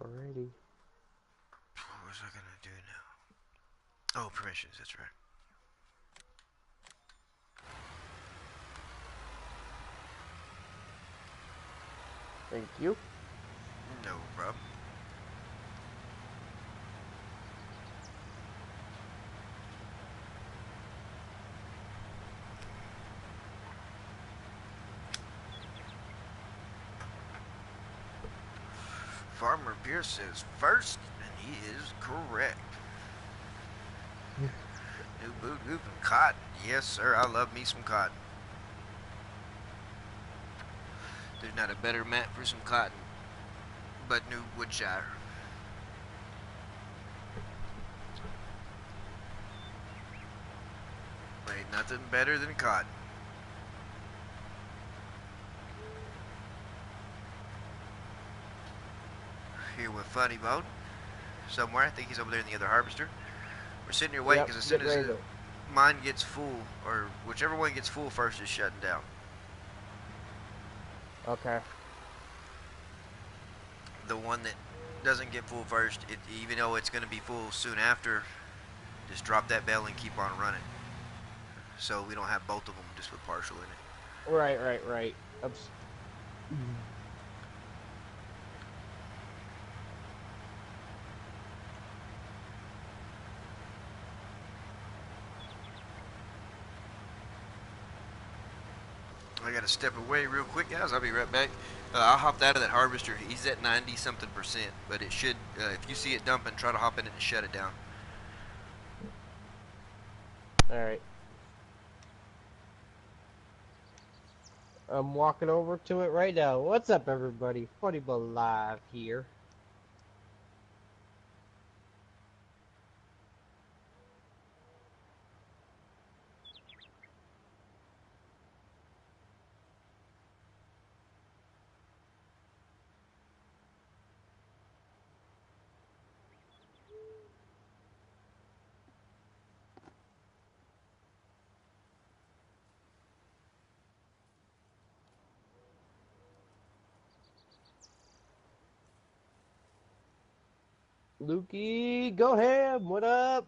Alrighty. What was I gonna do now? Oh, permissions, that's right. Thank you. No problem. Farmer Pierce says first, and he is correct. New boot, goop, and cotton. Yes, sir, I love me some cotton. There's not a better mat for some cotton, but new Woodshire. Ain't nothing better than cotton. Here with Funny Bone. Somewhere, I think he's over there in the other harvester. We're sitting here waiting Yep, because as soon getting as ready to. mine gets full, or whichever one gets full first is shutting down. Okay. The one that doesn't get full first, even though it's going to be full soon after, just drop that bell and keep on running. So we don't have both of them just with partial in it. Right. I got to step away real quick, guys. I'll be right back. I hopped out of that harvester. He's at 90 something percent, but it should, if you see it dumping, try to hop in it and shut it down. Alright. I'm walking over to it right now. What's up, everybody? Funny Bone Live here. Lukey, go ham. What up?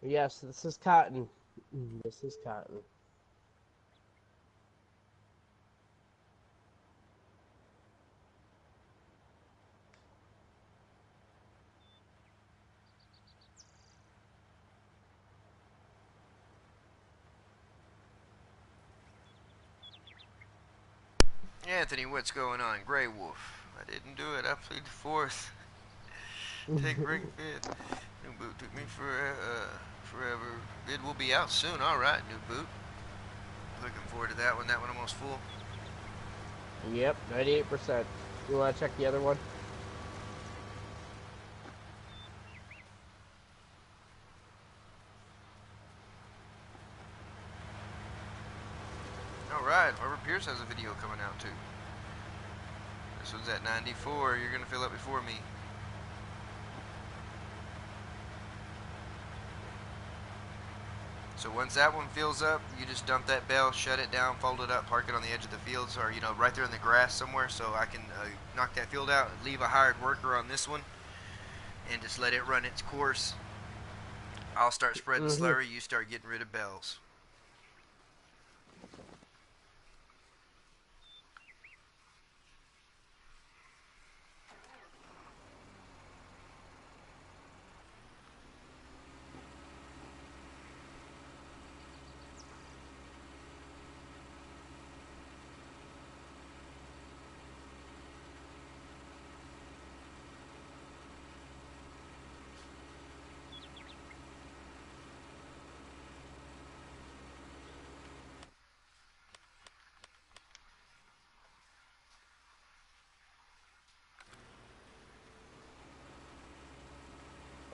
Yes, this is cotton. This is cotton. Anthony, what's going on? Grey Wolf. I didn't do it. I played fourth. Take ring fifth. New boot took me forever. Bid will be out soon. All right, new boot. Looking forward to that one. That one almost full. Yep, 98%. You want to check the other one? All right, Robert Pierce has a video coming out too. This one's at 94. You're gonna fill up before me. So once that one fills up, you just dump that bell, shut it down, fold it up, park it on the edge of the fields, or right there in the grass somewhere, so I can knock that field out, leave a hired worker on this one, and just let it run its course. I'll start spreading slurry. You start getting rid of bells.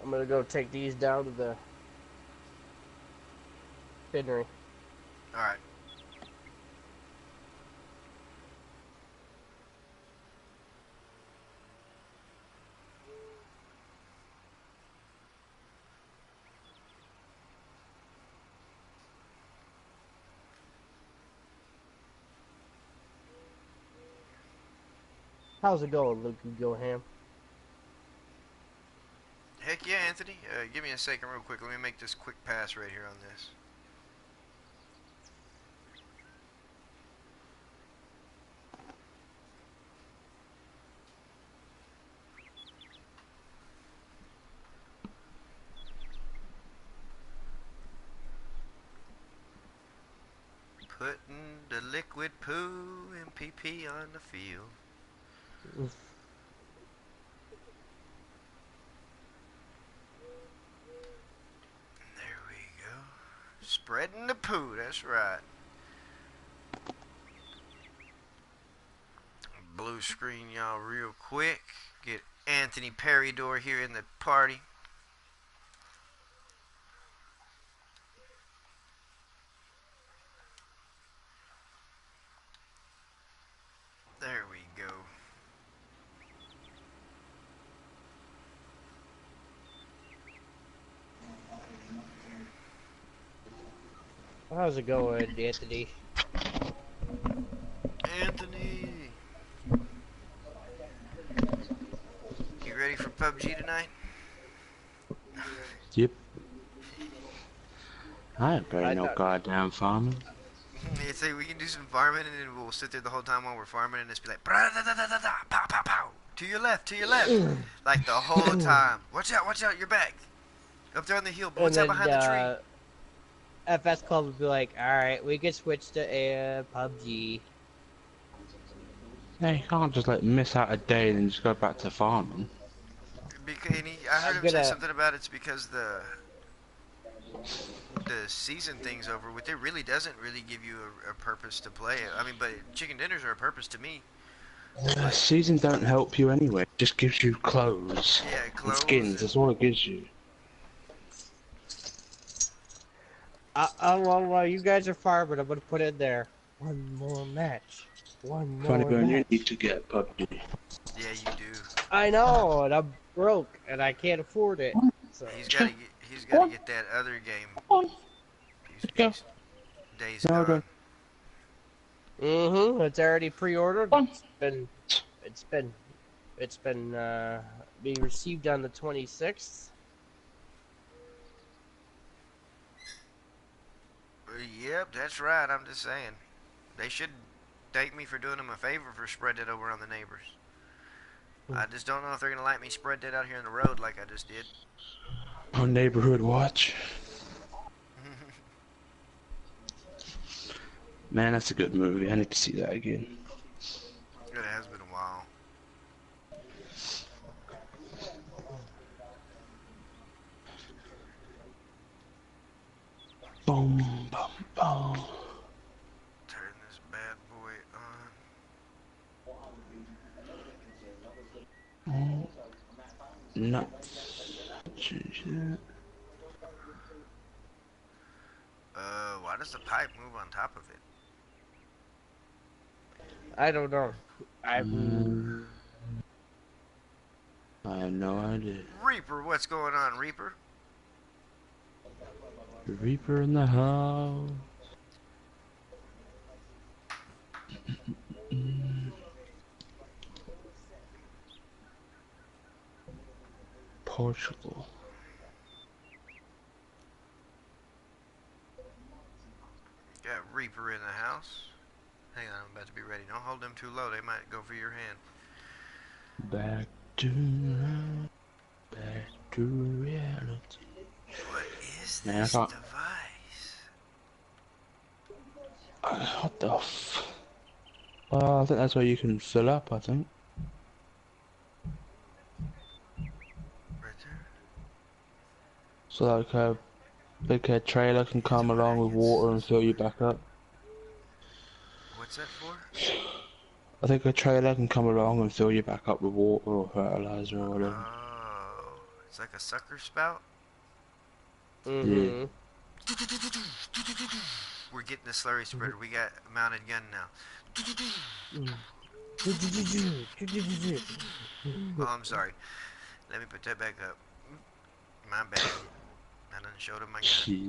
I'm gonna go take these down to the spinnery. All right. How's it going, Luke and Goham? Heck yeah, Anthony. Give me a second real quick. Let me make this quick pass right here on this. Putting the liquid poo and pee on the field. There we go. Spreading the poo, that's right. Blue screen y'all real quick. Get Anthony Peridor here in the party. There we go. How's it going, Anthony? Anthony! You ready for PUBG tonight? Yep. I ain't playing I no thought- goddamn farming. You say we can do some farming and then we'll sit there the whole time while we're farming and just be like, pow, pow, pow. To your left, like the whole time. Watch out, you're back. Up there on the hill, but what's that behind the tree? FS Club would be like, alright, we can switch to PUBG. Yeah, you can't just like miss out a day and then just go back to farming. Because I heard him say something about it's because the season thing's over with. It really doesn't really give you a purpose to play it. I mean, but chicken dinners are a purpose to me. The season don't help you anyway. It just gives you clothes. Yeah, clothes. And skins, that's all it gives you. While you guys are farming, I'm gonna put in there. One more match. One more Funny when you match. need to get PUBG. Yeah, you do. I know, and I'm broke, and I can't afford it. So. He's gotta get that other game. Peace. Days Gone. It's already pre-ordered. It's been being received on the 26th. Yep, that's right. I'm just saying. They should thank me for doing them a favor for spreading it over on the neighbors. I just don't know if they're gonna let me spread that out here in the road like I just did. On Neighborhood Watch. Man, that's a good movie. I need to see that again. It has been a while. Boom, boom, boom. Turn this bad boy on. Oh, nuts. Change that. Why does the pipe move on top of it? I don't know. I have no idea. Reaper, what's going on, Reaper? The Reaper in the house. Portugal. Got Reaper in the house. Hang on, I'm about to be ready. Don't hold them too low. They might go for your hand. Back to reality. What is Man, this I can't- device? What the f... Well, I think that's where you can fill up, I think. Right there? So like a big trailer can come along with water and fill you back up. What's that for? I think a trailer can come along and fill you back up with water or fertilizer or whatever. Oh, it's like a sucker spout? Mm-hmm. We're getting the slurry spreader. We got a mounted gun now. Oh, I'm sorry. Let me put that back up. My bad. I done showed him my gun. Shit.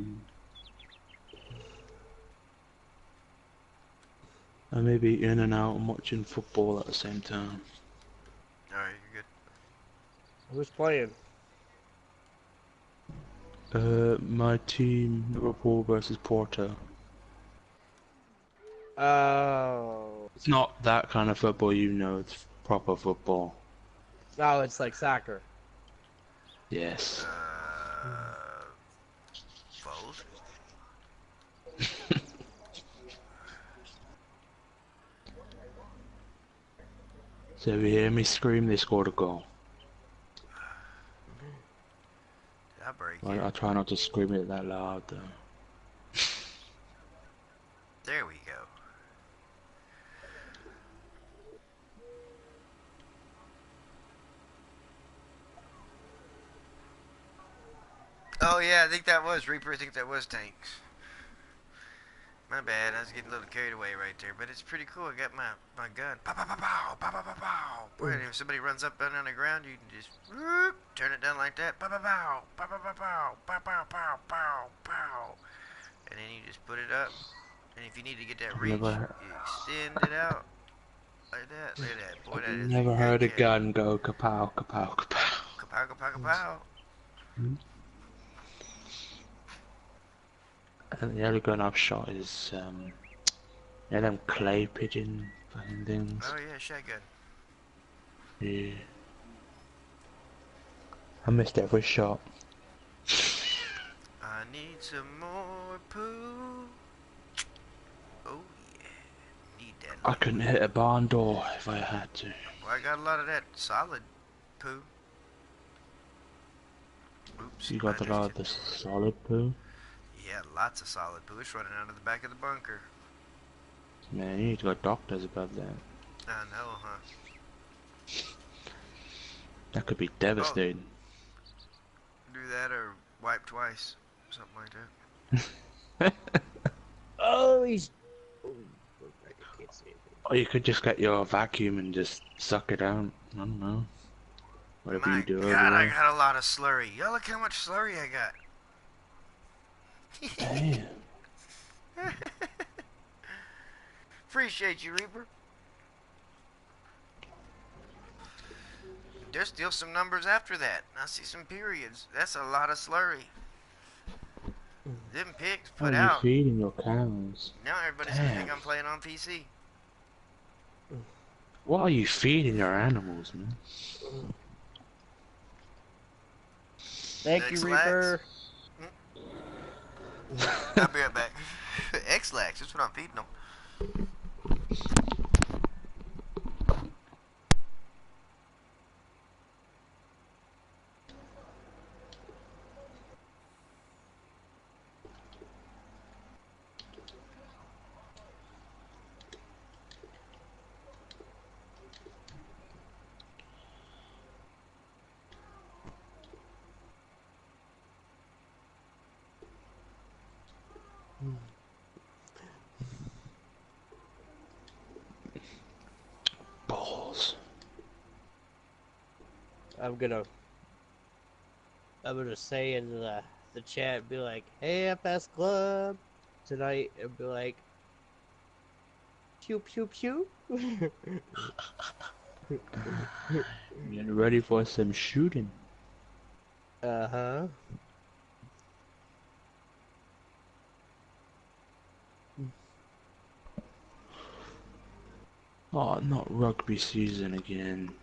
I may be in and out and watching football at the same time. Alright, you're Who's playing? My team, Liverpool versus Porto. Oh. It's not that kind of football, you know, it's proper football. Oh, it's like soccer. Yes. good. Fold? So if you hear me scream, they scored a goal. Did I break it? I try not to scream it that loud though. There we go. Oh yeah, I think that was Reaper. I think that was Tanks. My bad. I was getting a little carried away right there, but it's pretty cool. I got my gun. Pow pow pow pow pow pow pow pow. Boy, if somebody runs up and on the ground, you can just whoop, turn it down like that. Pow pow pow pow pow pow pow pow pow pow pow pow. And then you just put it up. And if you need to get that I've reach, never, you extend it out like that. Look at that. Boy, I've that is a never great heard a carry. gun go kapow, kapow, kapow. Kapow kapow kapow. And the only gun I've shot is, yeah, them clay pigeon fucking things. Oh yeah, shotgun. Yeah. I missed every shot. I need some more poo. Oh yeah, need that I liquid. couldn't hit a barn door if I had to. Well, I got a lot of that solid poo. Oops, You might got a just lot hit. of the solid poo? Yeah, lots of solid poo. It's running out of the back of the bunker. Man, you need to go to doctors about that. I know, huh? That could be Oh, devastating. do that or wipe twice. Something like that. Oh, he's. Oh, I can't see anything. Or you could just get your vacuum and just suck it out. I don't know. Whatever you My do over God, I there. got a lot of slurry. Y'all look how much slurry I Damn. got. Appreciate you, Reaper. There's still some numbers after that. I see some periods. That's a lot of slurry. Them pigs How are put you out. feeding your cows? Now everybody's gonna Damn. think I'm playing on PC. What are you feeding your animals, man? Thank you, X-Lax. Reaper. I'll be right back. X-Lax, that's what I'm feeding them. Balls. I'm gonna say in the chat, be like, "Hey, FS Club," tonight, and be like, "Pew pew pew." Getting ready for some shooting. Uh-huh. Oh, not rugby season again.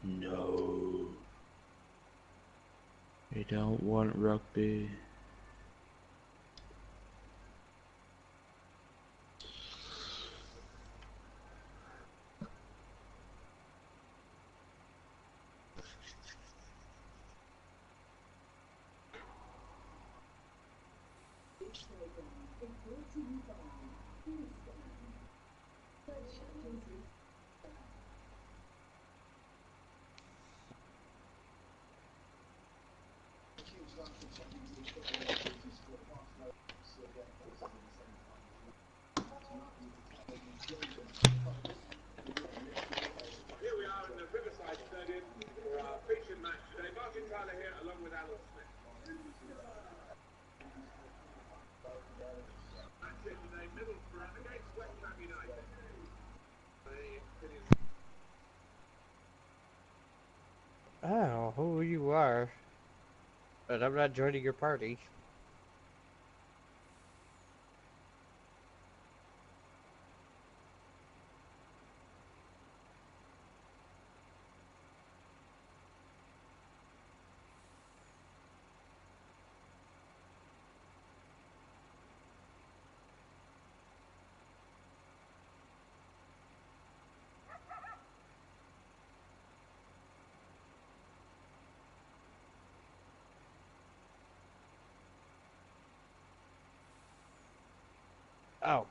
No. We don't want rugby. I don't know who you are, but I'm not joining your party. Oh.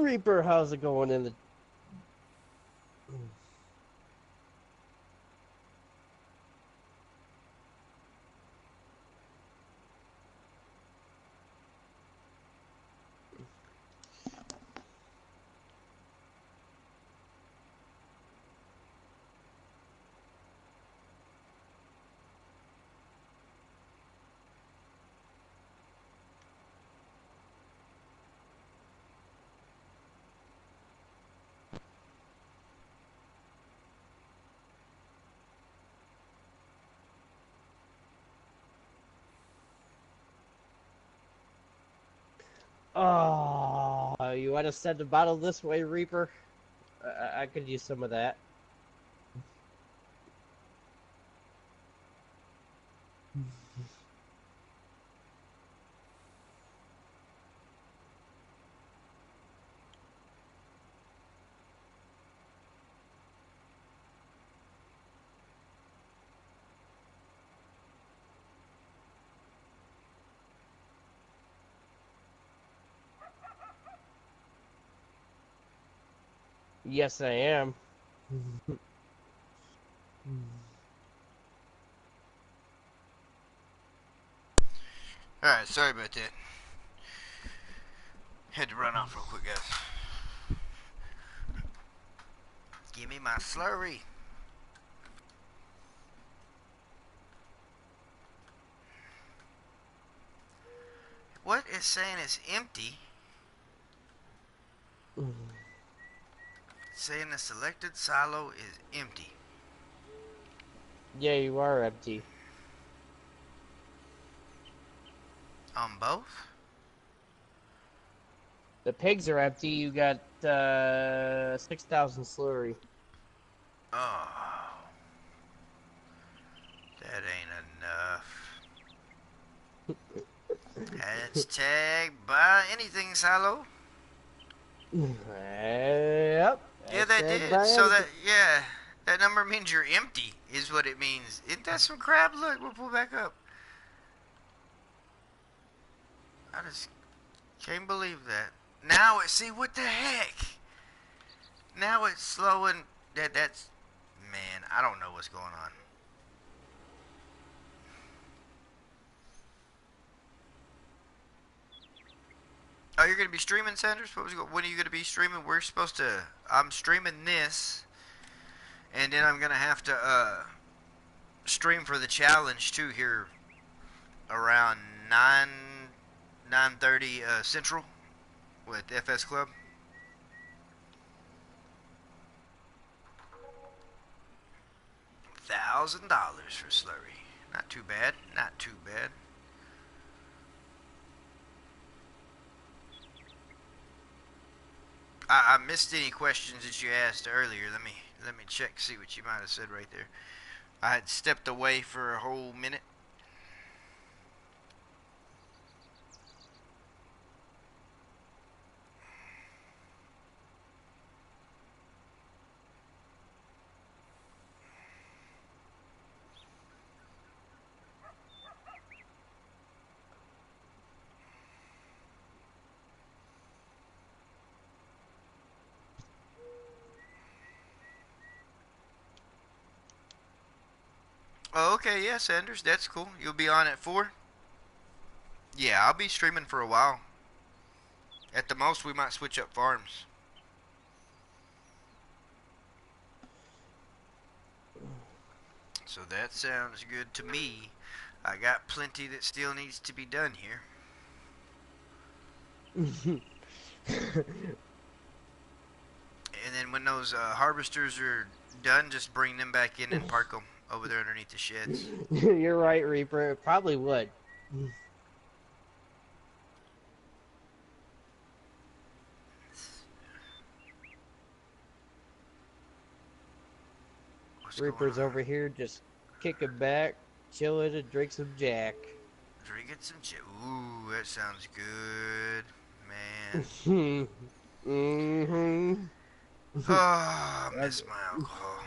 Reaper, how's it going in the... Oh, you want to send a bottle this way, Reaper? I could use some of that. Yes, I am. Alright, sorry about that. Had to run off real quick, guys. Give me my slurry. What is saying it's empty? It's saying the selected silo is empty. Yeah, you are empty. On both? The pigs are empty. You got 6,000 slurry. Oh. That ain't enough. That's tagged by anything silo. Yep. Yeah, that Hashtag did. buy So anything. that, yeah. That number means you're empty, is what it means. Isn't that some crap? Look, we'll pull back up. I just can't believe that. Now it, see, what the heck? Now it's slowing. That's, man, I don't know what's going on. Oh, you're gonna be streaming, Sanders? When are you gonna be streaming? We're supposed to. I'm streaming this, and then I'm gonna have to stream for the challenge too here around 9:30 Central with FS Club. $1,000 for slurry. Not too bad. Not too bad. I missed any questions that you asked earlier. Let me check, see what you might have said right there. I had stepped away for a whole minute. Oh, okay, yeah, Sanders, that's cool. You'll be on at 4? Yeah, I'll be streaming for a while. At the most, we might switch up farms. So that sounds good to me. I got plenty that still needs to be done here. And then when those harvesters are done, just bring them back in and park them over there underneath the sheds. You're right, Reaper. It probably would. What's Reaper's going on? over here just kicking back, chilling, and drink some Jack. Drinking some Ooh, that sounds good, man. Mm-hmm. Oh, I miss my alcohol.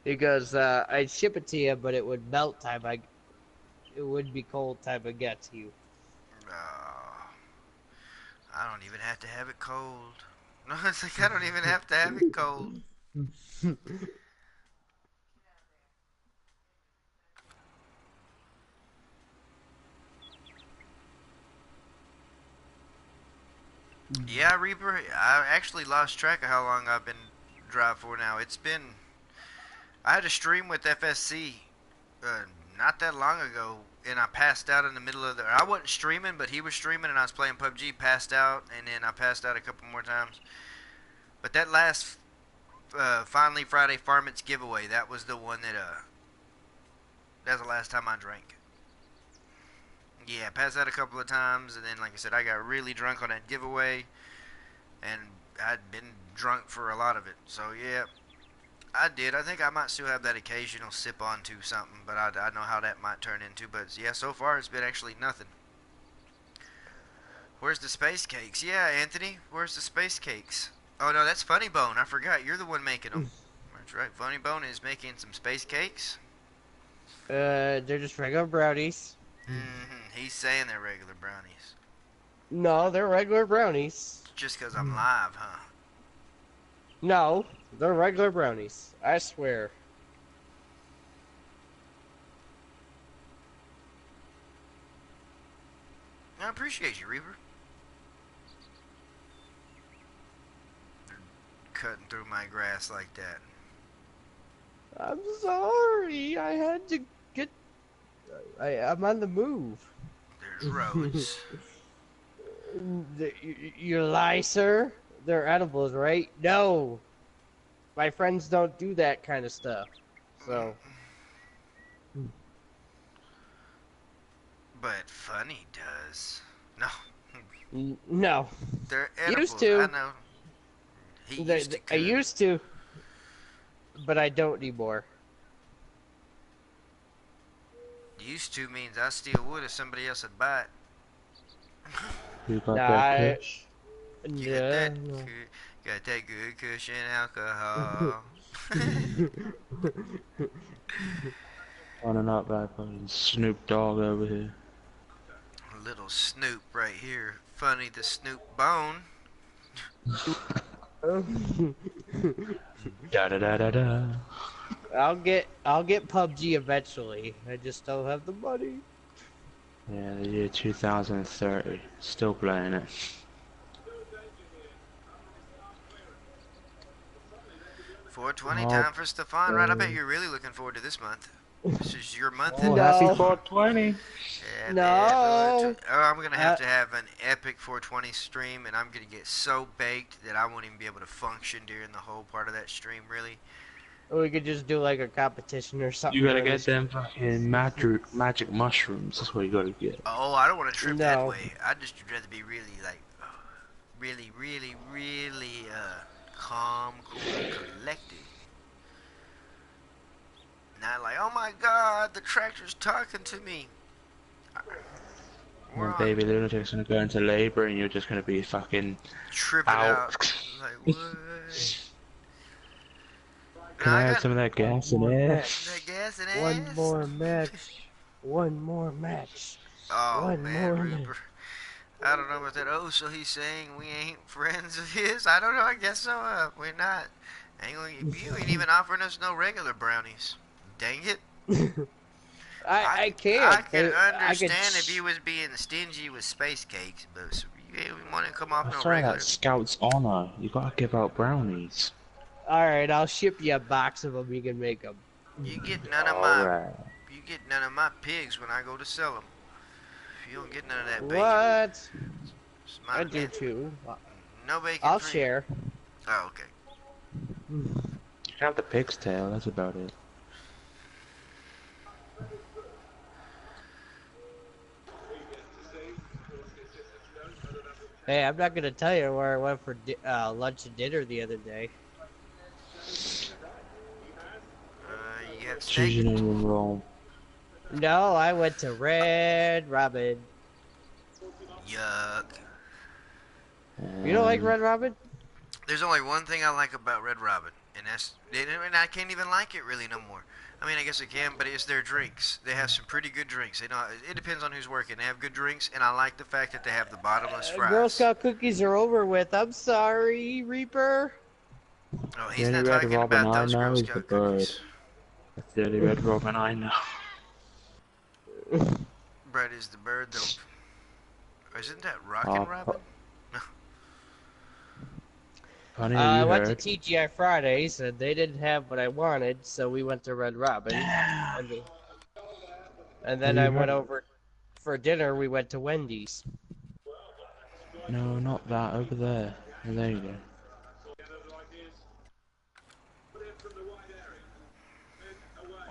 He goes, I'd ship it to you, but it would melt time. It would be cold time I get to you. Oh, I don't even have to have it cold. No, it's like I don't even have to have it cold. Yeah, Reaper, I actually lost track of how long I've been drive for now. It's been... I had a stream with FSC not that long ago, and I passed out in the middle of the... I wasn't streaming, but he was streaming, and I was playing PUBG, passed out, and then I passed out a couple more times. But that last Finally Friday Farmits giveaway, that was the one that... That's the last time I drank. Yeah, passed out a couple of times, and then, like I said, I got really drunk on that giveaway, and I'd been drunk for a lot of it. So, yeah, I did. I think I might still have that occasional sip onto something, but I know how that might turn into. But, yeah, so far it's been actually nothing. Where's the space cakes? Yeah, Anthony, where's the space cakes? Oh, no, that's Funny Bone. I forgot. You're the one making them. That's right. Funny Bone is making some space cakes. They're just regular brownies. He's saying they're regular brownies. No, they're regular brownies. Just because I'm live, huh? No, they're regular brownies. I swear. I appreciate you, Reaper. Cutting through my grass like that. I'm sorry. I had to get... I'm on the move. There's roads. You lie, sir? They're edibles, right? No. My friends don't do that kind of stuff. So. But Funny does. No. No. They're edibles. Used to. I know. He used to. I used to. But I don't anymore. Used to means I still would if somebody else would buy it. You got that kush? You got that good cushion alcohol. Running up like fucking Snoop Dogg over here. Little Snoop right here. Funny the Snoop Bone. Da da da da da. I'll get PUBG eventually. I just don't have the money. Yeah, the year 2030. Still playing it. $420 time for Stefan, right? I bet you're really looking forward to this month. This is your month. Oh, No. happy 420. Yeah, No. Oh, I'm gonna have to have an epic 420 stream, and I'm gonna get so baked that I won't even be able to function during the whole part of that stream. Really. Or we could just do like a competition or something. You gotta get them fucking magic mushrooms. That's what you gotta get. Oh, I don't want to trip that No. way. I'd just rather be really like, really Calm, cool, and collected. Not like, oh my god, the tractor's talking to me. We're And on baby Lunatic's gonna go into labour and you're just gonna be fucking tripping out. out. Like, what? Now Can I I have got some of that One gas and more air? that match. gas and One ass. more match. One more match. Oh One man, more match. Reaper. I don't know about that. Oh, so he's saying we ain't friends of his? I don't know. I guess so. We're not. You ain't even offering us no regular brownies. Dang it. I I can't. can I could. understand if you was being stingy with space cakes, but you ain't want to come off I no saw that regular. Scout's honour. You gotta give out brownies. All right, I'll ship you a box of them. You can make them. You get none of my Alright. you get none of my pigs when I go to sell them. You don't get none of that bacon. What? It's my I do mint. too. No bacon I'll for you. share. Oh, okay. You can have the pig's tail, that's about it. Hey, I'm not gonna tell you where I went for lunch and dinner the other day. You had steak? Choosing in roll. No, I went to Red Robin. Yuck. You don't like Um, Red Robin? There's only one thing I like about Red Robin, and I can't even like it really no more. I mean, I guess I can, but it's their drinks. They have some pretty good drinks. It depends on who's working. They have good drinks, and I like the fact that they have the bottomless Girl fries. Scout cookies are over with. I'm sorry, Reaper. Oh, the he's only not Red talking Robin about I those know Girl is the Scout bird. cookies. That's the only Red Robin I know. Brett is the bird, though. Isn't that Rockin' Oh, Robin? funny, have I you went to heard? TGI Fridays and they didn't have what I wanted, so we went to Red Robin. Damn. And, and Have then I you went heard? over for dinner. We went to Wendy's. No, not that, over there. Oh, there you go.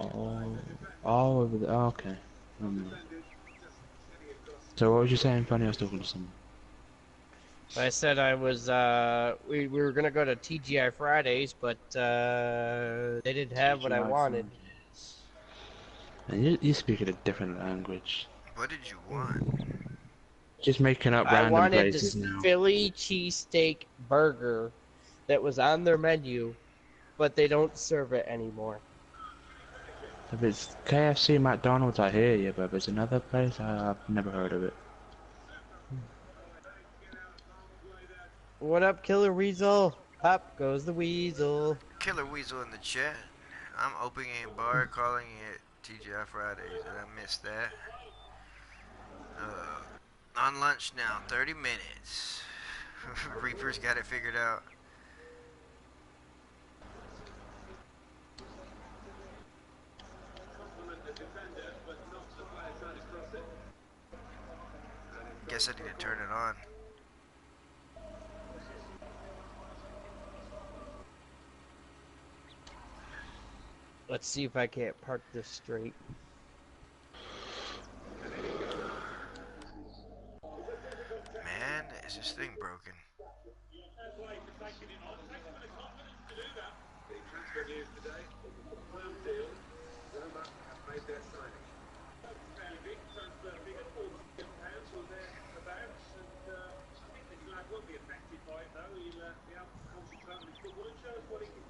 Oh, oh, over there. Oh, okay. So what was you saying, Funny? I was talking to someone. I said I was we were gonna go to TGI Fridays, but they didn't have what I TGI wanted. Fridays. And you speak in a different language. What did you want? Just making up I random wanted places this now. Philly cheesesteak burger that was on their menu, but they don't serve it anymore. If it's KFC, McDonald's, I hear you, but if it's another place, I've never heard of it. What up, Killer Weasel? Up goes the weasel. Killer Weasel in the chat. I'm opening a bar calling it TGI Fridays. Did I miss that? On lunch now, 30 minutes. Reaper's got it figured out. Guess I need to turn it on. Let's see if I can't park this straight. Man, is this thing broken?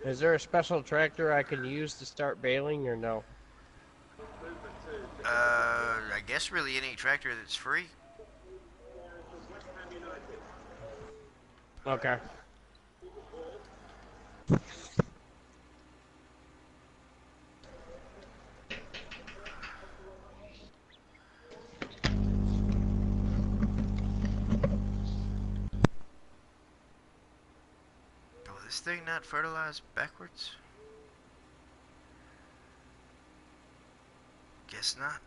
Is there a special tractor I can use to start baling or no? I guess really any tractor that's free. Okay. Oh, this thing not fertilized backwards? Guess not.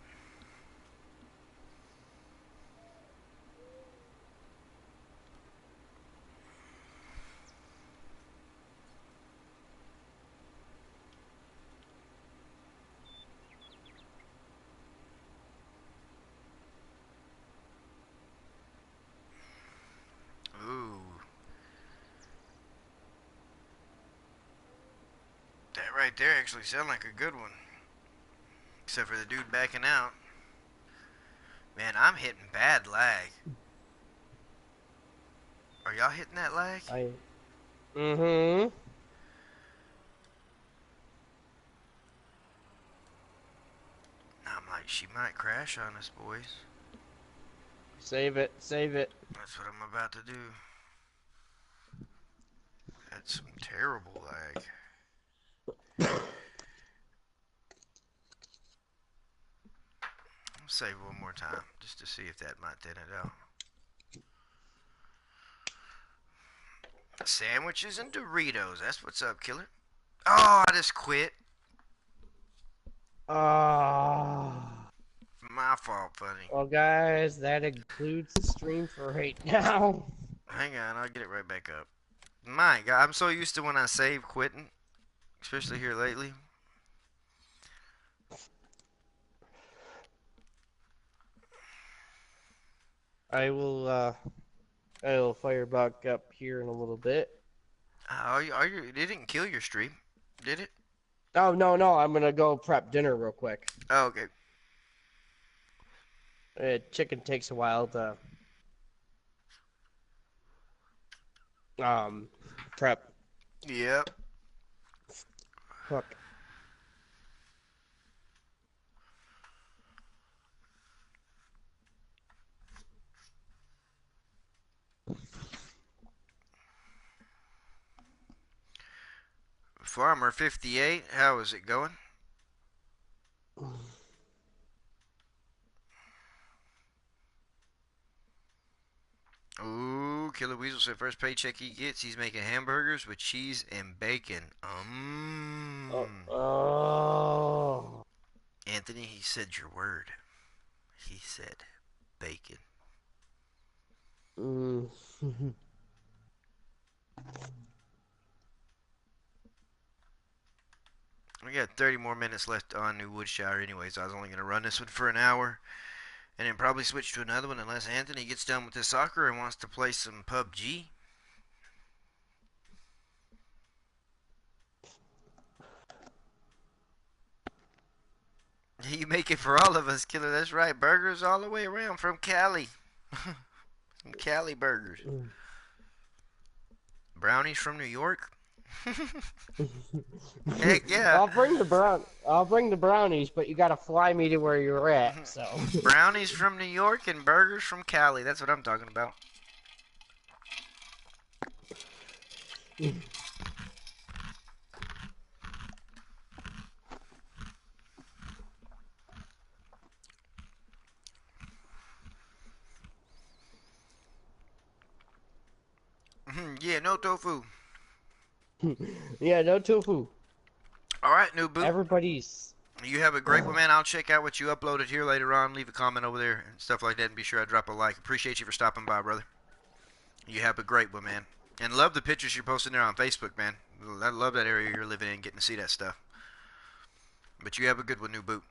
Ooh. right there actually sounded like a good one. Except for the dude backing out. Man, I'm hitting bad lag. Are y'all hitting that lag? Mm-hmm. I'm like, she might crash on us, boys. Save it. Save it. That's what I'm about to do. That's some terrible lag. I'll save one more time just to see if that might thin it out. Sandwiches and Doritos. That's what's up, killer. Oh, I just quit. Ah. My fault, buddy. Well, guys, that includes the stream for right now. Hang on, I'll get it right back up. My God, I'm so used to when I save quitting, especially here lately. I will fire back up here in a little bit. It didn't kill your stream, did it? Oh, no, I'm gonna go prep dinner real quick. Oh, okay. Chicken takes a while to prep. Yep. Fuck. Farmer 58, how is it going? Ooh, Killer Weasel said first paycheck he gets, he's making hamburgers with cheese and bacon. Oh. Anthony, he said your word. He said bacon. Mm. We got 30 more minutes left on New Woodshire anyways. I was only going to run this one for an hour and then probably switch to another one unless Anthony gets done with his soccer and wants to play some PUBG. You make it for all of us, Killer. That's right. Burgers all the way around from Cali. Some Cali burgers. Brownies from New York. Heck yeah. I'll bring the brownies, but you gotta fly me to where you're at. So. Brownies from New York and burgers from Cali. That's what I'm talking about. Yeah, no tofu. Yeah, no tofu. All right, new boot. Everybody's. You have a great one, man. I'll check out what you uploaded here later on. Leave a comment over there and stuff like that, and be sure I drop a like. Appreciate you for stopping by, brother. You have a great one, man. And love the pictures you're posting there on Facebook, man. I love that area you're living in, getting to see that stuff. But you have a good one, new boot.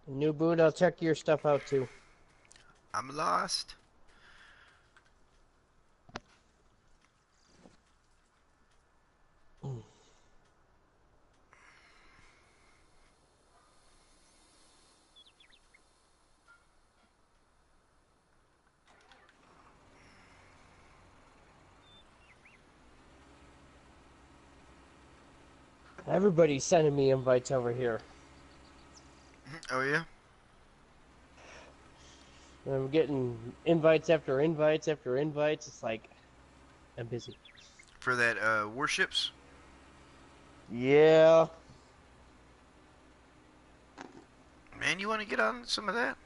New boot, I'll check your stuff out too. I'm lost. Everybody's sending me invites over here. Oh, yeah? I'm getting invites after invites after invites. It's like, I'm busy. For that, warships? Yeah. Man, you want to get on some of that?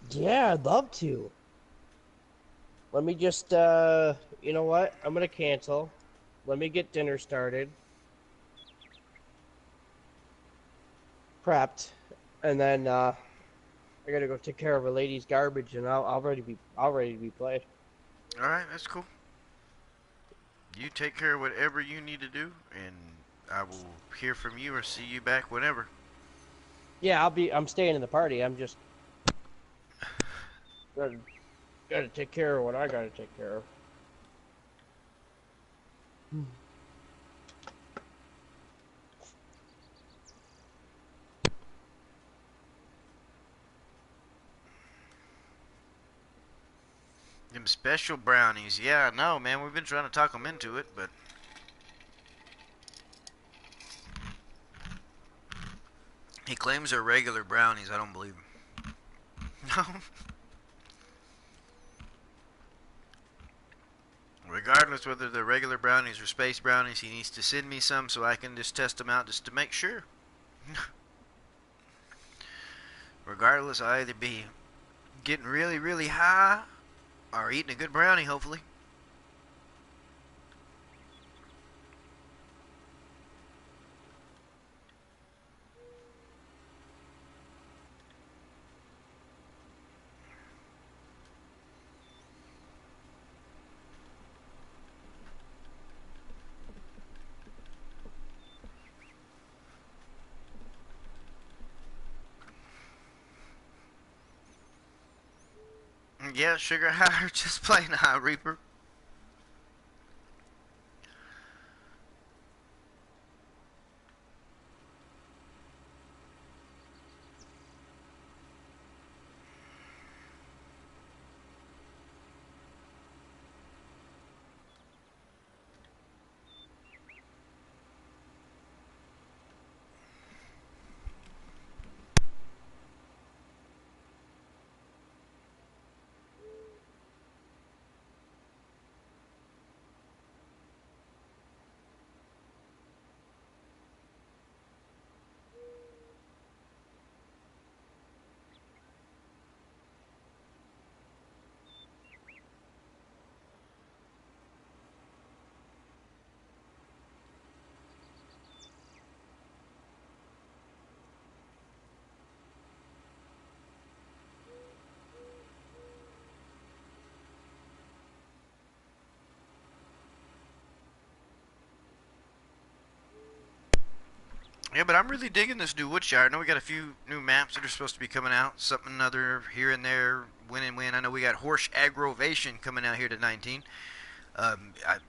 Yeah, I'd love to. Let me just, you know what? I'm gonna cancel. Let me get dinner started. Prepped. And then, I gotta go take care of a lady's garbage, and I'll ready to be played. All right, that's cool. You take care of whatever you need to do, and I will hear from you or see you back whenever. Yeah, I'm staying in the party. I'm just gotta take care of what I gotta take care of. them special brownies. Yeah, I know, man. We've been trying to talk them into it, but he claims they're regular brownies. I don't believe him. No. Regardless whether they're regular brownies or space brownies, he needs to send me some so I can just test them out just to make sure. Regardless, I'll either be getting really, really high or eating a good brownie, hopefully. Yeah, sugar high or just plain high, Reaper. Yeah, but I'm really digging this new Woodshire. I know we got a few new maps that are supposed to be coming out. Something another here and there, win and win. I know we got Horse Aggravation coming out here to 19.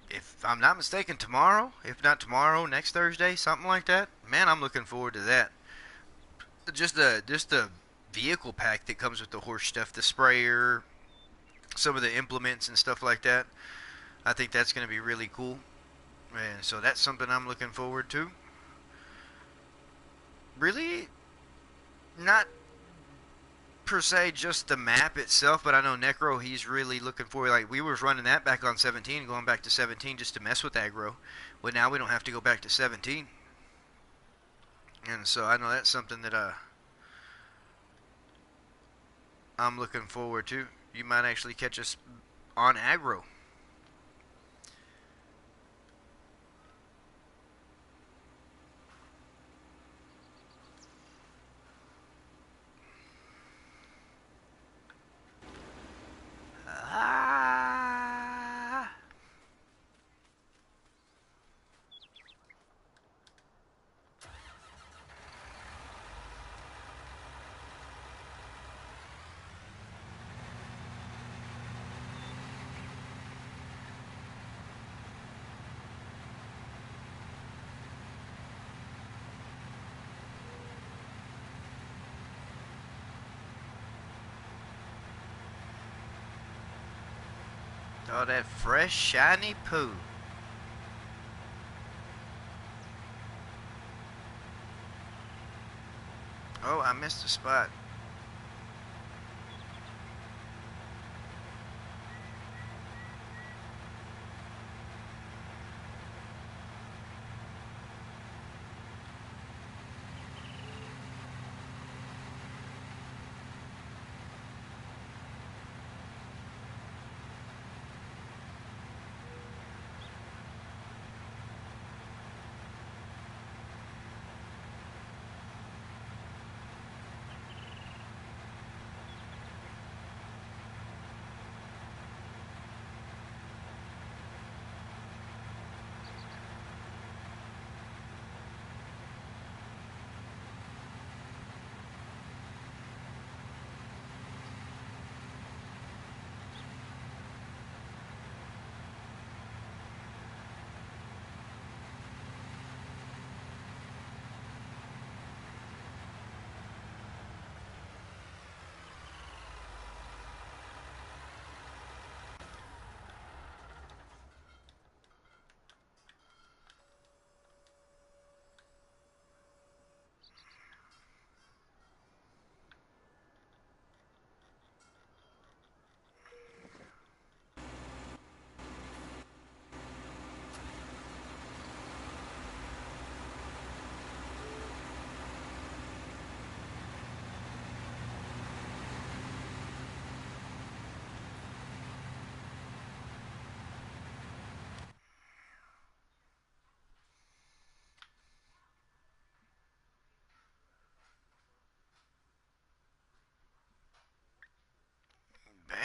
If I'm not mistaken, tomorrow, if not tomorrow, next Thursday, something like that. Man, I'm looking forward to that. Just the vehicle pack that comes with the horse stuff, the sprayer, some of the implements and stuff like that. I think that's going to be really cool. And so that's something I'm looking forward to. Really, not per se just the map itself, but I know Necro, he's really looking for, like, we was running that back on 17, going back to 17 just to mess with aggro, but now we don't have to go back to 17, and so I know that's something that I'm looking forward to. You might actually catch us on aggro. Ah. Oh, that fresh, shiny poo. Oh, I missed a spot.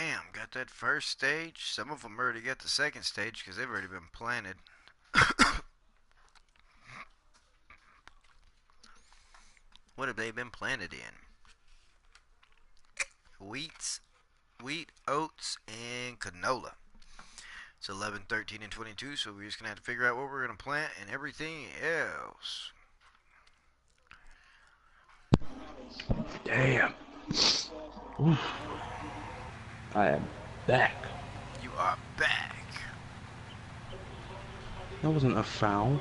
Bam, got that first stage. Some of them already got the second stage because they've already been planted. What have they been planted in? Wheat, oats, and canola. It's 11, 13, and 22, so we're just going to have to figure out what we're going to plant and everything else. Damn. Oof. I am back. You are back. That wasn't a foul.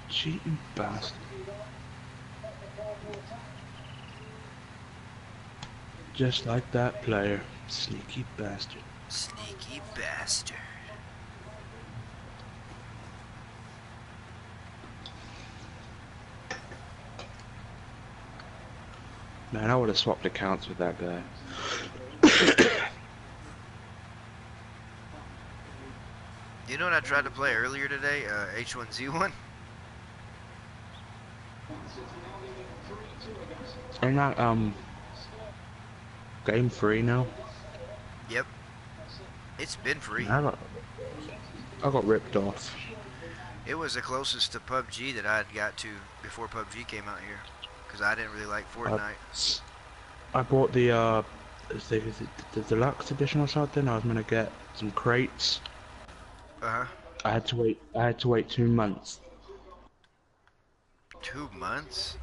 Cheating bastard. Just like that player. Sneaky bastard. Sneaky bastard. Man, I would have swapped accounts with that guy. You know what I tried to play earlier today? H1Z1? Ain't that, game free now? Yep. It's been free. I got ripped off. It was the closest to PUBG that I'd got to before PUBG came out here. Because I didn't really like Fortnite. I bought the deluxe edition or something. I was gonna get some crates. Uh-huh. I had to wait 2 months. 2 months?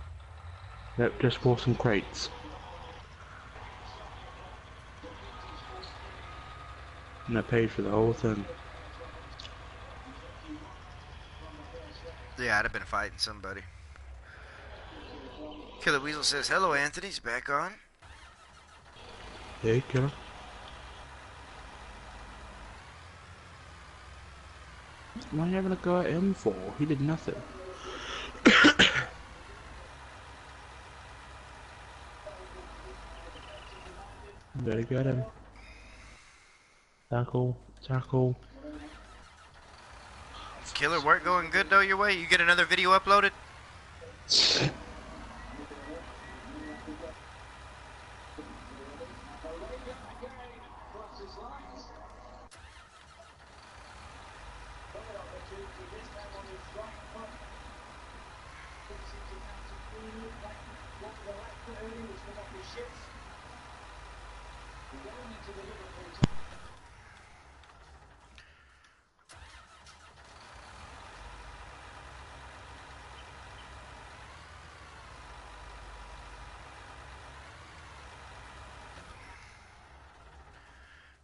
Yep, just for some crates. And I paid for the whole thing. Yeah, I'd have been fighting somebody. Killer Weasel says, hello, Anthony's back on. Hey, killer. Why are you having a go at him for? He did nothing. Better get him. Tackle, tackle. Killer, work going good though your way? You get another video uploaded?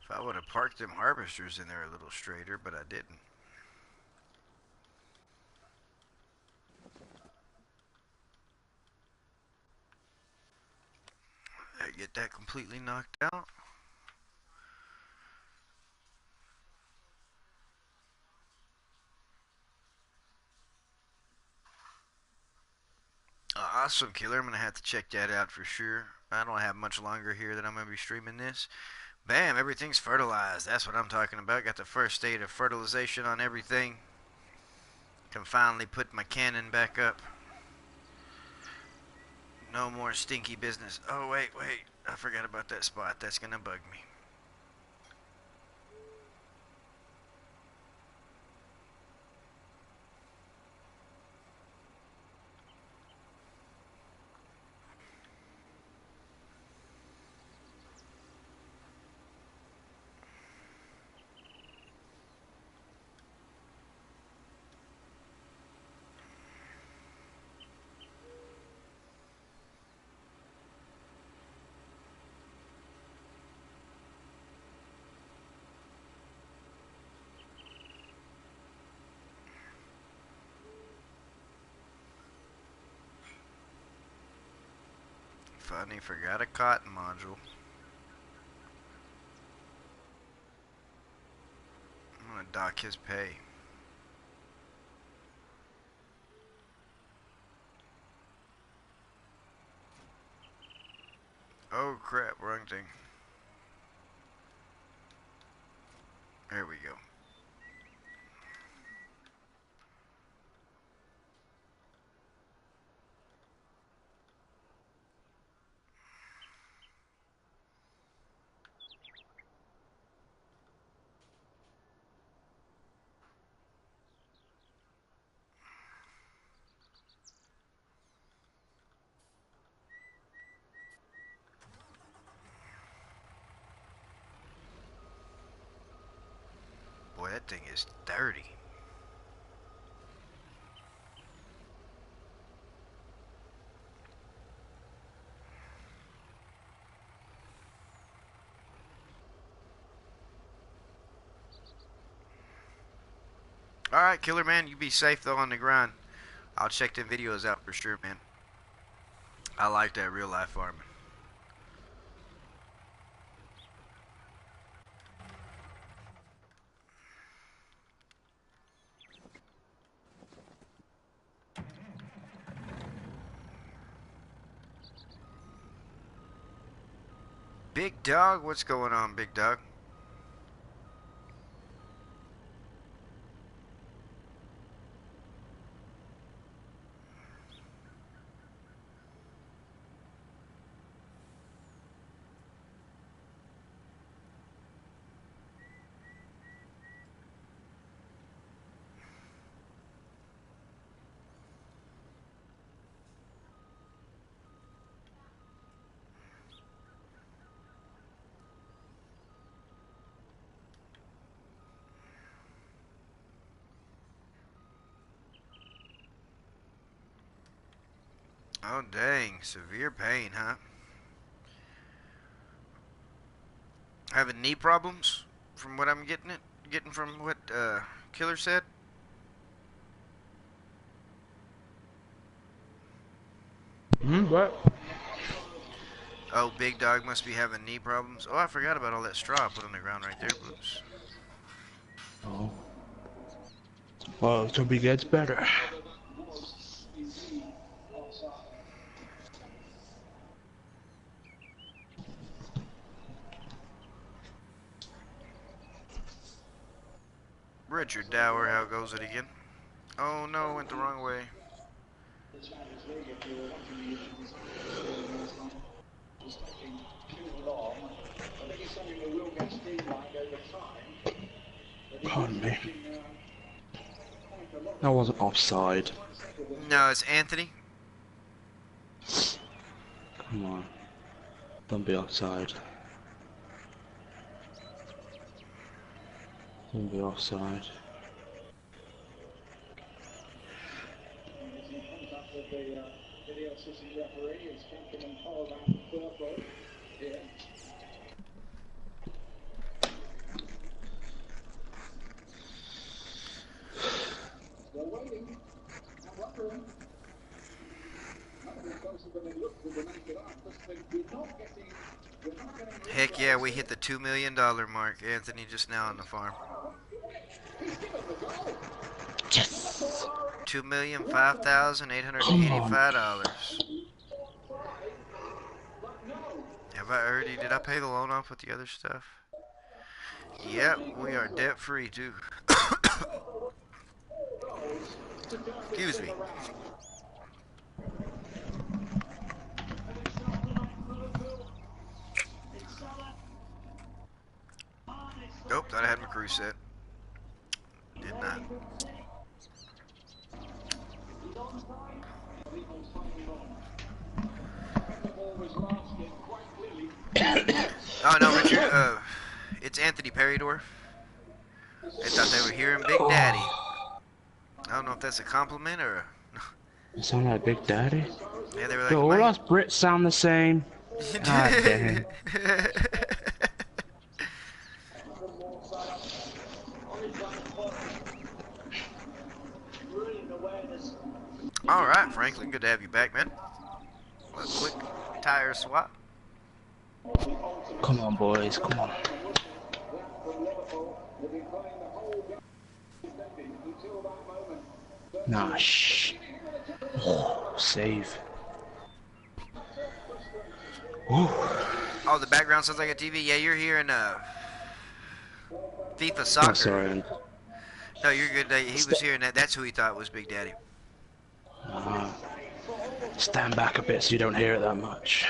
If I would have parked them harvesters in there a little straighter, but I didn't. I get that completely knocked out. Awesome, Killer. I'm going to have to check that out for sure. I don't have much longer here that I'm going to be streaming this. Bam, everything's fertilized. That's what I'm talking about. Got the first state of fertilization on everything. Can finally put my cannon back up. No more stinky business. Oh, wait. I forgot about that spot. That's going to bug me. Funny, forgot a cotton module. I'm gonna dock his pay. Oh crap, wrong thing. There we go. That thing is dirty. Alright, Killer Man, you be safe though on the grind. I'll check the videos out for sure, man. I like that real life farming. Big dog, what's going on, big dog? Oh dang, severe pain, huh? Having knee problems, from what I'm getting from what Killer said. What? Oh, big dog must be having knee problems. Oh, I forgot about all that straw I put on the ground right there. Whoops. Oh. Well, it be gets better. Richard Dower, how goes it again? Oh no, went the wrong way. Pardon me. That wasn't offside. No, it's Anthony. Come on. Don't be offside. Don't be offside. Heck yeah, we hit the $2 million mark, Anthony, just now on the farm. Yes! Come on. $2,005,885. Have I already, did I pay the loan off with the other stuff? Yep, we are debt free too. Excuse me. Nope, thought I had my crew set. Did not. Oh no, Richard, it's Anthony Perrydorf. They thought they were hearing Big Daddy. I don't know if that's a compliment or a... You sound like Big Daddy? Yeah, they were like, Yo, all us Brits sound the same. God damn. Alright, Franklin, good to have you back, man. A quick tire swap. Come on, boys, come on. Nah, shh. Oh, save. Woo. Oh, the background sounds like a TV. Yeah, you're hearing FIFA Oh, Soccer. sorry. No, you're good. He was hearing that. That's who he thought was Big Daddy. Stand back a bit so you don't hear it that much.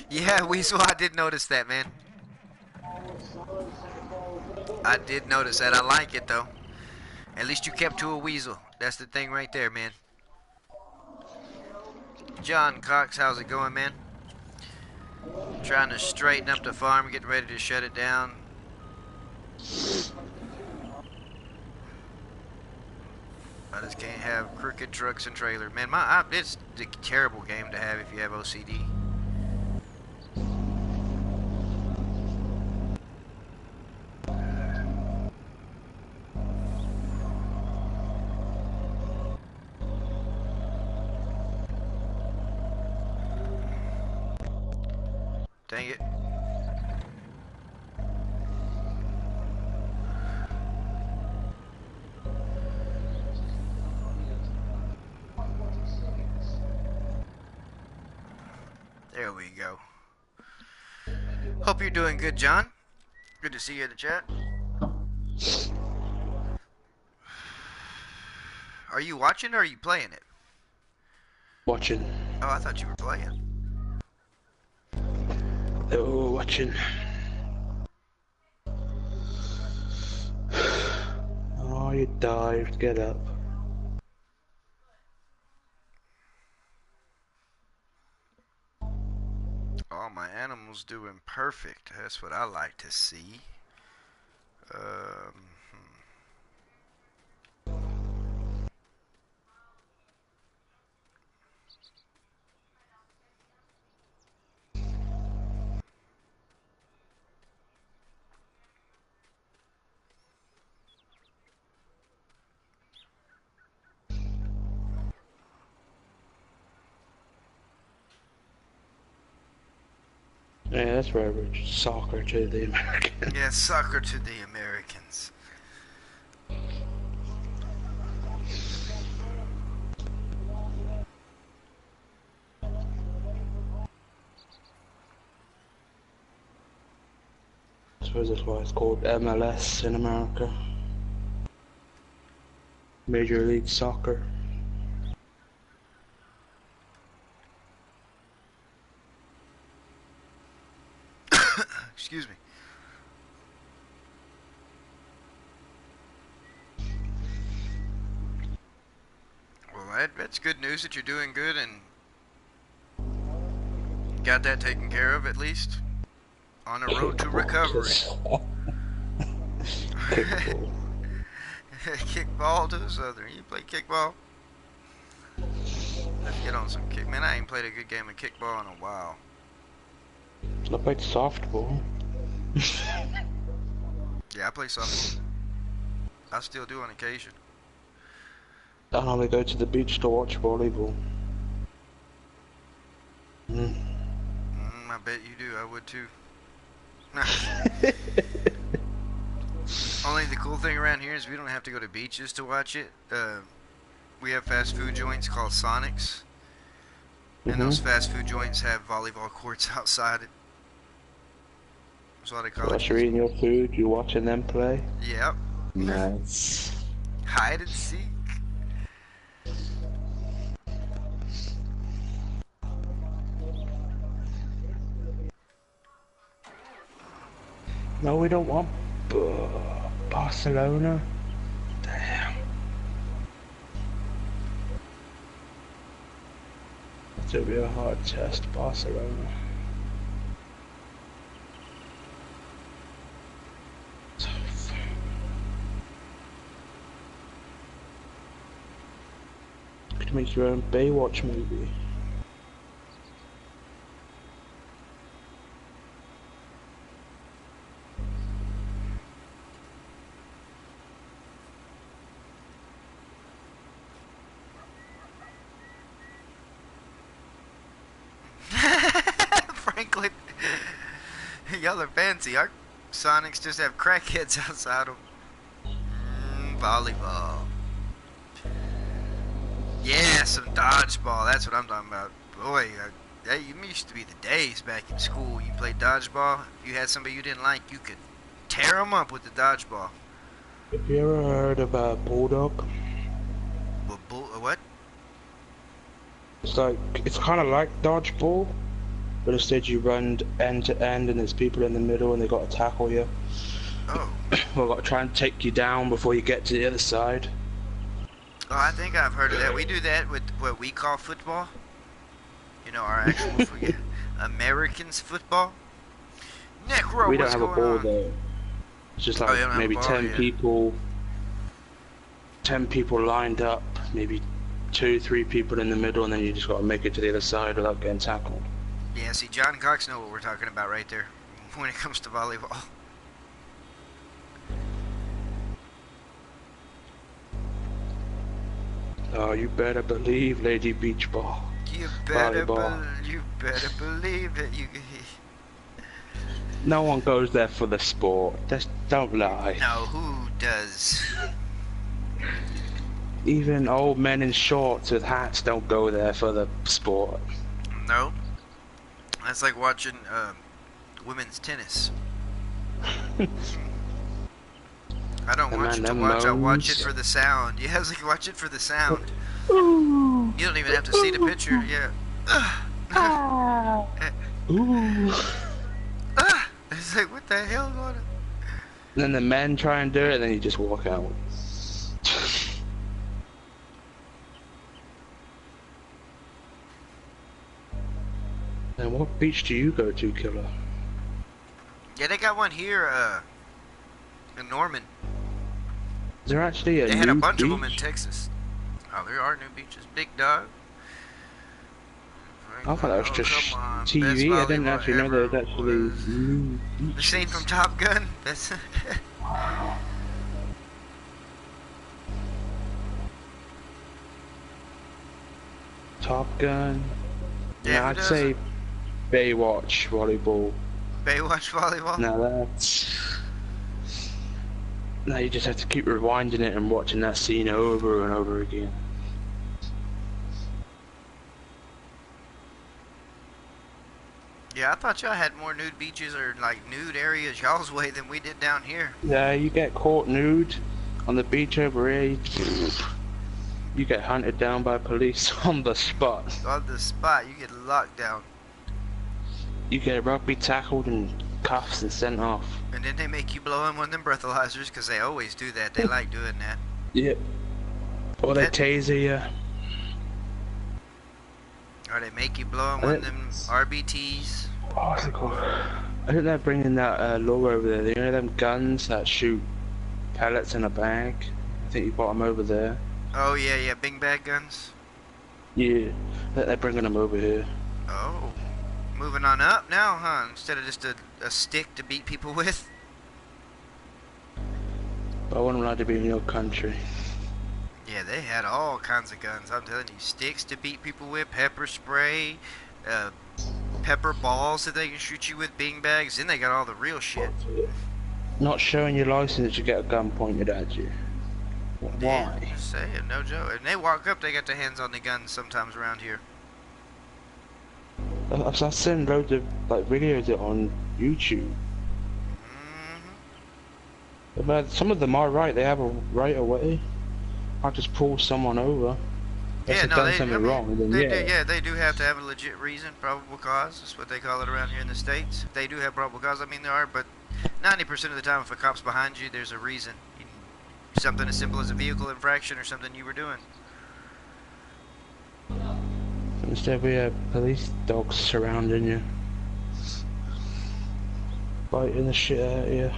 Yeah, Weasel, I did notice that, man. I did notice that. I like it, though. At least you kept to a Weasel. That's the thing right there, man. John Cox, how's it going, man? Trying to straighten up the farm, getting ready to shut it down. I just can't have crooked trucks and trailers. Man, it's a terrible game to have if you have OCD. Dang it. There we go. Hope you're doing good, John. Good to see you in the chat. Are you watching or are you playing it? Watching. Oh, I thought you were playing. Oh, watching. Oh, you dived. Get up. All my animals doing perfect. That's what I like to see. Um, Yeah, that's right, Rich. Soccer to the Americans. yeah, soccer to the Americans. I suppose that's why it's called MLS in America. Major League Soccer. Excuse me. Well, that's good news that you're doing good and got that taken care of at least. On a road to recovery. Kickball. Kickball to the southern. You play kickball? Let's get on some kick. Man, I ain't played a good game of kickball in a while. I played softball. Yeah, I play softball. I still do on occasion. I normally go to the beach to watch volleyball. I bet you do. I would too. Only the cool thing around here is we don't have to go to beaches to watch it. We have fast food joints called Sonics. And those fast food joints have volleyball courts outside it. That's what I call it. Whilst you're eating your food, you're watching them play? Yep. Nice. Hide and seek. No, we don't want Barcelona. Damn. It's gonna be a hard test, Barcelona. Tough. Could make your own Baywatch movie. Franklin. Y'all are fancy. Our Sonics just have crackheads outside them. Volleyball. Yeah, some dodgeball. That's what I'm talking about. Boy, that used to be the days back in school. You played dodgeball. If you had somebody you didn't like, you could tear them up with the dodgeball. Have you ever heard of a bulldog? What? It's kind of like dodgeball, but instead you run end to end and there's people in the middle and they got to tackle you. Oh. Or got to try and take you down before you get to the other side. Oh, I think I've heard of that. We do that with what we call football. You know, our actual Americans football. Necro, We don't what's have a going ball on? though. It's just Oh, you like don't have a maybe ball, 10 yeah. people. 10 people lined up, maybe 2-3 people in the middle, and then you just got to make it to the other side without getting tackled. Yeah, see, John Cox know what we're talking about right there when it comes to volleyball. Oh, you better believe Lady Beach Ball. You better Volleyball. believe that you. No one goes there for the sport. Just don't lie. No, who does? Even old men in shorts with hats don't go there for the sport. No. That's like watching women's tennis. I don't watch it to watch. I watch it for the sound. Yeah, it's like watch it for the sound. Ooh. You don't even have to see the picture. Yeah. Ooh. It's like, what the hell going on? And then the men try and do it, and then you just walk out. And what beach do you go to, Killer? Yeah, they got one here in Norman. Is there actually a They had a new bunch of them in beach? Texas. Oh, there are new beaches. Big Dog. I thought that was just come on. TV. Best I didn't volleyball actually know there was ever actually was new the beaches. scene from Top Gun. That's Top Gun. Yeah, Yeah, who I'd doesn't? say Baywatch volleyball. Baywatch volleyball. Now that's. Now you just have to keep rewinding it and watching that scene over and over again. Yeah, I thought y'all had more nude beaches or like nude areas y'all's way than we did down here. Yeah, you get caught nude on the beach over here. You get hunted down by police on the spot. On the spot, you get locked down. You get rugby tackled and cuffs and sent off. And then they make you blow in one of them breathalyzers because they always do that. They like doing that. Yep. Or they That- taser you. Or they make you blow in one of them RBTs. Oh, what's it called? I think they're bringing that law over there. You know them guns that shoot pellets in a bag? I think you bought them over there. Oh, yeah, yeah, bing bag guns. Yeah, I think they're bringing them over here. Oh. Moving on up now, huh? Instead of just a stick to beat people with. But I wouldn't like to be in your country. Yeah, they had all kinds of guns. I'm telling you, sticks to beat people with, pepper spray, pepper balls that they can shoot you with, bing bags. Then they got all the real shit. Not showing your license, you get a gun pointed at you. Yeah, Why? just saying, no joke. And they walk up, they got their hands on the guns sometimes around here. I've seen loads of like videos of it on YouTube. Mm-hmm. But some of them are right. They have a right away. I just pull someone over. Yeah, They've no, done something wrong. Then they do have to have a legit reason, probable cause. That's what they call it around here in the States. They do have probable cause. I mean, there are, but 90% of the time, if a cop's behind you, there's a reason. Something as simple as a vehicle infraction or something you were doing. Instead, we have police dogs surrounding you, biting the shit out of you.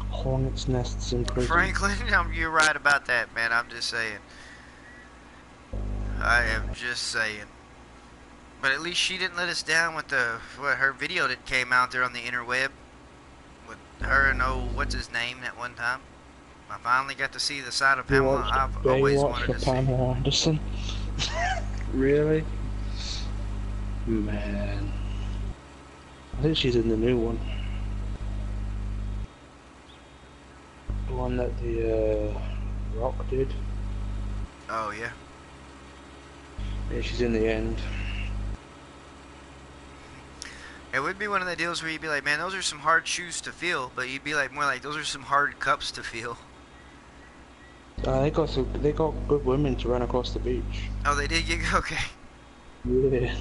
Hornets' nests in prison. Franklin, you're right about that, man. I'm just saying. I am just saying. But at least she didn't let us down with her video that came out there on the interweb with her and what's his name that one time. I finally got to see the side of Pamela I've always wanted to see. Pamela Anderson. Really? Man. I think she's in the new one. The one that the Rock did. Oh yeah. Yeah, she's in the end. It would be one of the deals where you'd be like, man, those are some hard shoes to feel, but you'd be like more like those are some hard cups to feel. They got good women to run across the beach. Oh, they did get okay. Yeah.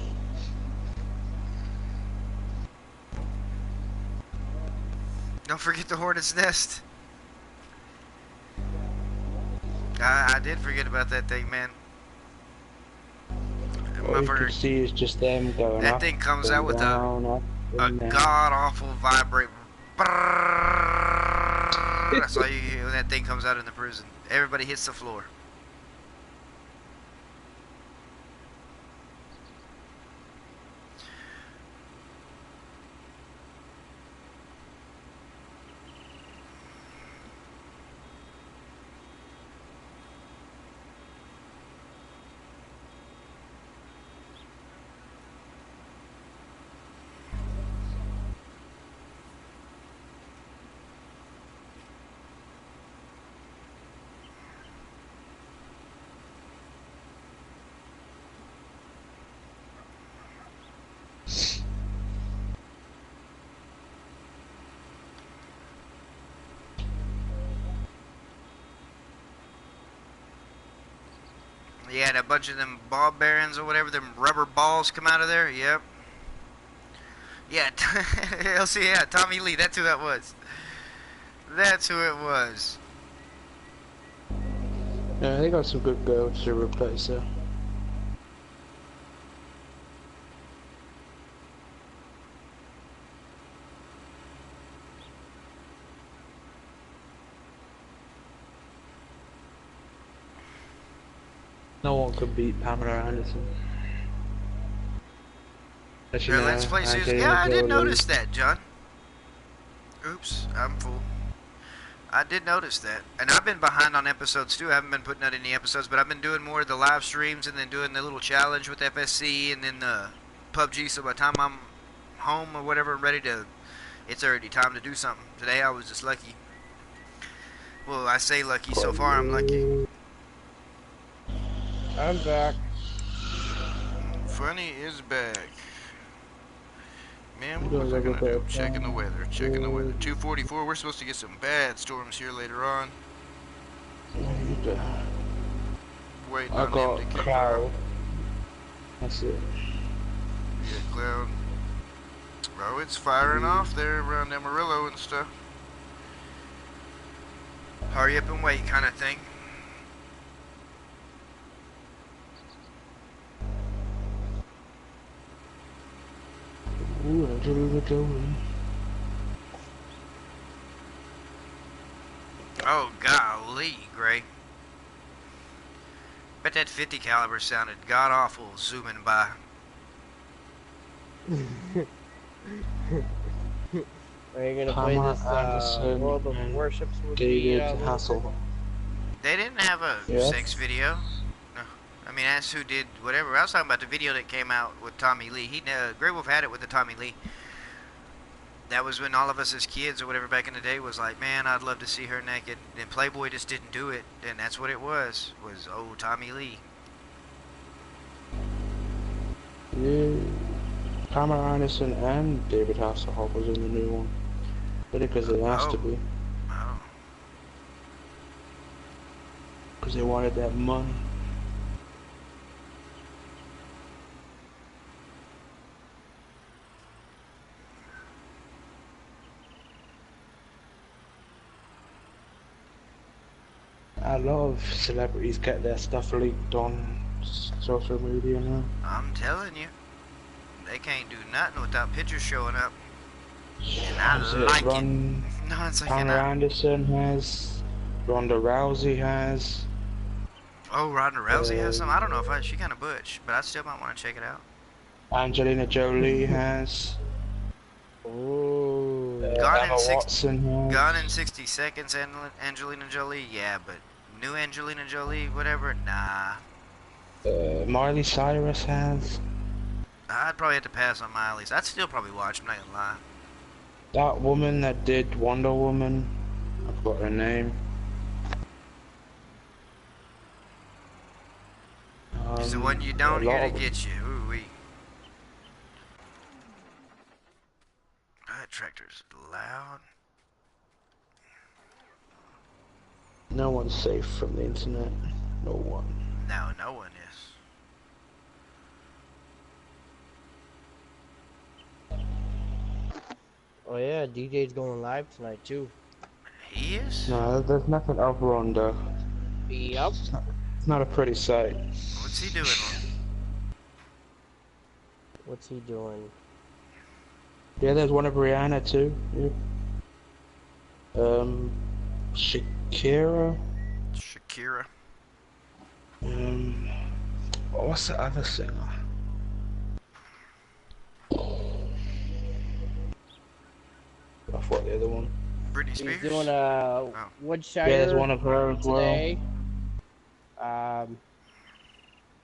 Don't forget the hornet's nest. I did forget about that thing, man. All you could Motherfucker, see is just them going that up thing comes out and with down, up a and down. god awful vibrate. That's all you hear when that thing comes out in the prison. Everybody hits the floor. Yeah, and a bunch of them ball bearings or whatever, them rubber balls come out of there. Yep. Yeah, LC, yeah, Tommy Lee, that's who that was. That's who it was. Yeah, they got some good girls to replace her. No one could beat Pamela Anderson. As you Her Let's know, Play series. Yeah, Angelina I did Jolie. notice that, John. Oops, I'm full. I did notice that. And I've been behind on episodes too. I haven't been putting out any episodes, but I've been doing more of the live streams and then doing the little challenge with FSC and then the PUBG. So by the time I'm home or whatever, ready to, it's already time to do something. Today I was just lucky. Well, I say lucky. So far I'm lucky. I'm back. Funny is back. Man, You what was I don't gonna have a do? bit Checking the of weather. Checking the weather. 244. We're supposed to get some bad storms here later on. Waiting I on them got to kick cloud. off. That's it. Yeah, cloud. Oh, it's firing off there around Amarillo and stuff. Hurry up and wait kind of thing. Ooh, Angelina Jolie. Oh, golly, Gray. Bet that 50 caliber sounded god-awful zooming by. Are you gonna play Pamela this Anderson World of and Warships with David me, Lunatic? Hassel. They didn't have a Yes. sex video. No. I mean, that's who did whatever. I was talking about the video that came out with Tommy Lee. Grey Wolf had it with the Tommy Lee. That was when all of us as kids or whatever back in the day was like, man, I'd love to see her naked. And Playboy just didn't do it. And that's what it was old Tommy Lee. Yeah. Pamela Anderson and David Hasselhoff was in the new one. Because it has to be. Oh. Because they wanted that money. A lot of celebrities get their stuff leaked on social media now. I'm telling you. They can't do nothing without pictures showing up. And I Is like it. Ron, No, it's like Pamela Anderson has, Ronda Rousey has. Oh, Ronda Rousey has some. I don't know if she kind of butch, but I still might want to check it out. Angelina Jolie has. Ooh. Gone Emma in six- Watson has. Gone in 60 Seconds, Angelina Jolie, yeah, but new Angelina Jolie, whatever, nah. Miley Cyrus has. I'd probably have to pass on Miley's. I'd still probably watch, I'm not gonna lie. That woman that did Wonder Woman, I forgot her name. It's the one you don't a lot hear to of them. get you. Ooh wee. That tractor's loud. No one's safe from the internet. No one. No, no one is. Oh yeah, DJ's going live tonight too. He is? No, there's nothing over on the. Yep. It's not a pretty sight. What's he doing? What's he doing? Yeah, there's one of Rihanna too. Yeah. Shakira. Shakira. What's the other singer? I thought the other one. Britney He's Spears? doing Woodshire. Yeah, there's one of her as well. today.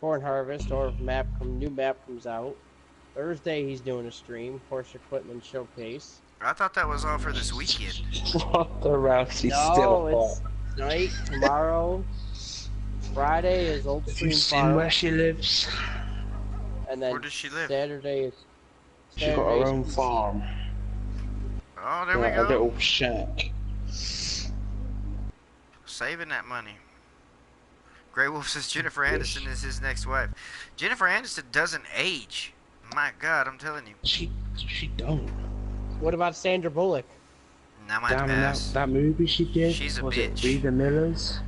Corn Harvest or new map comes out. Thursday he's doing a stream, Horse Equipment Showcase. I thought that was all for this weekend. What the Rousey's No, still it's tonight, tomorrow. Friday is Old Have Stream you seen Farm. where she lives? And then Where does she live? Saturday is She got her own farm. Oh, there we A go. little shack. Saving that money. Grey Wolf says Jennifer Aniston is his next wife. Jennifer Aniston doesn't age. My God, I'm telling you. She don't. What about Sandra Bullock? Now my Damn, pass. that movie she did. She's a was bitch. It Read the Millers?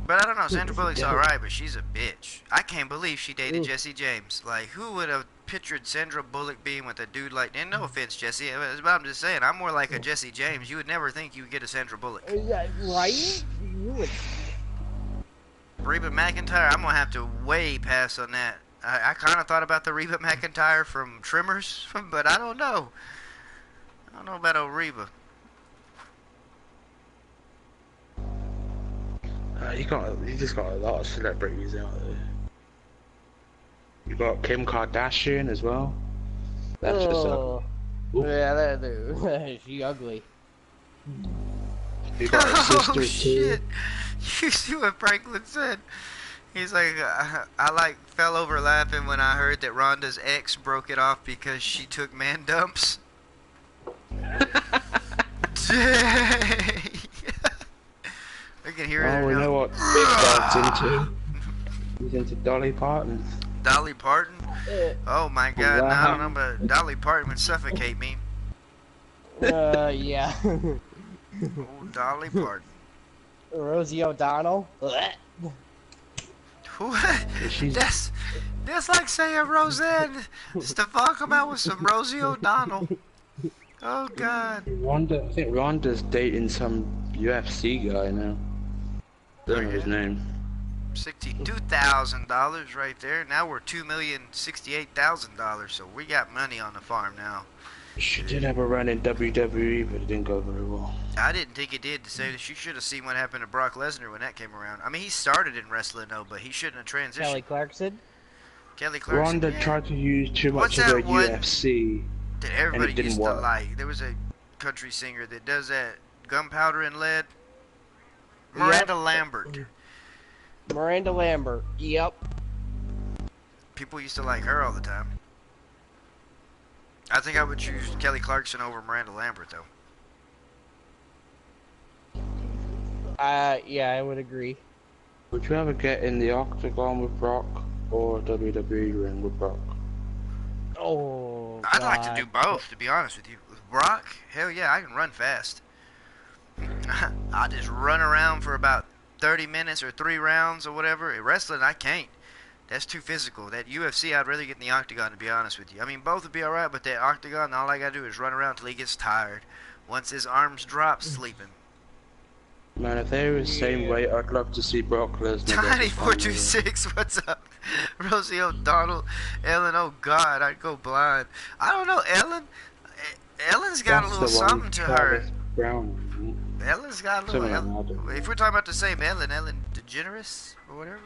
But I don't know, Sandra Bullock's Yeah. alright, but she's a bitch. I can't believe she dated Ooh. Jesse James. Like, who would have pictured Sandra Bullock being with a dude like... And no offense, Jesse, but I'm just saying, I'm more like a Jesse James. You would never think you would get a Sandra Bullock. Yeah, right? You would. Reba McEntire, I'm going to have to way pass on that. I kind of thought about the Reba McEntire from Trimmers, but I don't know. I don't know about old Reba. You just got a lot of celebrities out there. You got Kim Kardashian as well. That's just Oh. Ooh. Yeah, that dude. She ugly. You got her sister Oh, too. shit. You see what Franklin said? He's like, I like fell over laughing when I heard that Rhonda's ex broke it off because she took man dumps. Dang. I can hear it. Oh, we know what Big Dog's into. He's into Dolly Parton. Dolly Parton? Oh my God, Wow. now, I don't know, but Dolly Parton would suffocate me. Yeah. Oh, Dolly Parton. Rosie O'Donnell. What? She's- That's like saying Roseanne. Stefan come out with some Rosie O'Donnell. Oh God. I think Rhonda's dating some UFC guy now. Don't know his name. $62,000 right there. Now we're $2,068,000. So we got money on the farm now. She did have a run in WWE, but it didn't go very well. I didn't think it did. To say that, you should have seen what happened to Brock Lesnar when that came around. I mean, he started in wrestling though, but he shouldn't have transitioned. Kelly Clarkson. Kelly Clarkson. Rhonda Yeah. tried to use too What's much of her that one- UFC. That everybody didn't used to work. like. There was a country singer that does that. Gunpowder and Lead. Miranda Lambert. Miranda Lambert. Yep. People used to like her all the time. I think I would choose Kelly Clarkson over Miranda Lambert though. Yeah, I would agree. Would you ever get in the octagon with Brock or WWE ring with Brock? Oh, I'd like to do God. both, to be honest with you. With Brock, hell yeah, I can run fast. I just run around for about 30 minutes or 3 rounds or whatever. In wrestling, I can't. That's too physical. That UFC, I'd rather get in the octagon, to be honest with you. I mean, both would be alright, but that octagon, all I gotta do is run around till he gets tired. Once his arms drop, sleeping. Man, if they were the same weight, I'd love to see Brock Lesnar. Tiny426, what's up? Rosie O'Donnell, Ellen, oh God, I'd go blind. I don't know, Ellen. Ellen's got a little something to her. Brown. Ellen's got a little. If we're talking about the same Ellen DeGeneres or whatever.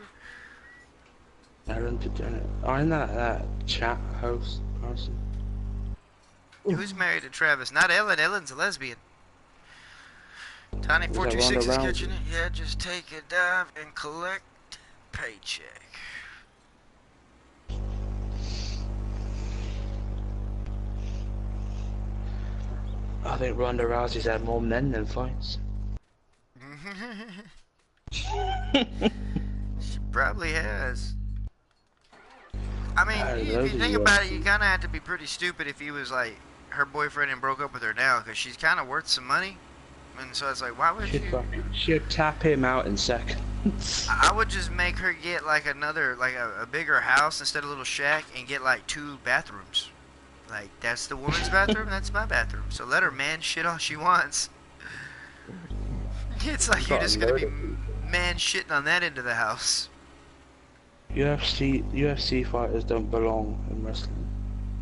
Ellen DeGeneres. Oh, isn't that chat host person? Who's married to Travis? Not Ellen. Ellen's a lesbian. Tiny426 is Ronda catching Rousey? it. Yeah, just take a dive and collect paycheck. I think Ronda Rousey's had more men than fights. She probably has. I mean, I if love you the think about it, UFC. you kind of have to be pretty stupid if he was like her boyfriend and broke up with her now because she's kind of worth some money. And so it's like, why would you? She'd tap him out in seconds. I would just make her get like another, like a bigger house instead of a little shack and get like 2 bathrooms. Like, that's the woman's bathroom, that's my bathroom. So let her man shit all she wants. It's like you're just gonna be man shitting on that end of the house. UFC fighters don't belong in wrestling.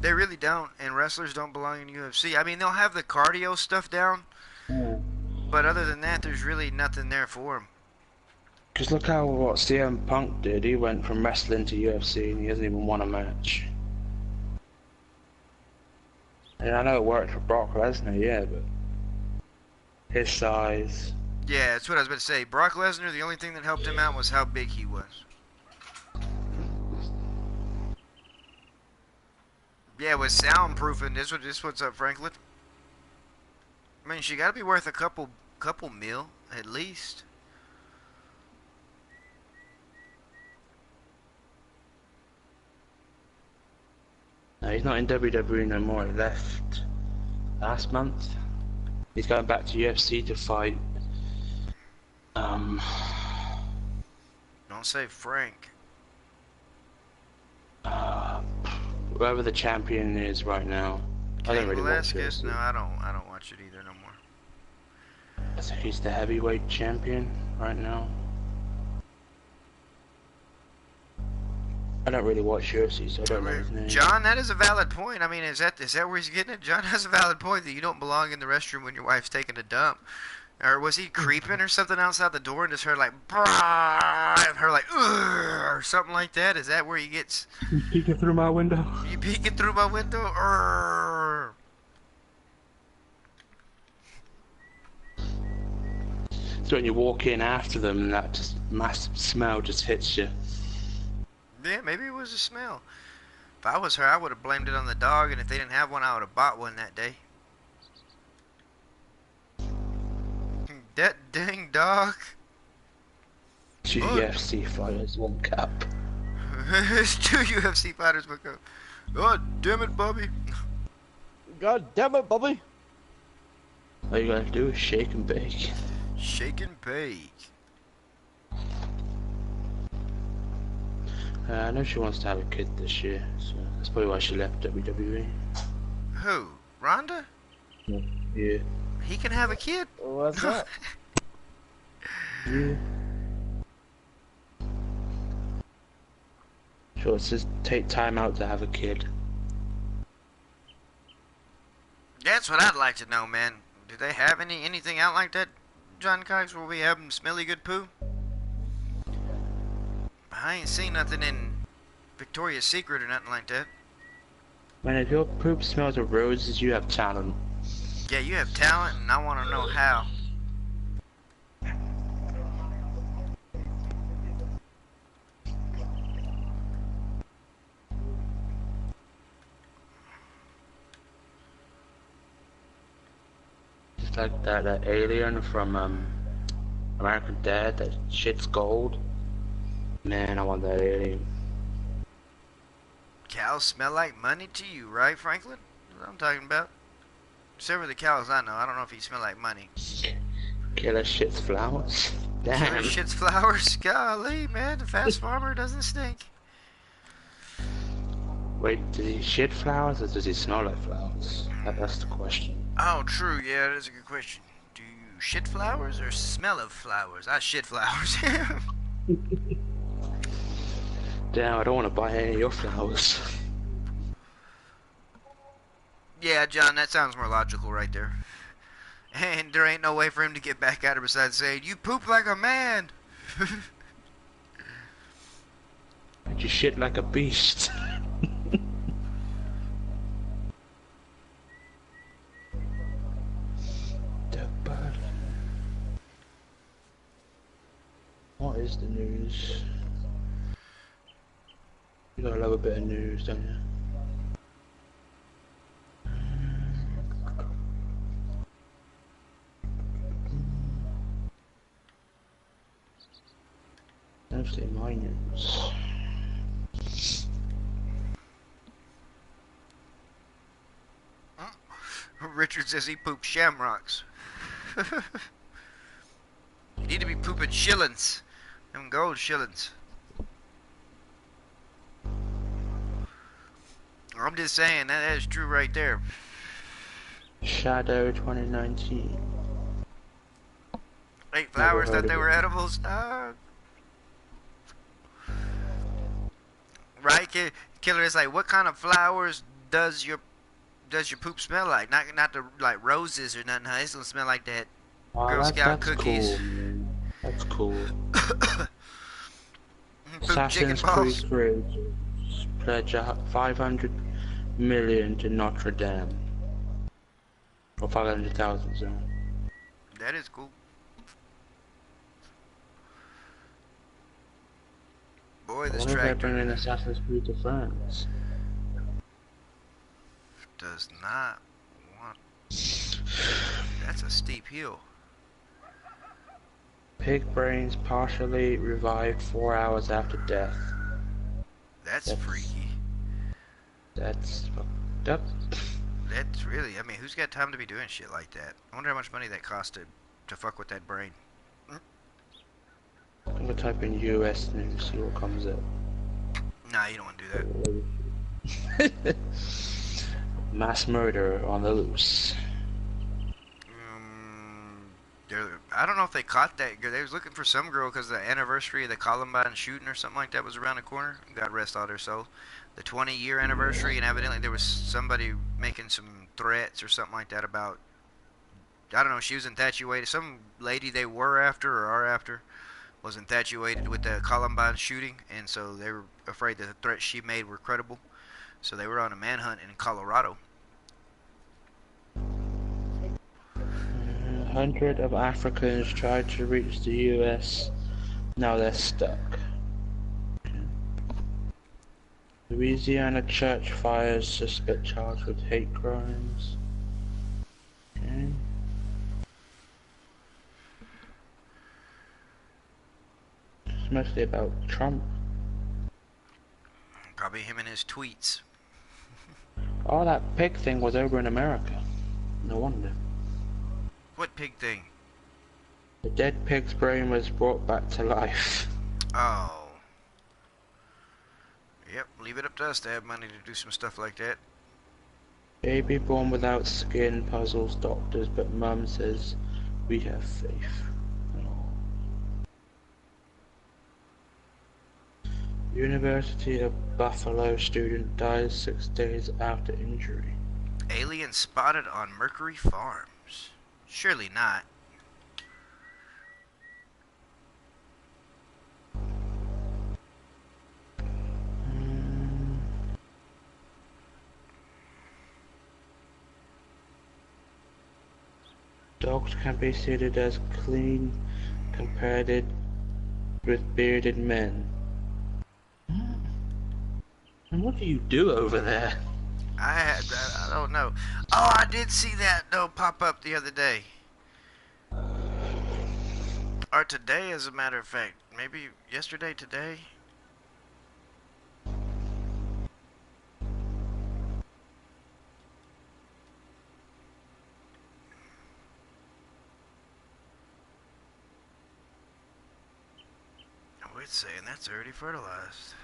They really don't, and wrestlers don't belong in UFC. I mean, they'll have the cardio stuff down, but other than that, there's really nothing there for them. Because look how what CM Punk did. He went from wrestling to UFC and he hasn't even won a match. And I know it worked for Brock Lesnar, yeah, but his size. Yeah, that's what I was about to say. Brock Lesnar, the only thing that helped him out was how big he was. Yeah, with soundproofing, this what's up, Franklin. I mean, she gotta be worth a couple mil, at least. No, he's not in WWE no more. He left last month. He's going back to UFC to fight. Don't say Frank. Whoever the champion is right now. I don't really watch it. No, I don't watch it either no more. I think he's the heavyweight champion right now. I don't really watch UFC, so I don't know his name. John, that is a valid point. I mean, is that where he's getting it? John has a valid point that you don't belong in the restroom when your wife's taking a dump. Or was he creeping or something outside the door and just heard like, brrrr, and her like, ugh, or something like that? Is that where he gets... You peeking through my window? You peeking through my window? Urgh. So when you walk in after them, that just massive smell just hits you. Yeah, maybe it was a smell. If I was her, I would have blamed it on the dog, and if they didn't have one, I would have bought one that day. That dang dog. 2 UFC fighters, 1 cup. It's 2 UFC fighters, 1 cup. God damn it, Bobby. God damn it, Bobby. All you gotta do is shake and bake. Shake and bake. I know she wants to have a kid this year, so that's probably why she left WWE. Who? Rhonda? Yeah. He can have a kid? What's that? Yeah. Sure, it says take time out to have a kid. That's what I'd like to know, man. Do they have anything out like that, John Cox, where we have them smelly good poo? I ain't seen nothing in Victoria's Secret or nothing like that. Man, if your poop smells of roses, you have talent. Yeah, you have talent, and I want to know how. Just like that alien from American Dad, that shit's gold. Man, I want that alien. Cows smell like money to you, right, Franklin? That's what I'm talking about. Except for the cows I know. I don't know if he smell like money. Killer shit's flowers. Damn. Killer shit's flowers? Golly, man. The fast farmer doesn't stink. Wait, does he shit flowers or does he smell like flowers? That's the question. Oh, true. Yeah, that is a good question. Do you shit flowers or smell of flowers? I shit flowers. Damn, I don't want to buy any of your flowers. Yeah, John, that sounds more logical right there. And there ain't no way for him to get back at her besides saying, "You poop like a man." You shit like a beast. What is the news? You gotta love a bit of news, don't you? Mostly my news. Richard says he poops shamrocks. You need to be pooping shillings. Them gold shillings. I'm just saying, that is true right there. Shadow 2019. Ate Never flowers, heard thought of they it. were edibles. Right? Killer is like, what kind of flowers does your poop smell like? Not the like roses or nothing. Huh? It's gonna smell like that Oh, Girl Scout that's cookies. cool, man. That's cool. Poop chicken Assassin's Creed balls. 3 pledge 500 million to Notre Dame. Or 500,000, sorry. That is cool. Boy, I this wonder if they're bringing tractor Assassin's Creed to France. does not want. That's a steep hill. Pig brains partially revived 4 hours after death. That's freaky. That's fucked up. That's really. I mean, who's got time to be doing shit like that? I wonder how much money that cost to fuck with that brain. I'm gonna type in US news, see what comes up. Nah, you don't want to do that. Mass murder on the loose. I don't know if they caught that girl. They was looking for some girl because the anniversary of the Columbine shooting or something like that was around the corner. God rest all their soul. The 20-year anniversary, and evidently there was somebody making some threats or something like that about, I don't know, she was infatuated. Some lady they were after or are after was infatuated with the Columbine shooting, and so they were afraid that the threats she made were credible. So they were on a manhunt in Colorado. 100 of Africans tried to reach the US. Now they're stuck. Louisiana church fires suspect charged with hate crimes. Okay. It's mostly about Trump. Probably him and his tweets. Oh, that pig thing was over in America. No wonder. What pig thing? The dead pig's brain was brought back to life. Oh. Yep, leave it up to us to have money to do some stuff like that. Baby born without skin puzzles doctors, but mum says we have faith. Oh. University of Buffalo student dies 6 days after injury. Alien spotted on Mercury Farms. Surely not. Dogs can be treated as clean compared with bearded men. And what do you do over there? I don't know. Oh, I did see that though pop up the other day. Or today, as a matter of fact. Maybe yesterday, today. Oh, it's saying that's already fertilized.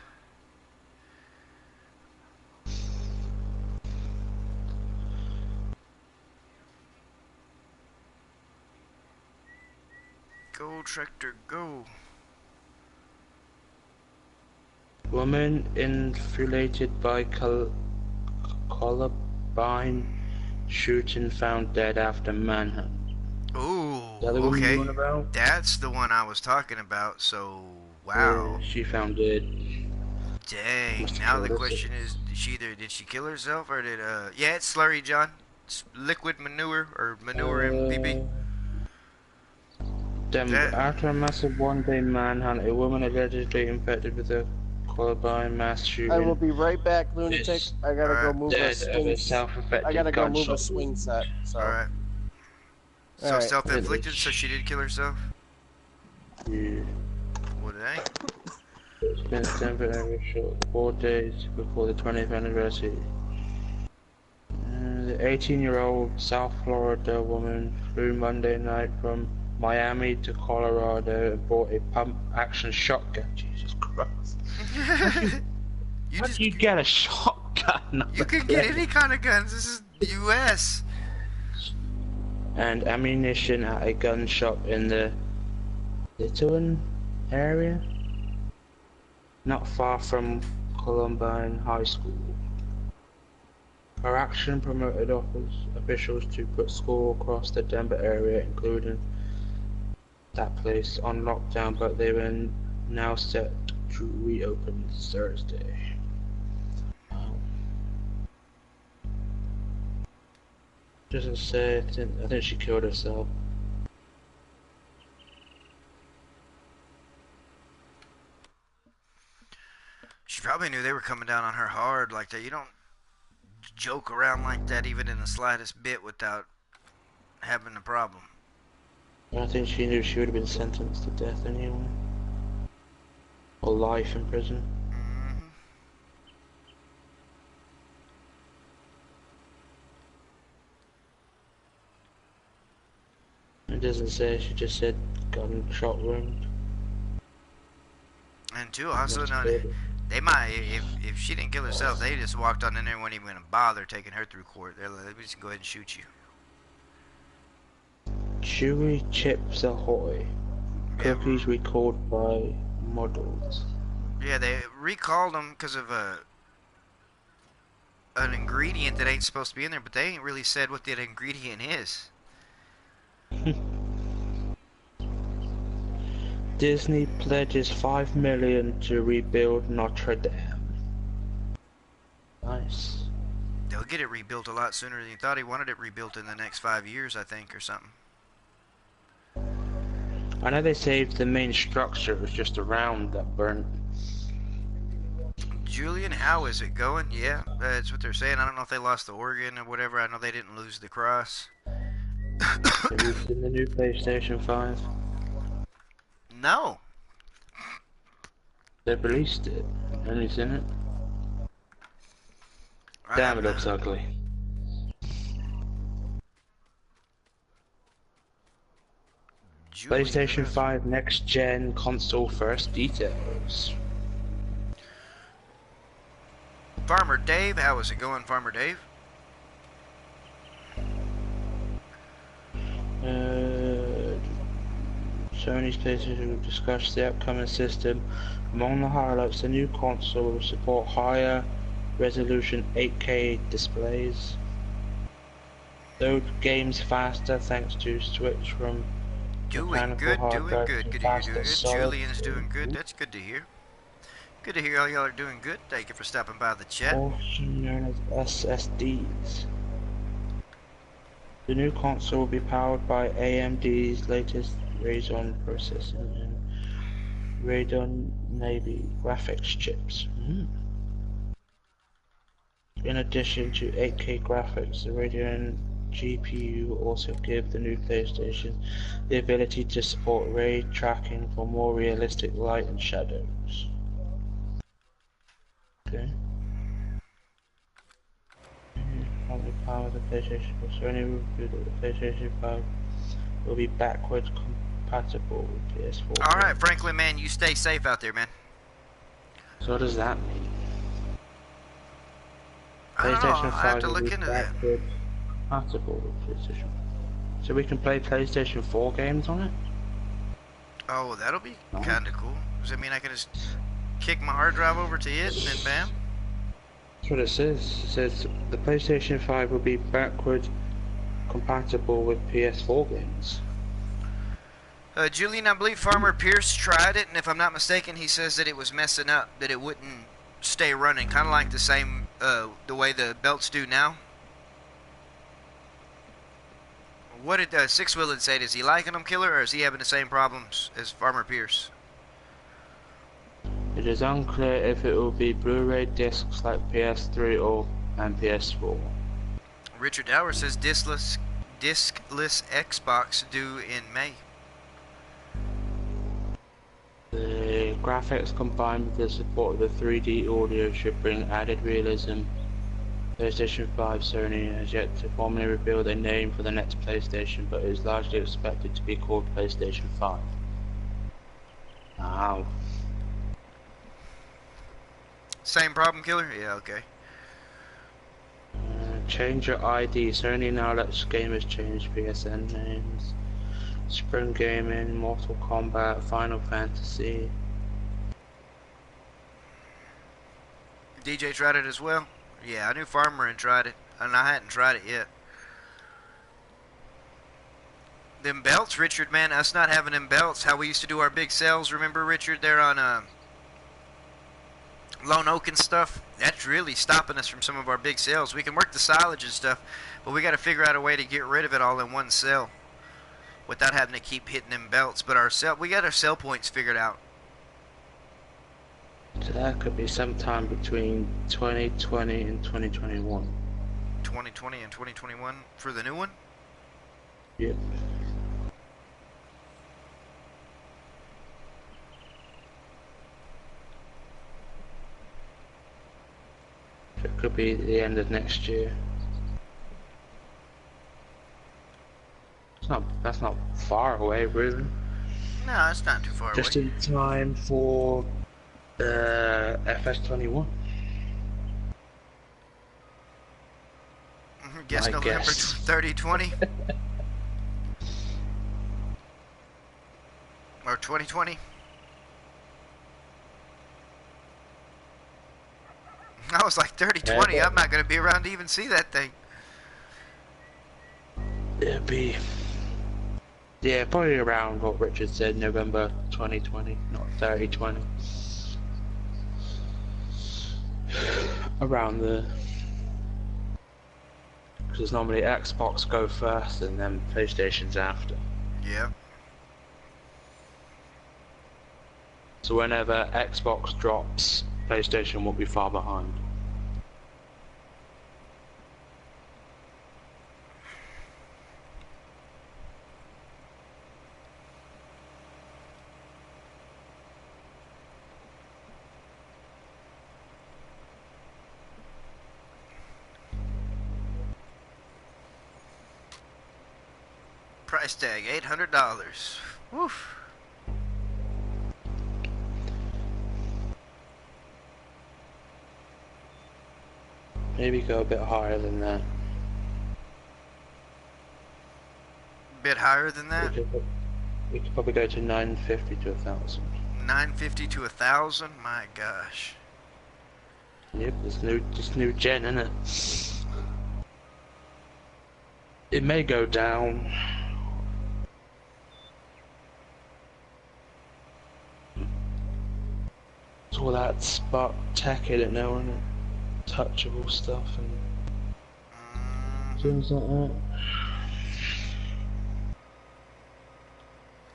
Go, tractor, go. Woman infuriated by Columbine shooting found dead after manhunt. Ooh, Is that the woman okay. you want about? That's the one I was talking about, so, wow. Yeah, she found dead. Dang, Must have now the killed question is, did she kill herself, or yeah, it's slurry, John. It's liquid manure, or manure in PP. Denver. After a massive one-day manhunt, a woman allegedly infected with a Columbine mass shooting. I will be right back, Lunatic. I gotta go move a Dead of a swing. self-infected I gotta go move a gunshot swing wound. set. So. Alright. So Alright. self-inflicted, so she did kill herself? Yeah. Well, dang. It's been Denver area shot 4 days before the 20th anniversary. The 18-year-old South Florida woman flew Monday night from Miami to Colorado and bought a pump-action shotgun. Jesus Christ! You How do just you get a shotgun? you can get any kind of guns. This is the U.S. And ammunition at a gun shop in the Littlin area, not far from Columbine High School. Her action promoted officials to put school across the Denver area, including that place, on lockdown, but they were now set to reopen Thursday. Doesn't say. I think she killed herself. She probably knew they were coming down on her hard like that. You don't joke around like that even in the slightest bit without having a problem. I think she knew she would have been sentenced to death anyway. Or life in prison. Mm-hmm. It doesn't say, she just said gunshot wound. And two, also, no, they might, if she didn't kill herself, they just walked on in there and weren't even going to bother taking her through court. They're like, let me just go ahead and shoot you. Chewy Chips Ahoy. Cookies recalled by models. Yeah, they recalled them because of an ingredient that ain't supposed to be in there, but they ain't really said what that ingredient is. Disney pledges $5 million to rebuild Notre Dame. Nice. They'll get it rebuilt a lot sooner than you thought. He wanted it rebuilt in the next 5 years, I think, or something. I know they saved the main structure, it was just around that burnt. Julian, how is it going? Yeah, that's what they're saying. I don't know if they lost the organ or whatever. I know they didn't lose the cross. Have you seen the new PlayStation 5? No. They released it. Have you seen it? Damn, it looks ugly. PlayStation 5 next gen console first details. Farmer Dave, how is it going, Farmer Dave? Sony's PlayStation will discuss the upcoming system. Among the highlights, the new console will support higher resolution 8K displays. Load games faster thanks to switch from doing good. Good to hear. Julian's doing good. That's good to hear. Good to hear all y'all are doing good. Thank you for stopping by the chat. Also known as SSDs. The new console will be powered by AMD's latest Radeon processing and Radeon Navy graphics chips. In addition to 8K graphics, the Radeon GPU will also give the new PlayStation the ability to support ray tracking for more realistic light and shadows. Okay. Currently power the PlayStation 4. Sony will reveal that the PlayStation 5 will be backwards compatible with PS4. Alright, Franklin, man, you stay safe out there, man. So what does that mean? PlayStation 5 will be backward compatible with PlayStation 4. So we can play PlayStation 4 games on it? Oh, that'll be kinda cool. Does that mean I can just kick my hard drive over to it and then bam? That's what it says. It says the PlayStation 5 will be backward compatible with PS4 games. Julian, I believe Farmer Pierce tried it, and if I'm not mistaken, he says that it was messing up, that it wouldn't stay running, kind of like the same, the way the belts do now. What did Six Willard say? Is he liking them, Killer, or is he having the same problems as Farmer Pierce? It is unclear if it will be Blu-ray discs like PS3 and PS4. Richard Dower says discless Xbox due in May. The graphics combined with the support of the 3D audio should bring added realism PlayStation 5 Sony has yet to formally reveal their name for the next PlayStation, but is largely expected to be called PlayStation 5. Wow. Same problem, killer? Yeah, okay. Change your ID. Sony now lets gamers change PSN names. Spring Gaming, Mortal Kombat, Final Fantasy. DJ tried it as well? Yeah, I knew Farmer had tried it, and I hadn't tried it yet. Them belts, Richard, man, us not having them belts, how we used to do our big sales, remember, Richard, there on Lone Oak and stuff? That's really stopping us from some of our big sales. We can work the silage and stuff, but we got to figure out a way to get rid of it all in one sell without having to keep hitting them belts. But we got our sell points figured out. So that could be sometime between 2020 and 2021. 2020 and 2021 for the new one? Yep. It could be the end of next year. That's not far away, really. No, it's not too far Just away. in time for FS21. Guess I November guess. 3020? Or 2020? I was like 3020. Yeah, I'm not going to be around to even see that thing. It'd be, yeah, probably around what Richard said, November 2020, not 3020. Around the, because normally Xbox go first and then PlayStation's after. Yeah. So whenever Xbox drops, PlayStation will be far behind. Price tag $800. Woof. Maybe go a bit higher than that. Bit higher than that? We could probably go to 950 to 1,000. 950 to 1,000. My gosh. Yep, this new gen, innit? It may go down. It's all that spark tech in it now, isn't it? Touchable stuff and things like that.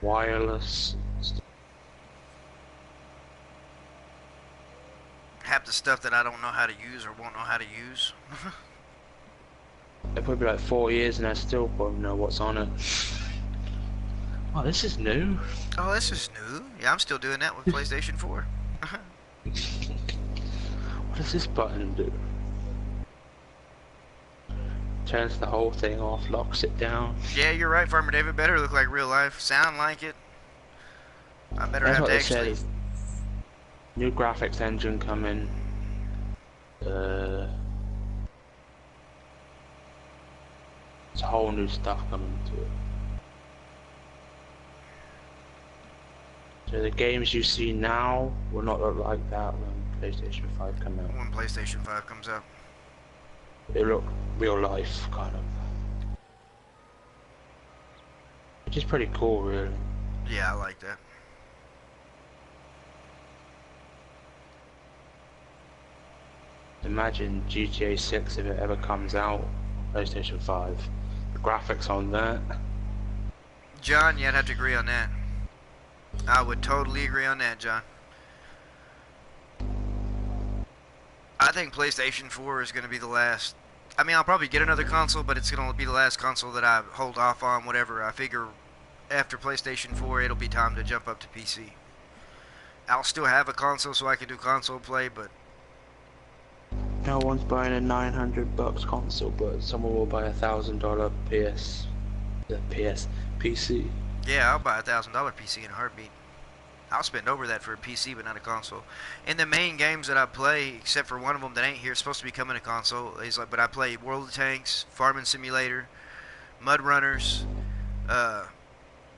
Wireless. Half the stuff that I don't know how to use or won't know how to use. It'll probably be like 4 years and I still won't know what's on it. Oh, this is new. Oh, this is new. Yeah, I'm still doing that with PlayStation 4. What does this button do? Turns the whole thing off, locks it down. Yeah, you're right, Farmer David. Better look like real life. Sound like it. I better That's have what to they actually... said. New graphics engine coming. There's a whole new stuff coming to it. So the games you see now will not look like that when PlayStation 5 come out. When PlayStation 5 comes out. They look real life, kind of. Which is pretty cool, really. Yeah, I like that. Imagine GTA 6 if it ever comes out, PlayStation 5. The graphics on that. John, yeah, I'd have to agree on that. I would totally agree on that, John. I think PlayStation 4 is going to be the last. I mean, I'll probably get another console, but it's going to be the last console that I hold off on, whatever. I figure after PlayStation 4, it'll be time to jump up to PC. I'll still have a console so I can do console play, but No one's buying a $900 console, but someone will buy $1,000 PC. Yeah, I'll buy $1,000 PC in a heartbeat. I'll spend over that for a PC, but not a console. And the main games that I play, except for one of them that ain't here, supposed to be coming to console, is like, but I play World of Tanks, Farming Simulator, Mud Runners,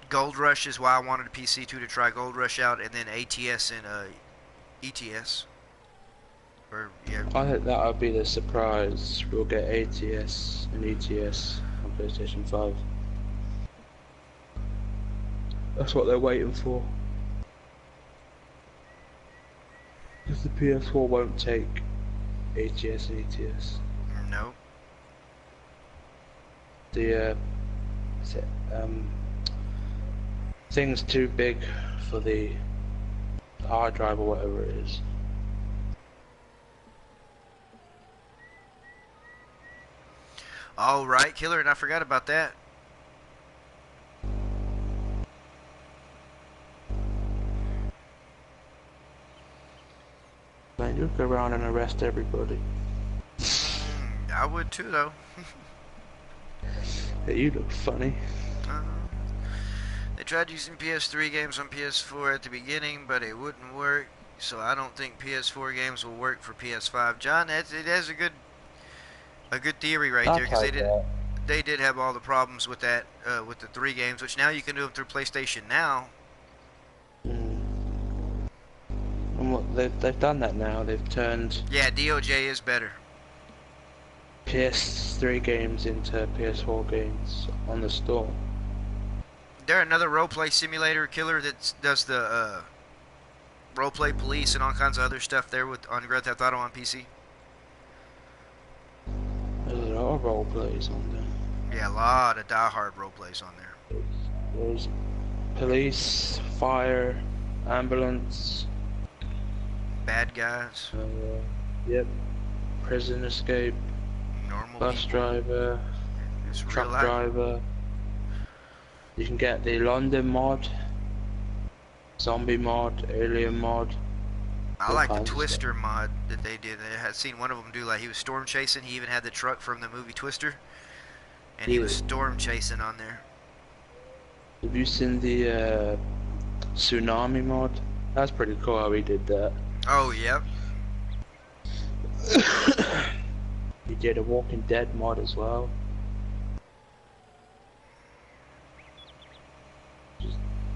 Gold Rush is why I wanted a PC too, to try Gold Rush out, and then ATS and ETS. Or yeah, I think that would be the surprise. We'll get ATS and ETS on PlayStation 5. That's what they're waiting for. Because the PS4 won't take ATS and ETS. no. The thing's too big for the hard drive or whatever it is. All right, Killer, and I forgot about that. Man, you go around and arrest everybody. I would too, though. Hey, you look funny. They tried using PS3 games on PS4 at the beginning, but it wouldn't work. So I don't think PS4 games will work for PS5. John, it has a good theory right there, because they did have all the problems with that with the 3 games, which now you can do them through PlayStation Now. And what they've done that now. They've turned Yeah, DOJ is better. PS3 games into PS4 games on the store. There another roleplay simulator, Killer, that does the roleplay police and all kinds of other stuff there on Grand Theft Auto on PC. There's a lot of role plays on there. Yeah, a lot of die-hard roleplays on there. There's police, fire, ambulance. Bad guys. Yep. Prison escape. Normal Bus people. driver. It's real Truck life. driver. You can get the London mod, zombie mod, alien mod. I all like the kinds of Twister mod that they did. I had seen one of them do, like, he was storm chasing. He even had the truck from the movie Twister, and he was storm chasing on there. Have you seen the tsunami mod? That's pretty cool how he did that. Oh, yep. He did a Walking Dead mod as well.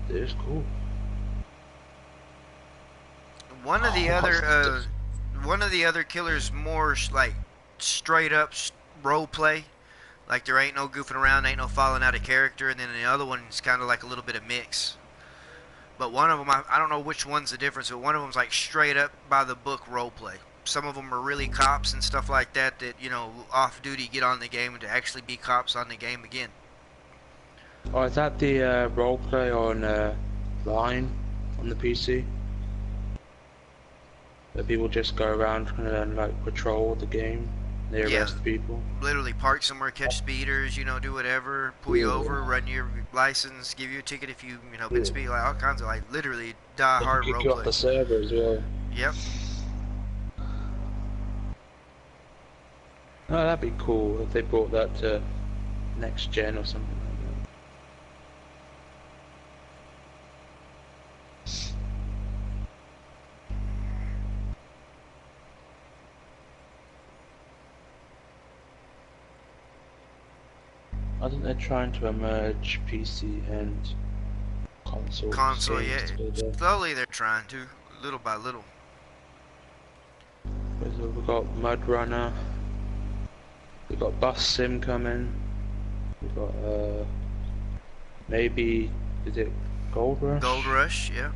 It was cool. One of the other killers more like straight up role play, like there ain't no goofing around, ain't no falling out of character, and then the other one's kind of like a little bit of mix. But one of them, I don't know which one's the difference, but one of them's like straight up by the book role play. Some of them are really cops and stuff like that, you know, off duty, get on the game to actually be cops on the game again. Oh, is that the roleplay on line on the PC? That people just go around and like patrol the game, they arrest people. Literally park somewhere, catch speeders, you know, do whatever, pull you over, run your license, give you a ticket if you know been speeding, like all kinds of like literally die hard Kick you off the roleplay. server as well. Yep. Oh, that'd be cool if they brought that to next gen or something like that. I think they're trying to merge PC and console. Console, yeah. Together. Slowly they're trying to, little by little. We've got Mud Runner. We've got Bus Sim coming. We've got maybe, is it Gold Rush? Gold Rush, yeah.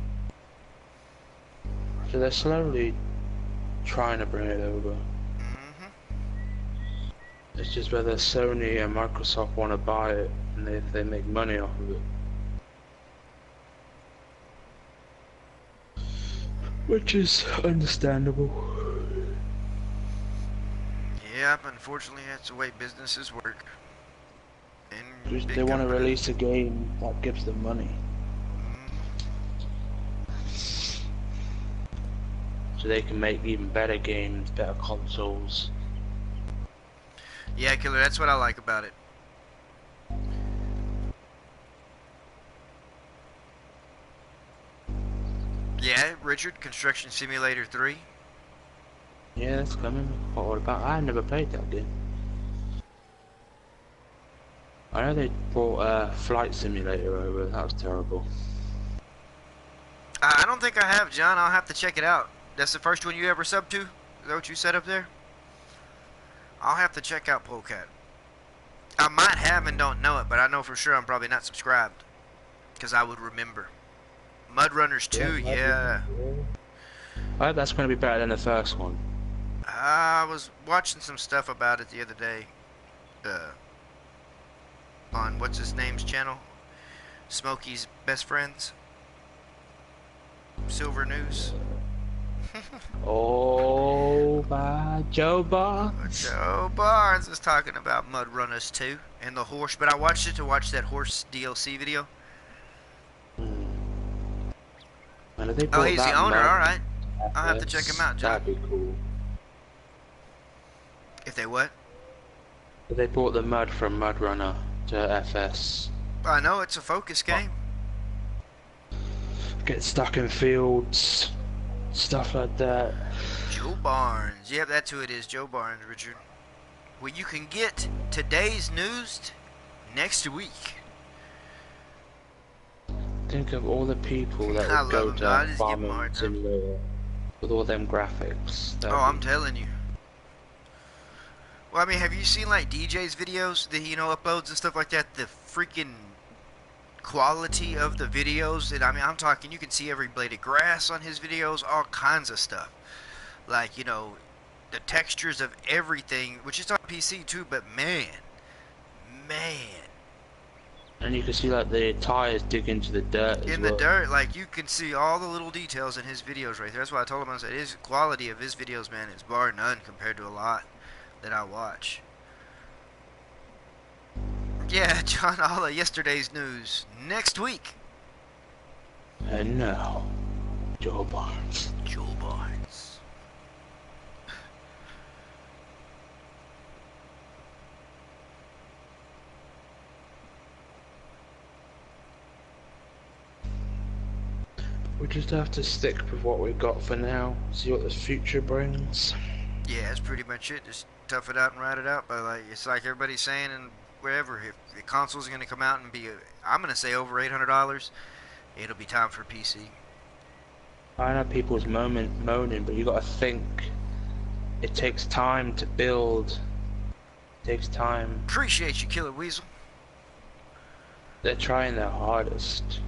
So they're slowly trying to bring it over. It's just whether Sony and Microsoft want to buy it and if they make money off of it. Which is understandable. Yep, unfortunately that's the way businesses work. And They want to release a game that gives them money. so they can make even better games, better consoles. Yeah, Killer, that's what I like about it. Yeah, Richard, Construction Simulator 3. Yeah, that's coming. What about? I never played that game. I know they brought a Flight Simulator over. That was terrible. I don't think I have, John. I'll have to check it out. That's the first one you ever subbed to? Is that what you set up there? I'll have to check out Polecat. I might have and don't know it, but I know for sure I'm probably not subscribed. Because I would remember. Mudrunners 2, yeah. I hope that's going to be better than the first one. I was watching some stuff about it the other day. On what's his name's channel? Smokey's Best Friends. Silver News. Oh, my Joe Barnes. Joe Barnes was talking about Mudrunners 2 and the horse, but I watched it to watch that horse DLC video. And if they Oh, brought he's the that owner, mud alright. I'll have to check him out, John. That'd be cool. If they what? If they brought the mud from Mudrunner to FS. I know, it's a focus game. Get stuck in fields, stuff like that. Joe Barnes. Yep, that's who it is, Joe Barnes, Richard. Well, you can get today's news next week. Think of all the people that I would go love him. I to just give him a hard Farmmit time. Simulator with all them graphics. Oh, I'm telling you. Well, I mean, have you seen like DJ's videos that he, uploads and stuff like that? The freaking quality of the videos. And I mean, I'm talking, you can see every blade of grass on his videos, all kinds of stuff. Like, the textures of everything, which is on PC too, but man. And you can see like the tires dig into the dirt as In well. the dirt, like you can see all the little details in his videos right there. That's why I told him, I said, his quality of his videos, man, is bar none compared to a lot that I watch. Yeah, John, all of yesterday's news next week. And now, Joe Barnes. Joe Barnes. We just have to stick with what we've got for now, see what the future brings. Yeah, that's pretty much it. Just tough it out and ride it out. But like, it's like everybody's saying, and wherever, if the console's going to come out and be, I'm going to say over $800, it'll be time for PC. I know people's moaning, but you got to think. It takes time to build. It takes time. Appreciate you, Killer Weasel. They're trying their hardest.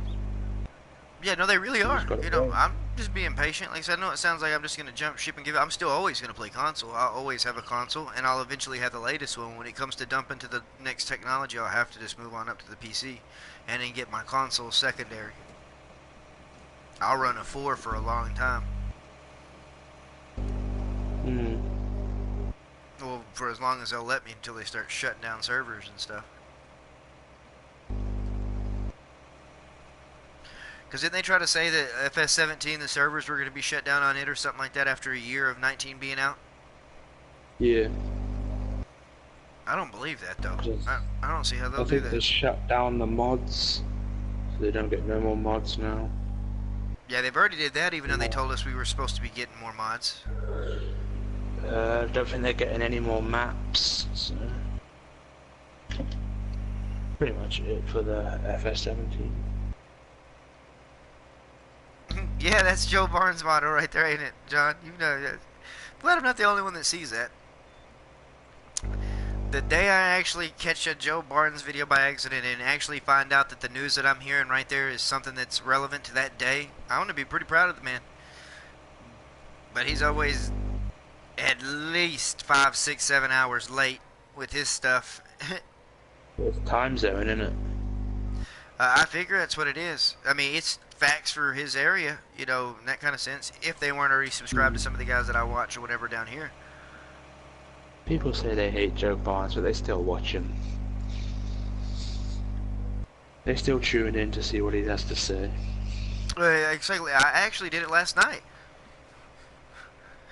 Yeah, no, they really are. gotta wait. I'm just being patient. Like I said, I know it sounds like I'm just going to jump ship and give it. I'm still always going to play console. I'll always have a console, and I'll eventually have the latest one. When it comes to dumping to the next technology, I'll have to just move on up to the PC and then get my console secondary. I'll run a 4 for a long time. Well, for as long as they'll let me until they start shutting down servers and stuff. Because didn't they try to say that FS19, the servers were going to be shut down on it or something like that after a year of 19 being out? Yeah. I don't believe that, though. Just- I don't see how I they'll do think they that. shut down the mods, so they don't get no more mods now. Yeah, they've already did that, even though they told us we were supposed to be getting more mods. I don't think they're getting any more maps, so... Pretty much it for the FS17. Yeah, that's Joe Barnes' motto right there, ain't it, John? You know that. Glad I'm not the only one that sees that. The day I actually catch a Joe Barnes video by accident and actually find out that the news that I'm hearing right there is something that's relevant to that day, I want to be pretty proud of the man. But he's always at least 5, 6, 7 hours late with his stuff. It's time zone, isn't it? I figure that's what it is. I mean, it's facts for his area, in that kind of sense, if they weren't already subscribed to some of the guys that I watch or whatever down here. People say they hate Joe Barnes, but they still watch him. They still tune in to see what he has to say. Exactly. I actually did it last night.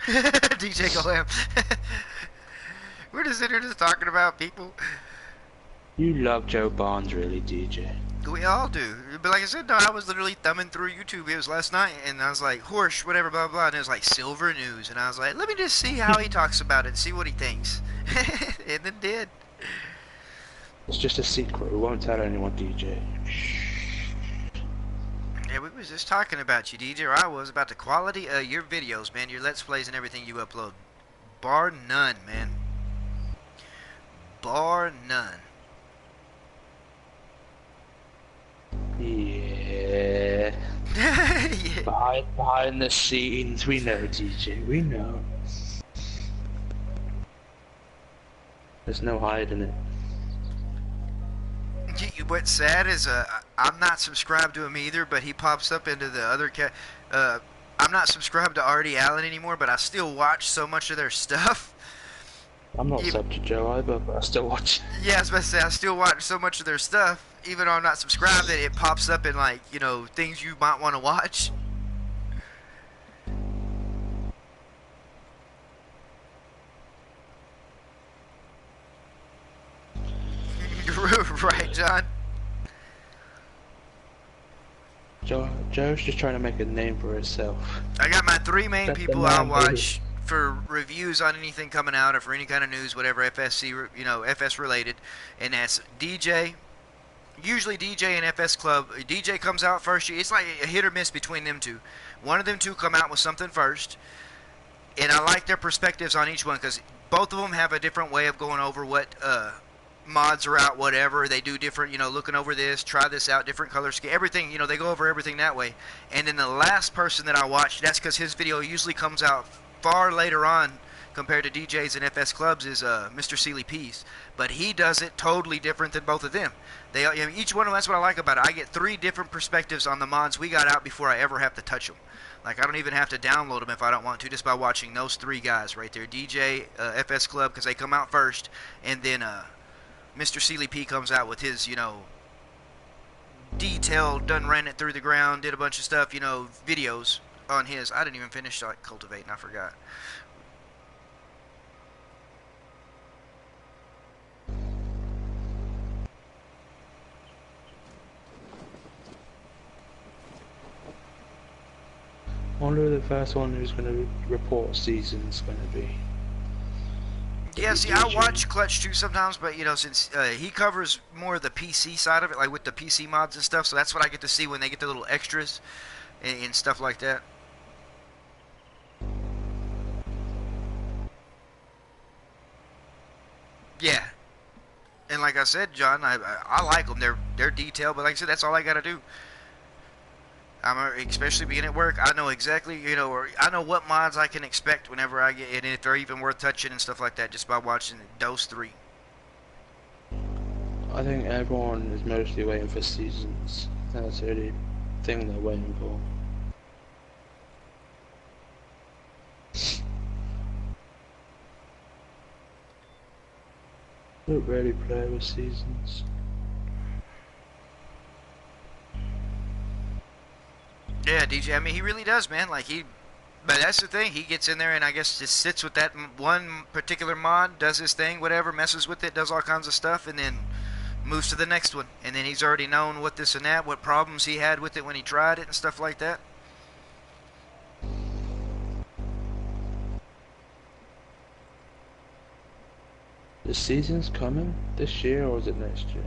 DJ Go Ham. We're just sitting here just talking about people. You love Joe Barnes, really, DJ. We all do. But like I said, no, I was literally thumbing through YouTube. It was last night, and I was like, Horsch, whatever, blah, blah, and it was like Silver News. And I was like, let me just see how he talks about it and see what he thinks. And then did. It's just a secret. We won't tell anyone, DJ. Yeah, we was just talking about you, DJ, or I was, about the quality of your videos, man, your Let's Plays and everything you upload. Bar none, man. Bar none. Yeah. Yeah. Behind the scenes, we know, DJ, we know. There's no hiding it. What's sad is I'm not subscribed to him either, but he pops up into the other I'm not subscribed to Artie Allen anymore, but I still watch so much of their stuff. I'm not sub to Joe either, but I still watch. Yeah, I was about to say, I still watch so much of their stuff, even though I'm not subscribed, that it pops up in, like, you know, things you might want to watch. Right, John? Joe's just trying to make a name for herself. I got my three main That's people the I man, watch for reviews on anything coming out or for any kind of news, whatever FSC, you know, FS related, and that's DJ. Usually DJ and FS Club. DJ comes out first. It's like a hit or miss between them two. One of them two come out with something first, and I like their perspectives on each one because both of them have a different way of going over what mods are out, whatever. They do different, you know, looking over this, try this out, different color scheme, everything, you know, they go over everything that way. And then the last person that I watch, that's because his video usually comes out far later on compared to DJs and FS Clubs, is Mr. Sealy Peace. But he does it totally different than both of them. They, you know, each one of them, that's what I like about it. I get three different perspectives on the mods we got out before I ever have to touch them. Like, I don't even have to download them if I don't want to, just by watching those three guys right there. DJ, FS Club, because they come out first, and then Mr. Sealy P comes out with his, you know, detailed, done ran it through the ground, did a bunch of stuff, you know, videos on his. I didn't even finish like cultivating, I forgot. I wonder who the first one who's going to report season's going to be. Yeah, see, I watch Clutch too sometimes, but, you know, since he covers more of the PC side of it, like with the PC mods and stuff, so that's what I get to see when they get the little extras and stuff like that. Yeah. And like I said, John, I like them. They're detailed, but like I said, that's all I got to do. Especially being at work, I know exactly, you know, or I know what mods I can expect whenever I get, and if they're even worth touching and stuff like that, just by watching those three. I think everyone is mostly waiting for seasons. That's the only thing they're waiting for. Don't really play with seasons. Yeah, DJ, I mean, he really does, man. Like, but that's the thing, he gets in there and I guess just sits with that one particular mod, does his thing, whatever, messes with it, does all kinds of stuff, and then moves to the next one. And then he's already known what this and that, what problems he had with it when he tried it and stuff like that. The season's coming this year, or is it next year?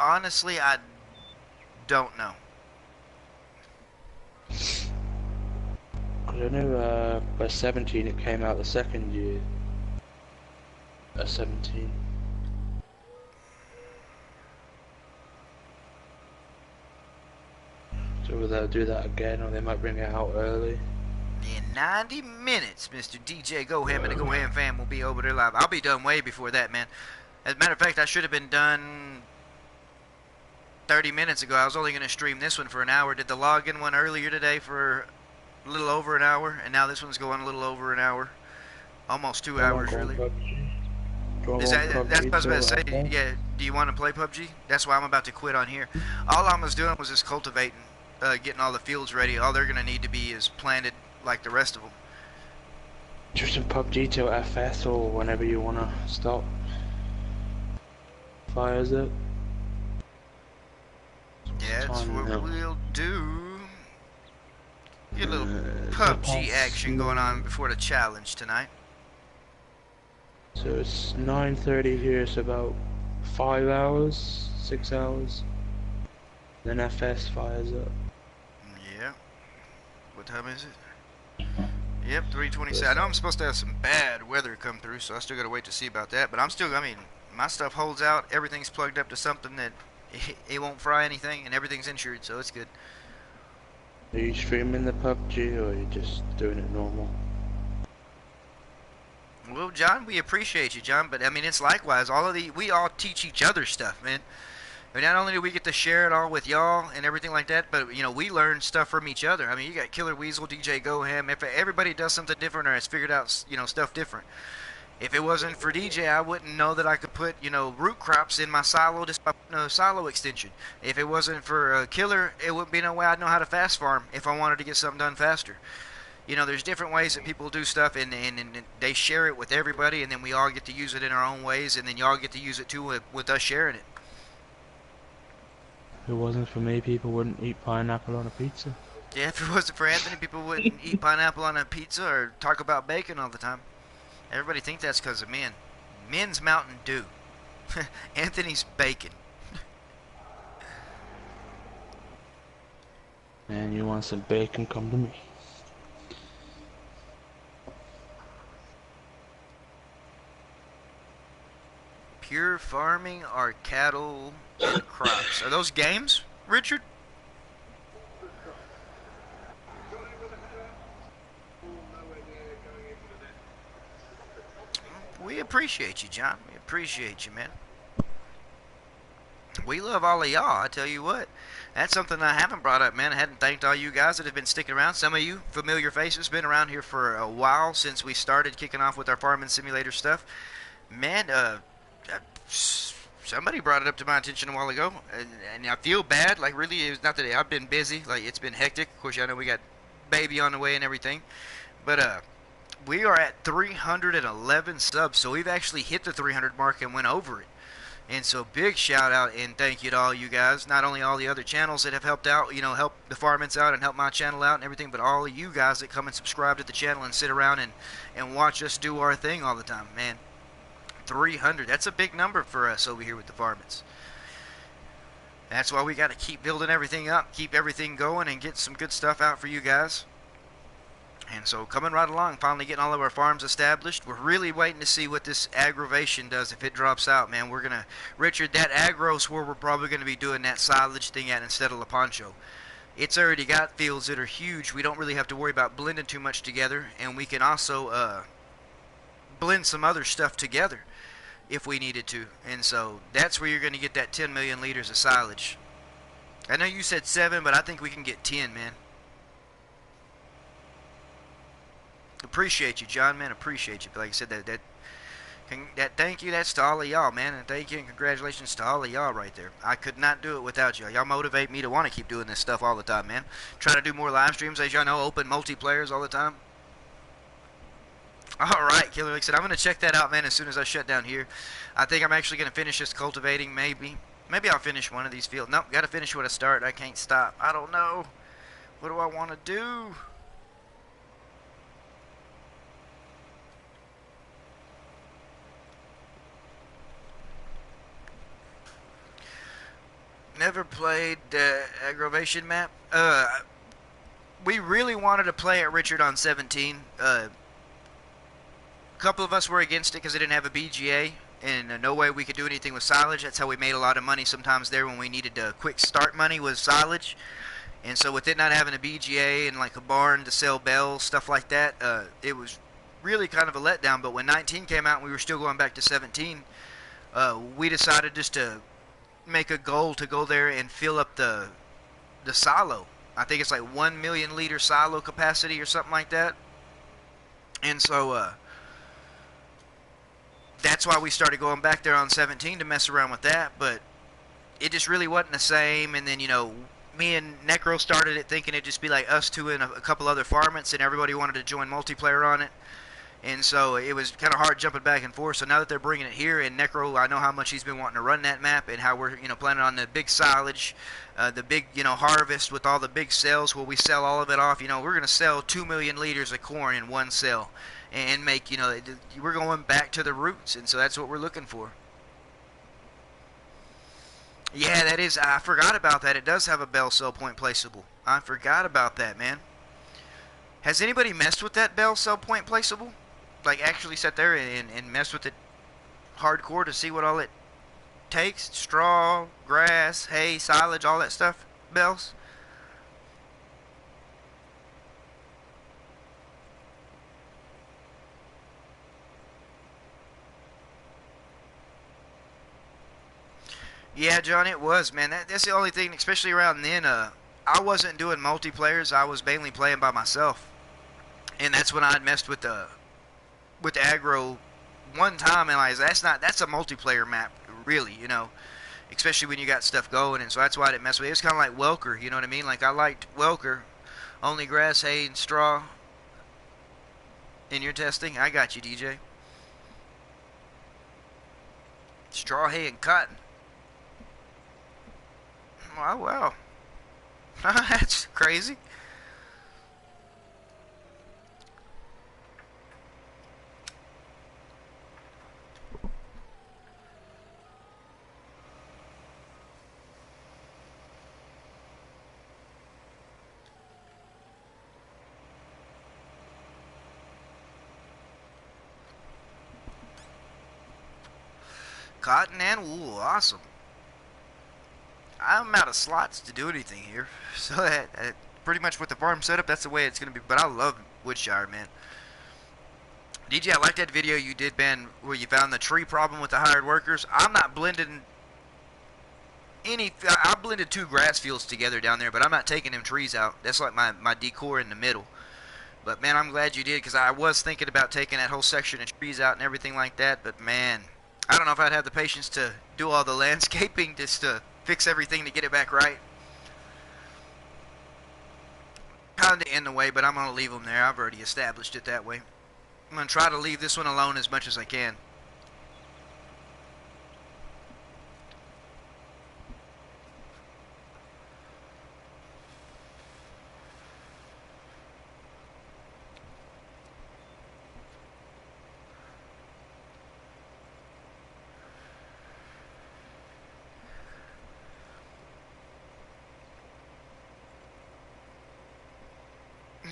Honestly, I don't know. I know by 17 it came out the second year. 17. So will they do that again, or they might bring it out early? In 90 minutes, Mr. DJ Go Ham and the Go Ham fam will be over there live. I'll be done way before that, man. As a matter of fact, I should have been done 30 minutes ago. I was only going to stream this one for an hour. Did the login one earlier today for a little over an hour, and now this one's going a little over an hour. Almost 2 hours, really. That's what I was about to say. Yeah, do you want to play PUBG? That's why I'm about to quit on here. All I was doing was just cultivating, getting all the fields ready. All they're going to need to be is planted like the rest of them. Just in PUBG till FS or whenever you wanna stop. Fires it. Yeah, that's Time what now. we'll do. Get a little PUBG Past action going on 9. before the challenge tonight. So it's 9:30 here, so about 5 hours, 6 hours. Then FS fires up. Yeah. What time is it? Yep, 3:27. I know I'm supposed to have some bad weather come through, so I still gotta wait to see about that. But I mean, my stuff holds out. Everything's plugged up to something that it won't fry anything, and everything's insured, so it's good. Are you streaming the PUBG or are you just doing it normal? Well, John, we appreciate you, John, but I mean, it's likewise. We all teach each other stuff, man. I mean, not only do we get to share it all with y'all and everything like that, but you know, we learn stuff from each other. I mean, you got Killer Weasel, DJ Goham. If everybody does something different or has figured out, you know, stuff different. If it wasn't for DJ, I wouldn't know that I could put, you know, root crops in my silo just by putting a silo extension. If it wasn't for Killer, it wouldn't be no way I'd know how to fast farm if I wanted to get something done faster. You know, there's different ways that people do stuff, and they share it with everybody, and then we all get to use it in our own ways, and then y'all get to use it too with us sharing it. If it wasn't for me, people wouldn't eat pineapple on a pizza. Yeah, if it wasn't for Anthony, people wouldn't eat pineapple on a pizza or talk about bacon all the time. Everybody think that's because of men. Men's Mountain Dew. Anthony's bacon. Man, you want some bacon, come to me. Pure farming our cattle and crops. Are those games, Richard? We appreciate you, John. We appreciate you, man. We love all of y'all, I tell you what. That's something I haven't brought up, man. I hadn't thanked all you guys that have been sticking around. Some of you, familiar faces, been around here for a while since we started kicking off with our farming simulator stuff. Man, somebody brought it up to my attention a while ago, and I feel bad. Like, really, it's not that I've been busy. Like, it's been hectic. Of course, I know we got baby on the way and everything. But, we are at 311 subs, so we've actually hit the 300 mark and went over it. And so big shout out and thank you to all you guys, not only all the other channels that have helped out, you know, help the Farmmits out and help my channel out and everything, but all of you guys that come and subscribe to the channel and sit around and watch us do our thing all the time. Man, 300, that's a big number for us over here with the Farmmits. That's why we got to keep building everything up, keep everything going, and get some good stuff out for you guys. And so coming right along, finally getting all of our farms established. We're really waiting to see what this aggravation does if it drops out, man. We're going to, Richard, that aggro's where we're probably going to be doing that silage thing at instead of La Pancho. It's already got fields that are huge. We don't really have to worry about blending too much together. And we can also blend some other stuff together if we needed to. And so that's where you're going to get that 10 million liters of silage. I know you said 7, but I think we can get 10, man. Appreciate you, John, man. Appreciate you. Like I said, that thank you, that's to all of y'all, man. And thank you and congratulations to all of y'all right there. I could not do it without y'all. Y'all motivate me to want to keep doing this stuff all the time, man. Trying to do more live streams, as y'all know, open multiplayers all the time. All right, Killer. Like I said, I'm going to check that out, man, as soon as I shut down here. I think I'm actually going to finish this cultivating, maybe. Maybe I'll finish one of these fields. Nope, got to finish what I start. I can't stop. I don't know. What do I want to do? Never played the aggravation map. We really wanted to play it, Richard, on 17. A couple of us were against it because it didn't have a BGA, and no way we could do anything with silage. That's how we made a lot of money sometimes there when we needed quick start money with silage. And so with it not having a BGA and like a barn to sell bells, stuff like that, it was really kind of a letdown. But when 19 came out and we were still going back to 17, we decided just to make a goal to go there and fill up the silo. I think it's like 1 million liter silo capacity or something like that. And so that's why we started going back there on 17 to mess around with that, but it just really wasn't the same. And then, you know, me and Necro started it thinking it'd just be like us two and a couple other Farmmits, and everybody wanted to join multiplayer on it. And so it was kind of hard jumping back and forth. So now that they're bringing it here, and Necro, I know how much he's been wanting to run that map, and how we're planning on the big silage, the big harvest with all the big sales where we sell all of it off. We're gonna sell 2 million liters of corn in one sale, and make we're going back to the roots, and so that's what we're looking for. Yeah, that is. I forgot about that. It does have a bell cell point placeable. I forgot about that, man. Has anybody messed with that bell cell point placeable? Like actually sat there and mess with it hardcore to see what all it takes? Straw, grass, hay, silage, all that stuff? Bells? Yeah, John, it was, man. That's the only thing, especially around then. I wasn't doing multiplayers. I was mainly playing by myself, and that's when I'd messed with the aggro one time, and that's a multiplayer map, really, especially when you got stuff going, and so that's why I didn't mess with it. It's kind of like Welker, you know what I mean? Like I liked Welker, only grass, hay, and straw. In your testing, I got you, DJ. Straw, hay, and cotton. Oh, wow. That's crazy. Cotton and wool, awesome. I'm out of slots to do anything here, so that pretty much with the farm setup, that's the way it's gonna be. But I love Woodshire, man. DJ, I like that video you did, Ben, where you found the tree problem with the hired workers. I'm not blending any. I blended 2 grass fields together down there, but I'm not taking them trees out. That's like my decor in the middle. But man, I'm glad you did, because I was thinking about taking that whole section of trees out and everything like that. But man, I don't know if I'd have the patience to do all the landscaping just to fix everything to get it back right. Kind of in the way, but I'm going to leave them there. I've already established it that way. I'm going to try to leave this one alone as much as I can.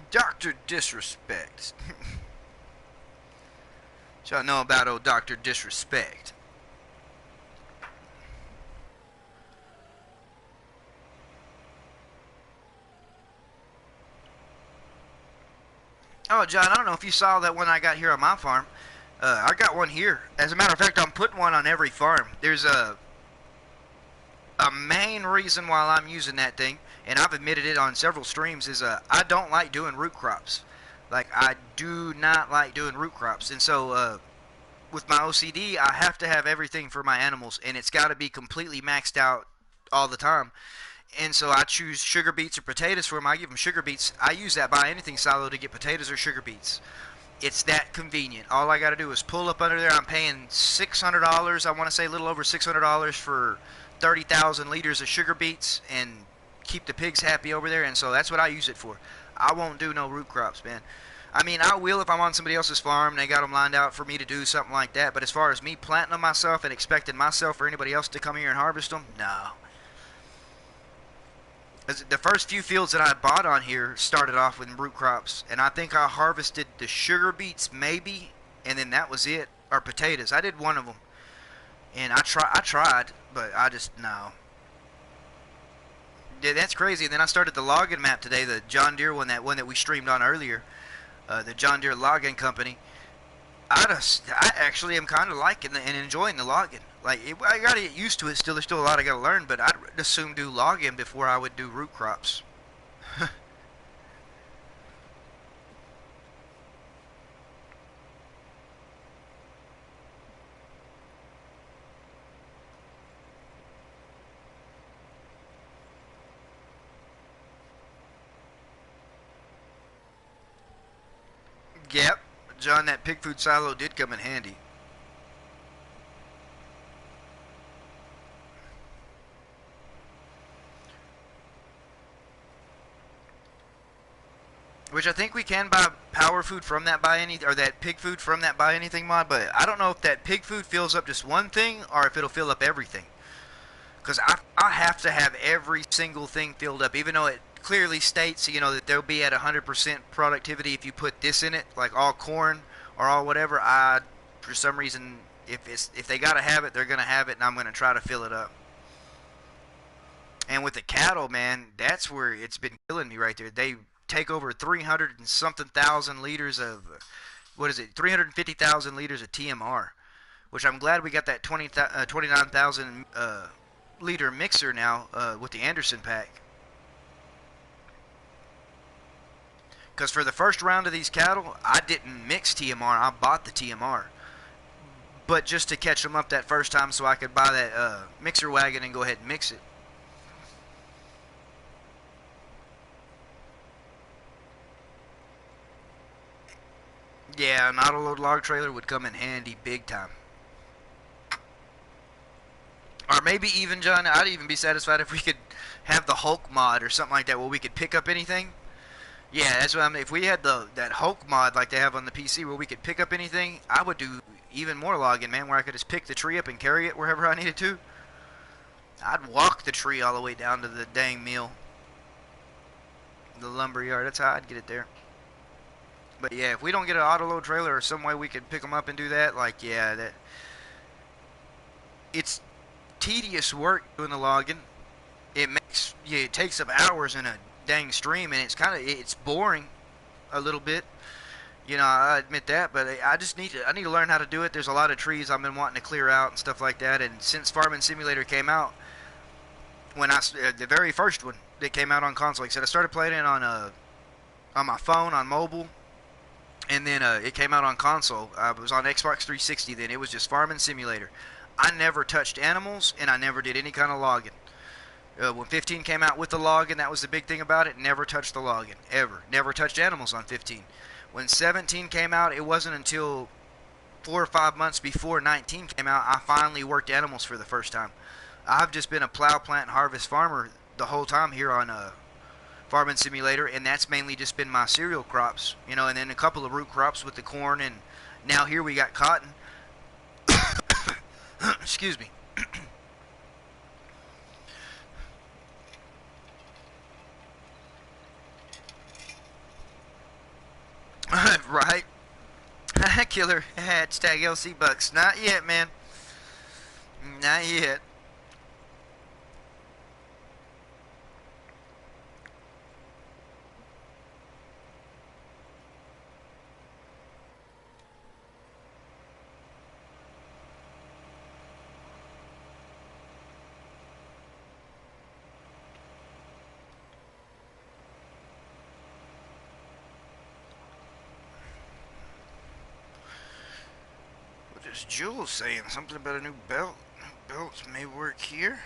Dr. Disrespect. What y'all know about old Dr. Disrespect? Oh, John, I don't know if you saw that one I got here on my farm. I got one here. As a matter of fact, I'm putting one on every farm. There's a main reason why I'm using that thing, and I've admitted it on several streams, is I don't like doing root crops. Like, I do not like doing root crops. And so with my OCD, I have to have everything for my animals, and it's got to be completely maxed out all the time. And so I choose sugar beets or potatoes for them. I give them sugar beets. I use that Buy Anything silo to get potatoes or sugar beets. It's that convenient. All I got to do is pull up under there. I'm paying $600. I want to say a little over $600 for 30,000 liters of sugar beets, and keep the pigs happy over there. And so that's what I use it for. I won't do no root crops, man. I mean, I will if I'm on somebody else's farm and they got them lined out for me to do something like that. But as far as me planting them myself and expecting myself or anybody else to come here and harvest them, no. The first few fields that I bought on here started off with root crops, and I think I harvested the sugar beets maybe, and then that was it. Or potatoes. I did one of them, and I tried, but I just no. Yeah, that's crazy. And then I started the login map today, the John Deere one that we streamed on earlier, the John Deere login company. I actually am kind of liking and enjoying the login. Like, I gotta get used to it. There's still a lot I gotta learn, but I'd assume do login before I would do root crops. Yep, John, that pig food silo did come in handy. Which I think we can buy power food from that buy any, or that pig food from that buy anything mod, but I don't know if that pig food fills up just one thing or if it'll fill up everything. Because I have to have every single thing filled up, even though it clearly states, you know, that they'll be at 100% productivity if you put this in it, like all corn or all whatever. For some reason, if they gotta have it, they're gonna have it, and I'm gonna try to fill it up. And with the cattle, man, that's where it's been killing me right there. They take over 300 and something thousand liters of, 350,000 liters of TMR, which I'm glad we got that 29,000 liter mixer now with the Anderson pack. Because for the first round of these cattle, I didn't mix TMR, I bought the TMR. But just to catch them up that first time so I could buy that mixer wagon and go ahead and mix it. Yeah, an auto-load log trailer would come in handy big time. Or maybe even, John, I'd even be satisfied if we could have the Hulk mod or something like that where we could pick up anything. Yeah, that's what I mean. If we had that Hulk mod like they have on the PC where we could pick up anything, I would do even more logging, man, where I could just pick the tree up and carry it wherever I needed to. I'd walk the tree all the way down to the dang mill. The lumber yard, that's how I'd get it there. But yeah, if we don't get an auto-load trailer or some way we could pick them up and do that, like, yeah, it's tedious work doing the logging. It takes up hours in a dang stream, and it's boring a little bit. You know, I admit that, but I need to learn how to do it. There's a lot of trees I've been wanting to clear out and stuff like that. And since Farming Simulator came out, the very first one that came out on console, like I said, I started playing it on my phone on mobile. And then it came out on console. I was on Xbox 360 then. It was just Farming Simulator. I never touched animals, and I never did any kind of logging. When 15 came out with the logging, that was the big thing about it. Never touched the logging, ever. Never touched animals on 15. When 17 came out, it wasn't until 4 or 5 months before 19 came out, I finally worked animals for the first time. I've just been a plow, plant, and harvest farmer the whole time here on Farming Simulator, and that's mainly just been my cereal crops, you know, and then a couple of root crops with the corn, and now here we got cotton. Excuse me. Right. Killer. Hashtag LC Bucks. Not yet, man. Not yet. Jules saying something about a new belt. New belts may work here.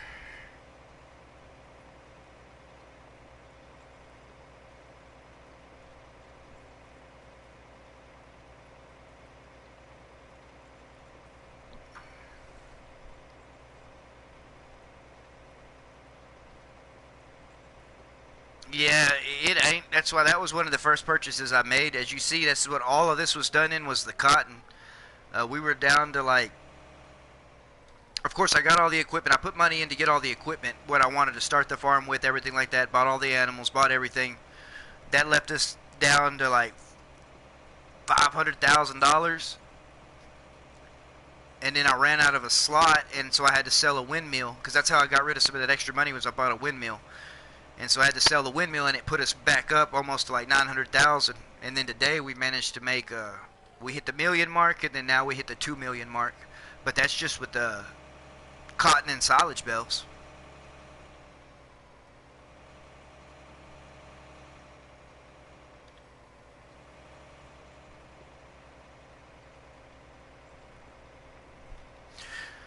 Yeah, it ain't. That's why that was one of the first purchases I made. As you see, that's what all of this was done in, was the cotton. We were down to, like, of course I got all the equipment. I put money in to get all the equipment, what I wanted to start the farm with, everything like that. Bought all the animals, bought everything. That left us down to like $500,000. And then I ran out of a slot, and so I had to sell a windmill, because that's how I got rid of some of that extra money, was I bought a windmill. And so I had to sell the windmill, and it put us back up almost to like 900,000. And then today we managed to make we hit the million mark, and then now we hit the 2 million mark. But that's just with the cotton and silage bales.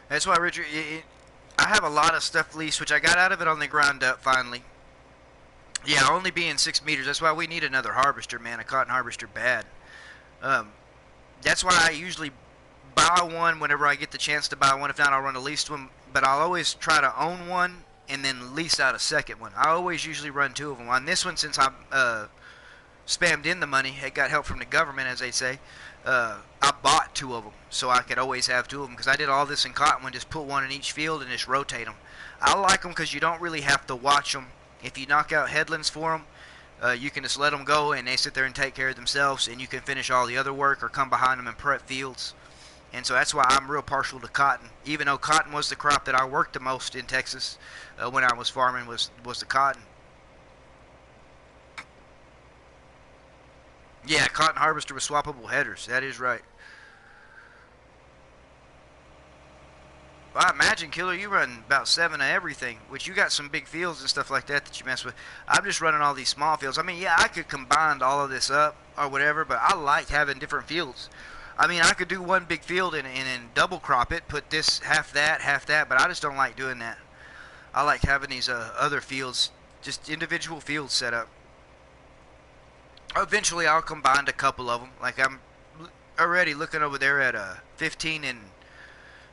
That's why, Richard, I have a lot of stuff leased, which I got out of it on the ground up finally. Yeah, only being 6 meters. That's why we need another harvester, man. A cotton harvester bad. That's why I usually buy one whenever I get the chance to buy one. If not, I'll run a leased one. But I'll always try to own one and then lease out a second one. I always usually run two of them. On this one, since I spammed in the money, it got help from the government, as they say. I bought two of them so I could always have two of them, because I did all this in Cottonwood, just put one in each field and just rotate them. I like them because you don't really have to watch them. If you knock out headlands for them, you can just let them go and they sit there and take care of themselves, and you can finish all the other work or come behind them and prep fields. And so that's why I'm real partial to cotton, even though cotton was the crop that I worked the most in Texas when I was farming, was the cotton. Yeah, cotton harvester with swappable headers. That is right. Well, I imagine, Killer, you run about 7 of everything, which you got some big fields and stuff like that you mess with. I'm just running all these small fields. I mean, yeah, I could combine all of this up or whatever, but I like having different fields. I mean, I could do one big field and double crop it, put this half that, but I just don't like doing that. I like having these other fields, just individual fields set up. Eventually, I'll combine a couple of them. Like, I'm already looking over there at 15 and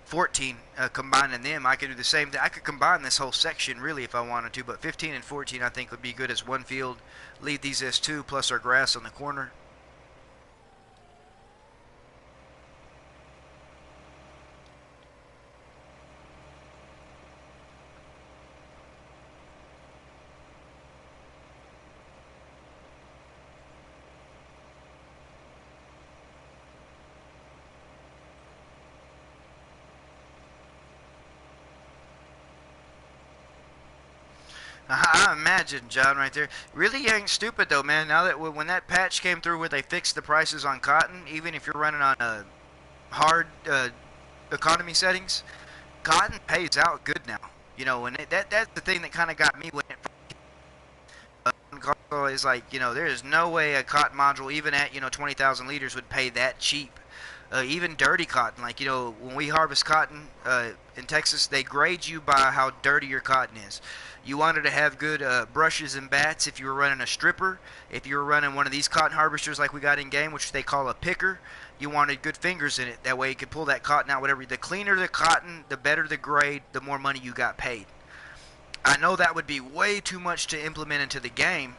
14, combining them. I could do the same thing. I could combine this whole section, really, if I wanted to, but 15 and 14 I think would be good as one field. Leave these as two, plus our grass on the corner. I imagine, John, right there. Really ain't stupid, though, man. Now that when that patch came through where they fixed the prices on cotton, even if you're running on hard economy settings, cotton pays out good now. You know, and that's the thing that kind of got me when it is like, you know, there is no way a cotton module, even at, you know, 20,000 liters, would pay that cheap. Even dirty cotton, like, you know, when we harvest cotton in Texas, they grade you by how dirty your cotton is. You wanted to have good brushes and bats if you were running a stripper. If you were running one of these cotton harvesters like we got in game, which they call a picker, you wanted good fingers in it. That way you could pull that cotton out, whatever. The cleaner the cotton, the better the grade, the more money you got paid. I know that would be way too much to implement into the game,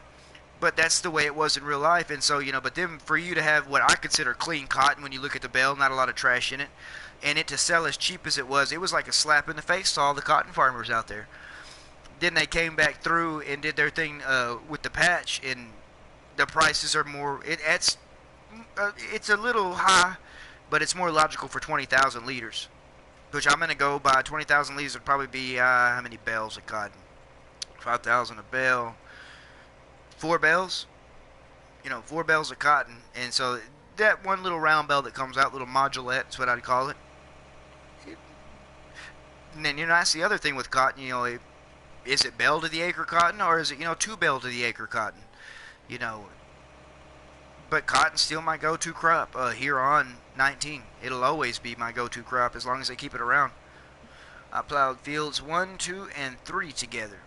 but that's the way it was in real life. And so, you know, but then for you to have what I consider clean cotton when you look at the bale, not a lot of trash in it, and it to sell as cheap as it was like a slap in the face to all the cotton farmers out there. Then they came back through and did their thing with the patch, and the prices are more. It's a little high, but it's more logical for 20,000 liters. Which I'm gonna go by 20,000 liters would probably be how many bales of cotton? 5,000 a bale. 4 bales. You know, 4 bales of cotton, and so that one little round bale that comes out, little modulette, that's what I'd call it. And then, you know, that's the other thing with cotton. You know, is it bale to the acre cotton, or is it, you know, 2 bale to the acre cotton? You know, but cotton's still my go-to crop here on 19. It'll always be my go-to crop as long as they keep it around. I plowed fields 1, 2, and 3 together.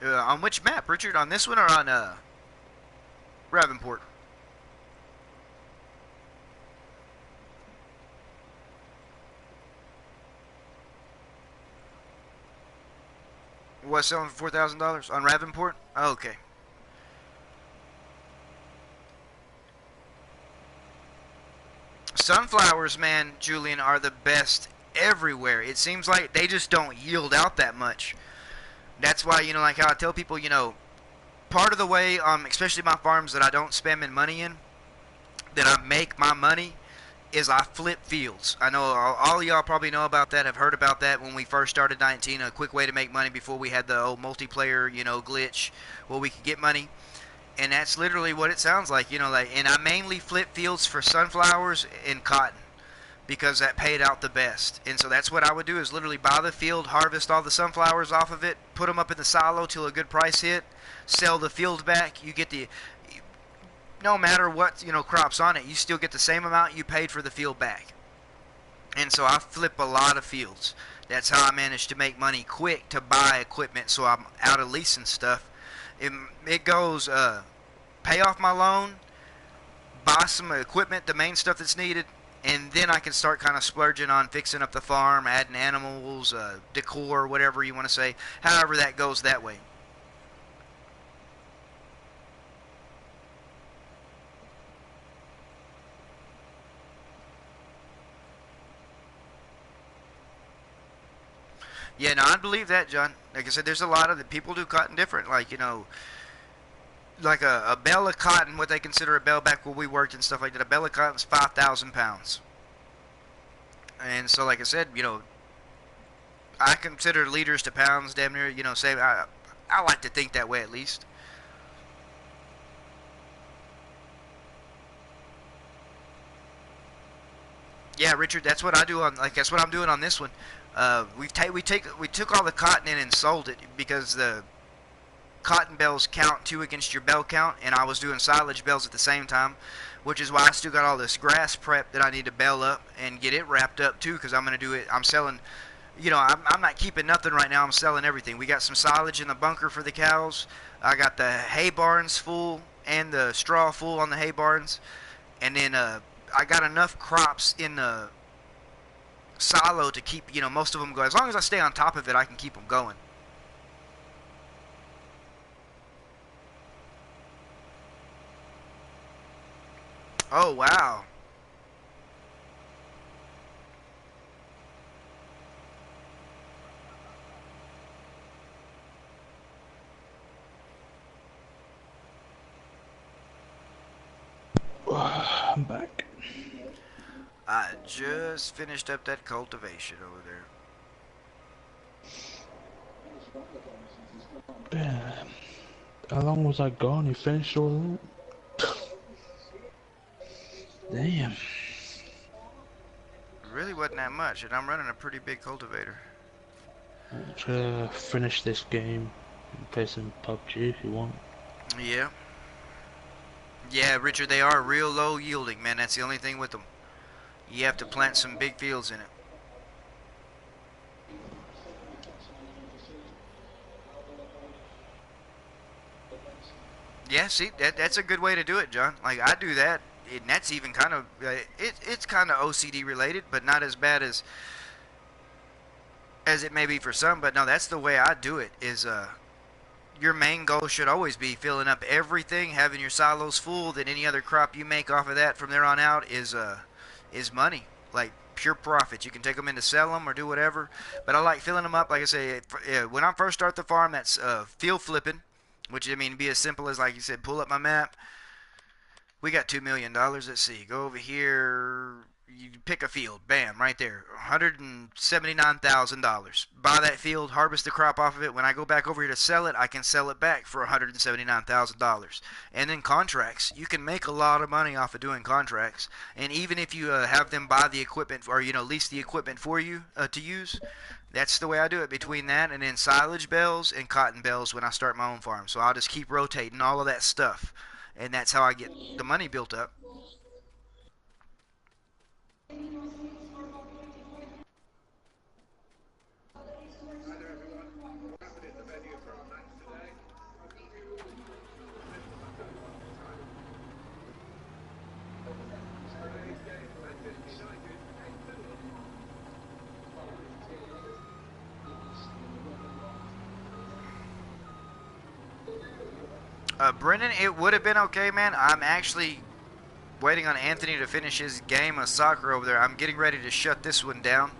On which map, Richard? On this one or on Ravenport? Was selling for $4,000 on Ravenport? Oh, okay. Sunflowers, man, Julian, are the best everywhere. It seems like they just don't yield out that much. That's why, you know, like how I tell people, you know, part of the way, especially my farms that I don't spend money in, that I make my money, is I flip fields. I know all of y'all probably know about that, have heard about that when we first started 19, a quick way to make money before we had the old multiplayer, you know, glitch where we could get money. And that's literally what it sounds like, you know, like, and I mainly flip fields for sunflowers and cotton because that paid out the best. And so that's what I would do, is literally buy the field, harvest all the sunflowers off of it, put them up in the silo till a good price hit, sell the field back. You get the, no matter what, you know, crops on it, you still get the same amount you paid for the field back. And so I flip a lot of fields. That's how I managed to make money quick to buy equipment, so I'm out of leasing stuff. It goes pay off my loan, buy some equipment, the main stuff that's needed, and then I can start kind of splurging on fixing up the farm, adding animals, decor, whatever you want to say. However that goes that way. Yeah, no, I believe that, John. Like I said, there's a lot of the people do cotton different. Like, you know, like a bale of cotton, what they consider a bale back where we worked and stuff like that. A bale of cotton's 5,000 pounds. And so, like I said, you know, I consider liters to pounds damn near, you know, say, I like to think that way at least. Yeah, Richard, that's what I do on, like, that's what I'm doing on this one. We took all the cotton in and sold it because the cotton bales count too against your bale count, and I was doing silage bales at the same time, which is why I still got all this grass prep that I need to bale up and get it wrapped up too, because I'm gonna do it. I'm selling, you know, I'm not keeping nothing right now. I'm selling everything. We got some silage in the bunker for the cows. I got the hay barns full and the straw full on the hay barns, and then I got enough crops in the silo to keep, you know, most of them going. As long as I stay on top of it, I can keep them going. Oh, wow. I'm back. I just finished up that cultivation over there. Yeah. How long was I gone? You finished all that? Damn. Really wasn't that much, and I'm running a pretty big cultivator. Finish this game and play some PUBG if you want. Yeah. Yeah, Richard, they are real low yielding, man. That's the only thing with them. You have to plant some big fields in it. Yeah, see, that's a good way to do it, John. Like, I do that, and that's even kind of, it's kind of OCD related, but not as bad as it may be for some. But no, that's the way I do it, is your main goal should always be filling up everything, having your silos full. Then any other crop you make off of that from there on out is money, like pure profit. You can take them in to sell them or do whatever. But I like filling them up. Like I say, when I first start the farm, that's field flipping, which I mean be as simple as, like you said, pull up my map. We got $2 million. Let's see. Go over here. You pick a field. Bam, right there. $179,000. Buy that field, harvest the crop off of it. When I go back over here to sell it, I can sell it back for $179,000. And then contracts. You can make a lot of money off of doing contracts. And even if you have them buy the equipment, or, you know, lease the equipment for you to use, that's the way I do it. Between that and then silage bales and cotton bales when I start my own farm. So I'll just keep rotating all of that stuff. And that's how I get the money built up. Brendan, it would have been okay, man. I'm actually waiting on Anthony to finish his game of soccer over there. I'm getting ready to shut this one down.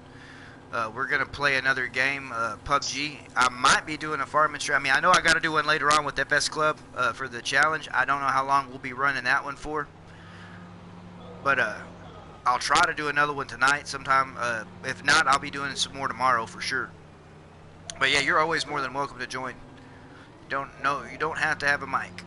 We're going to play another game, PUBG. I might be doing a Farmmit stream. I mean, I know I got to do one later on with FS Club for the challenge. I don't know how long we'll be running that one for. But I'll try to do another one tonight sometime. If not, I'll be doing some more tomorrow for sure. But yeah, you're always more than welcome to join. You don't have to have a mic.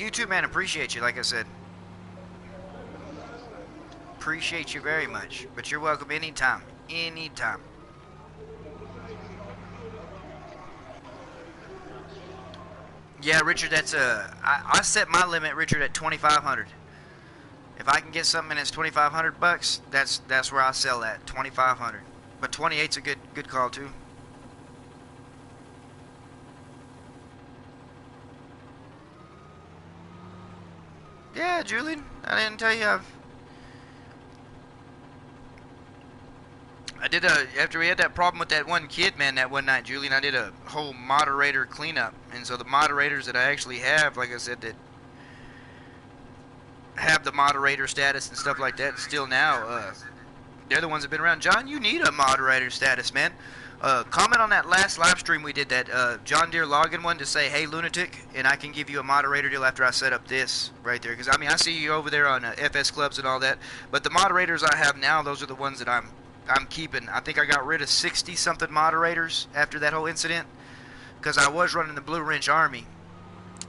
you too, man. Appreciate you, like I said. Appreciate you very much. But you're welcome anytime. Anytime. Yeah, Richard, that's I set my limit, Richard, at 2,500. If I can get something that's 2,500 bucks, that's where I sell at, 2,500. But 28's a good call too. Yeah, Julian, I didn't tell you I did after we had that problem with that one kid, man, that one night, Julian, I did a whole moderator cleanup. And so the moderators that I actually have, like I said, that have the moderator status and stuff like that still now, they're the ones that have been around. John, you need a moderator status, man. Comment on that last live stream we did, that John Deere login one, to say, hey, Lunatic, and I can give you a moderator deal after I set up this right there. Because, I mean, I see you over there on FS Clubs and all that. But the moderators I have now, those are the ones that I'm keeping. I think I got rid of 60-something moderators after that whole incident. Because I was running the Blue Wrench Army.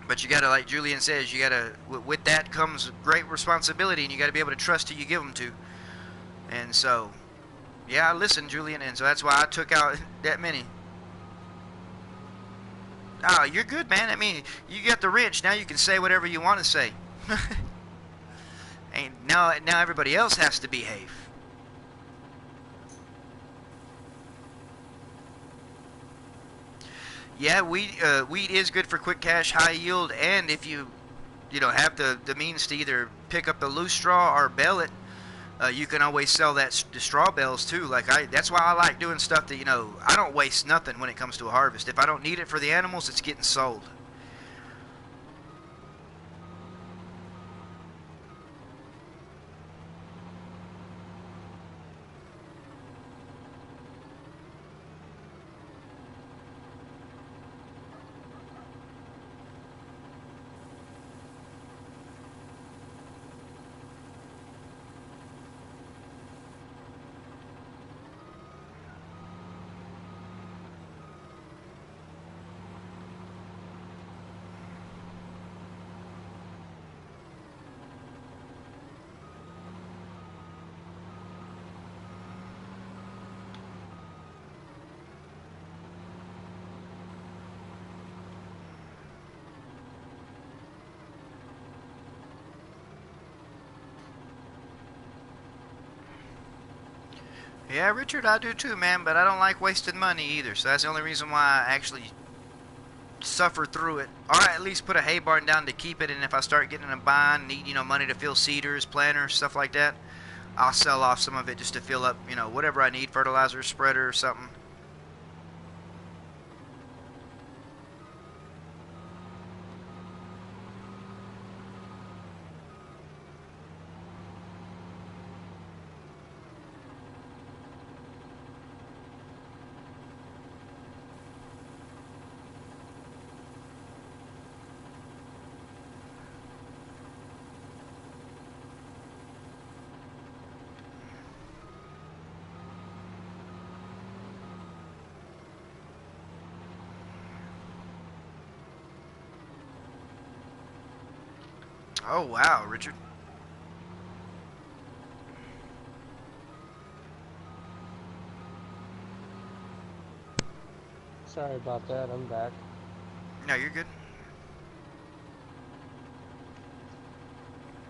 But you got to, like Julian says, you got to, with that comes great responsibility. And you got to be able to trust who you give them to. And so... yeah, listen, Julian, and so that's why I took out that many. Oh, you're good, man. I mean, you got the wrench. Now you can say whatever you want to say. And now everybody else has to behave. Yeah, wheat is good for quick cash, high yield, and if you have the means to either pick up the loose straw or bale it, you can always sell the straw bales too. That's why I like doing stuff that, I don't waste nothing when it comes to a harvest. If I don't need it for the animals, it's getting sold. Yeah, Richard, I do too, man, but I don't like wasting money either, so that's the only reason why I actually suffer through it. Or at least put a hay barn down to keep it, and if I start getting in a bind, need, money to fill seeders, planters, stuff like that, I'll sell off some of it just to fill up, whatever I need, fertilizer, spreader, or something. Oh, wow, Richard. Sorry about that, I'm back. No, you're good.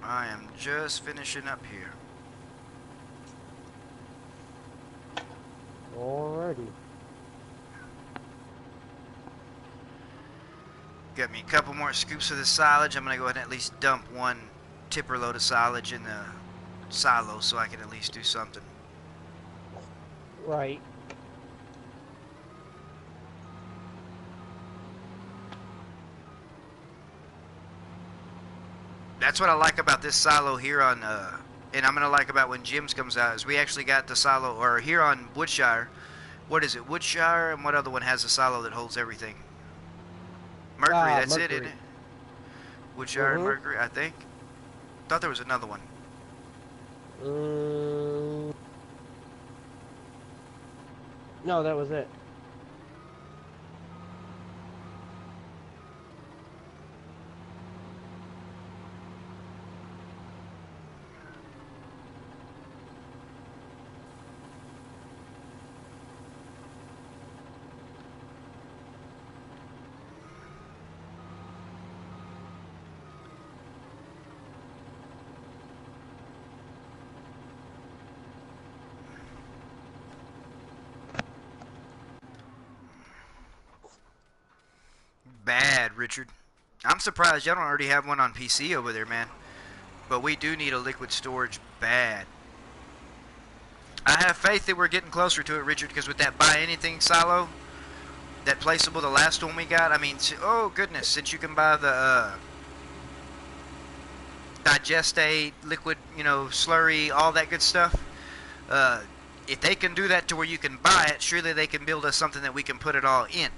I am just finishing up here. Alrighty. Got me a couple more scoops of the silage. I'm going to go ahead and at least dump one tipper load of silage in the silo so I can at least do something. Right. That's what I like about this silo here on, and I'm going to like about when Jim's comes out, is we actually got the silo, or here on Woodshire. What is it? Woodshire, and what other one has a silo that holds everything? Mercury, that's Mercury. it, isn't it? Woodshire and Mercury, I think. Thought there was another one. No, that was it. bad, Richard. I'm surprised y'all don't already have one on PC over there, man. But we do need a liquid storage bad. I have faith that we're getting closer to it, Richard, because with that buy anything silo, that placeable, the last one we got, I mean, oh goodness, since you can buy the digestate, liquid, slurry, all that good stuff, uh, if they can do that to where you can buy it, surely they can build us something that we can put it all in.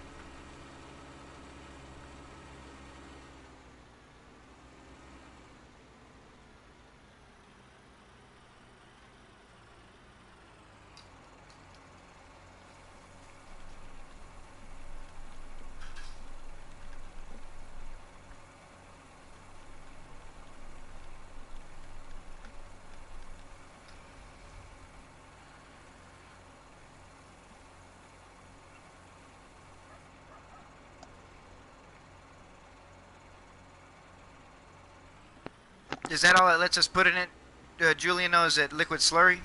Is that all that lets us put in it, Julian knows that liquid slurry?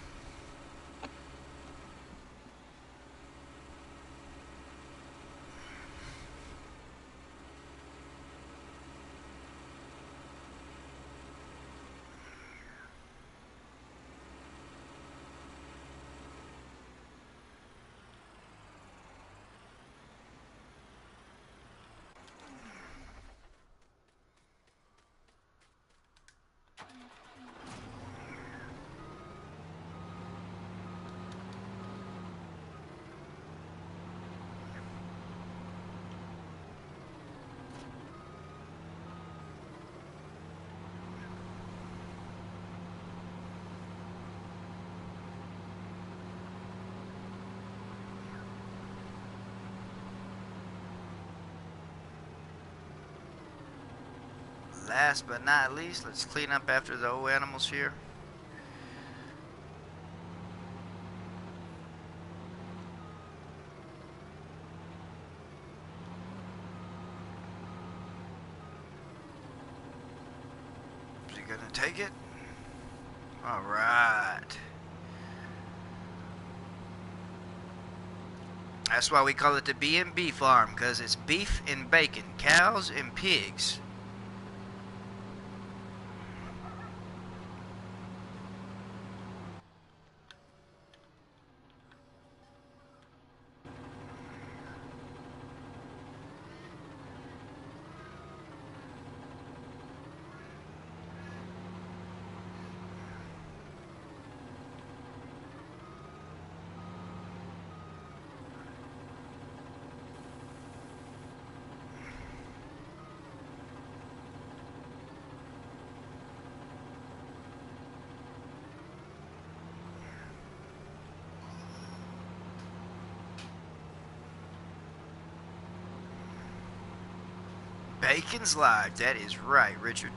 Last but not least, let's clean up after the old animals here. Is he gonna take it? All right. That's why we call it the B&B farm, because it's beef and bacon, cows and pigs. Bacon's live. That is right, Richard.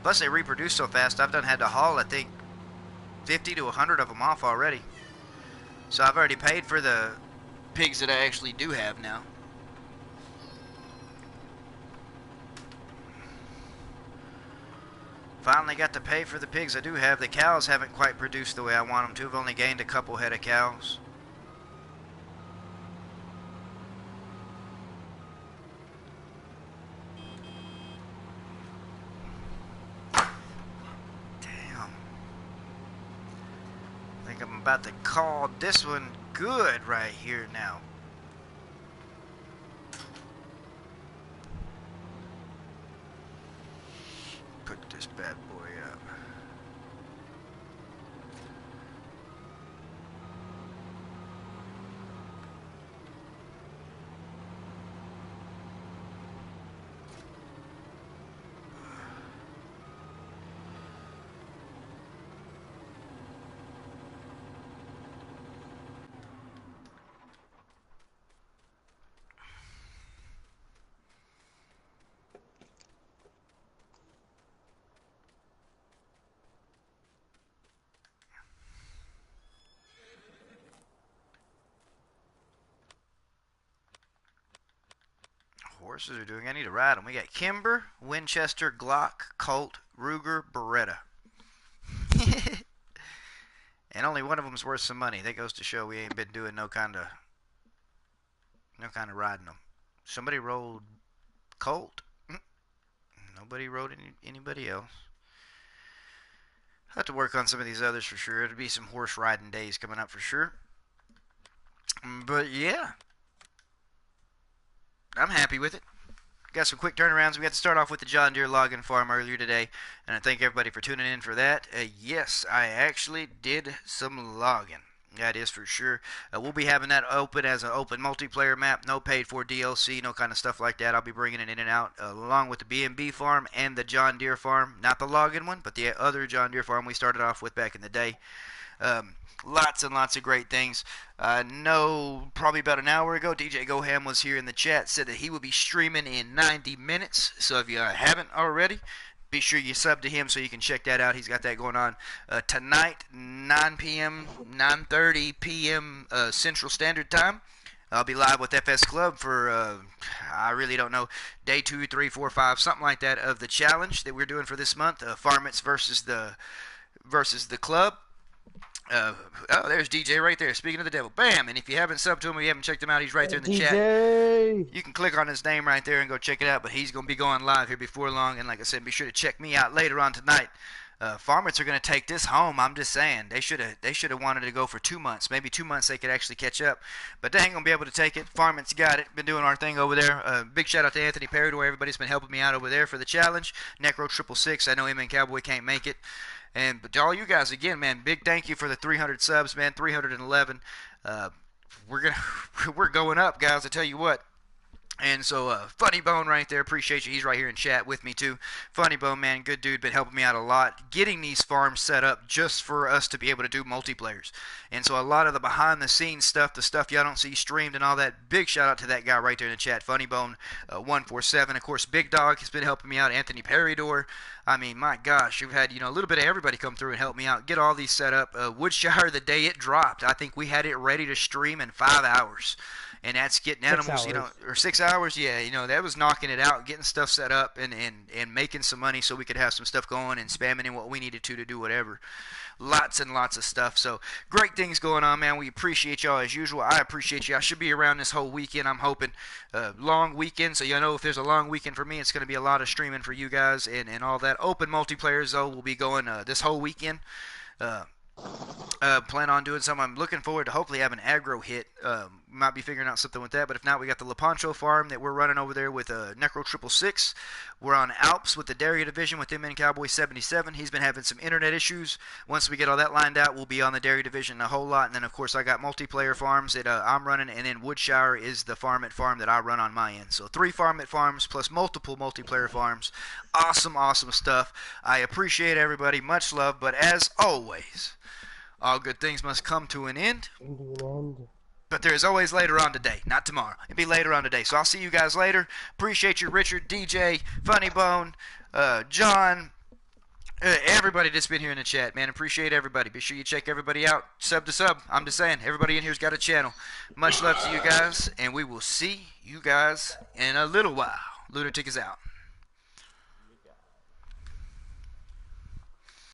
Plus, they reproduce so fast, I've done had to haul, I think, 50 to 100 of them off already. So I've already paid for the pigs that I actually do have now. Finally got to pay for the pigs I do have. The cows haven't quite produced the way I want them to. I've only gained a couple head of cows. I'm about to call this one good right here now. Put this bad boy up. Horses are doing. I need to ride them. We got Kimber, Winchester, Glock, Colt, Ruger, Beretta. And only one of them's worth some money. That goes to show we ain't been doing no kind of riding them. Somebody rolled Colt. Nobody wrote anybody else. I'll have to work on some of these others for sure. It'll be some horse riding days coming up for sure. But yeah, I'm happy with it. Got some quick turnarounds. We got to start off with the John Deere logging farm earlier today, and I thank everybody for tuning in for that. Yes, I actually did some logging. That is for sure. We'll be having that open as an open multiplayer map. No paid for DLC, no kind of stuff like that. I'll be bringing it in and out along with the B&B farm and the John Deere farm. Not the logging one, but the other John Deere farm we started off with back in the day. Lots and lots of great things. I know probably about an hour ago, DJ Goham was here in the chat, said that he will be streaming in 90 minutes. So if you haven't already, be sure you sub to him so you can check that out. He's got that going on tonight, 9 p.m., 9:30 p.m. Central Standard Time. I'll be live with FS Club for, I really don't know, day 2, 3, 4, 5, something like that of the challenge that we're doing for this month. Farmmit versus the club. Oh, there's DJ right there. Speaking of the devil, bam! And if you haven't subbed to him or you haven't checked him out, he's right there in the chat. You can click on his name right there and go check it out. But he's gonna be going live here before long. And like I said, be sure to check me out later on tonight. Farmers are gonna take this home. I'm just saying they should have wanted to go for 2 months. Maybe 2 months they could actually catch up, but they ain't gonna be able to take it. Farmit's got it. Been doing our thing over there. Big shout out to Anthony Peridor. Everybody's been helping me out over there for the challenge. Necro 666. I know him and Cowboy can't make it. But to all you guys again, man, big thank you for the 300 subs, man. 311. We're going up, guys. I tell you what. And so, Funny Bone right there, appreciate you. He's right here in chat with me too. Funny Bone, man, good dude, been helping me out a lot, getting these farms set up just for us to be able to do multiplayers. And so a lot of the behind the scenes stuff, the stuff y'all don't see streamed and all that, big shout out to that guy right there in the chat, Funny Bone 147. Of course, Big Dog has been helping me out, Anthony Peridor. I mean, my gosh, you've had, a little bit of everybody come through and help me out, get all these set up. Woodshire, the day it dropped, I think we had it ready to stream in 5 hours. And that's getting animals, or 6 hours, yeah, that was knocking it out, getting stuff set up and making some money so we could have some stuff going and spamming in what we needed to do whatever. Lots and lots of stuff. So great things going on, man. We appreciate y'all as usual. I appreciate you. I should be around this whole weekend, I'm hoping. Long weekend, so you know if there's a long weekend for me, it's going to be a lot of streaming for you guys and all that. Open multiplayers, though, will be going this whole weekend. Plan on doing something. I'm looking forward to hopefully having an aggro hit. Might be figuring out something with that, but if not, we got the Lepancho farm that we're running over there with Necro 666. We're on Alps with the Dairy Division with him and Cowboy 77. He's been having some internet issues. Once we get all that lined out, we'll be on the Dairy Division a whole lot. And then, of course, I got multiplayer farms that I'm running, and then Woodshire is the Farmmit farm that I run on my end. So 3 Farmmit farms plus multiple multiplayer farms. Awesome, awesome stuff. I appreciate everybody. Much love, but as always, all good things must come to an end. But there is always later on today, not tomorrow. It'll be later on today. So I'll see you guys later. Appreciate you, Richard, DJ, Funny Bone, John, everybody that's been here in the chat, man. Appreciate everybody. Be sure you check everybody out. Sub to sub. I'm just saying, everybody in here's got a channel. Much love to you guys, and we will see you guys in a little while. Lunatic is out.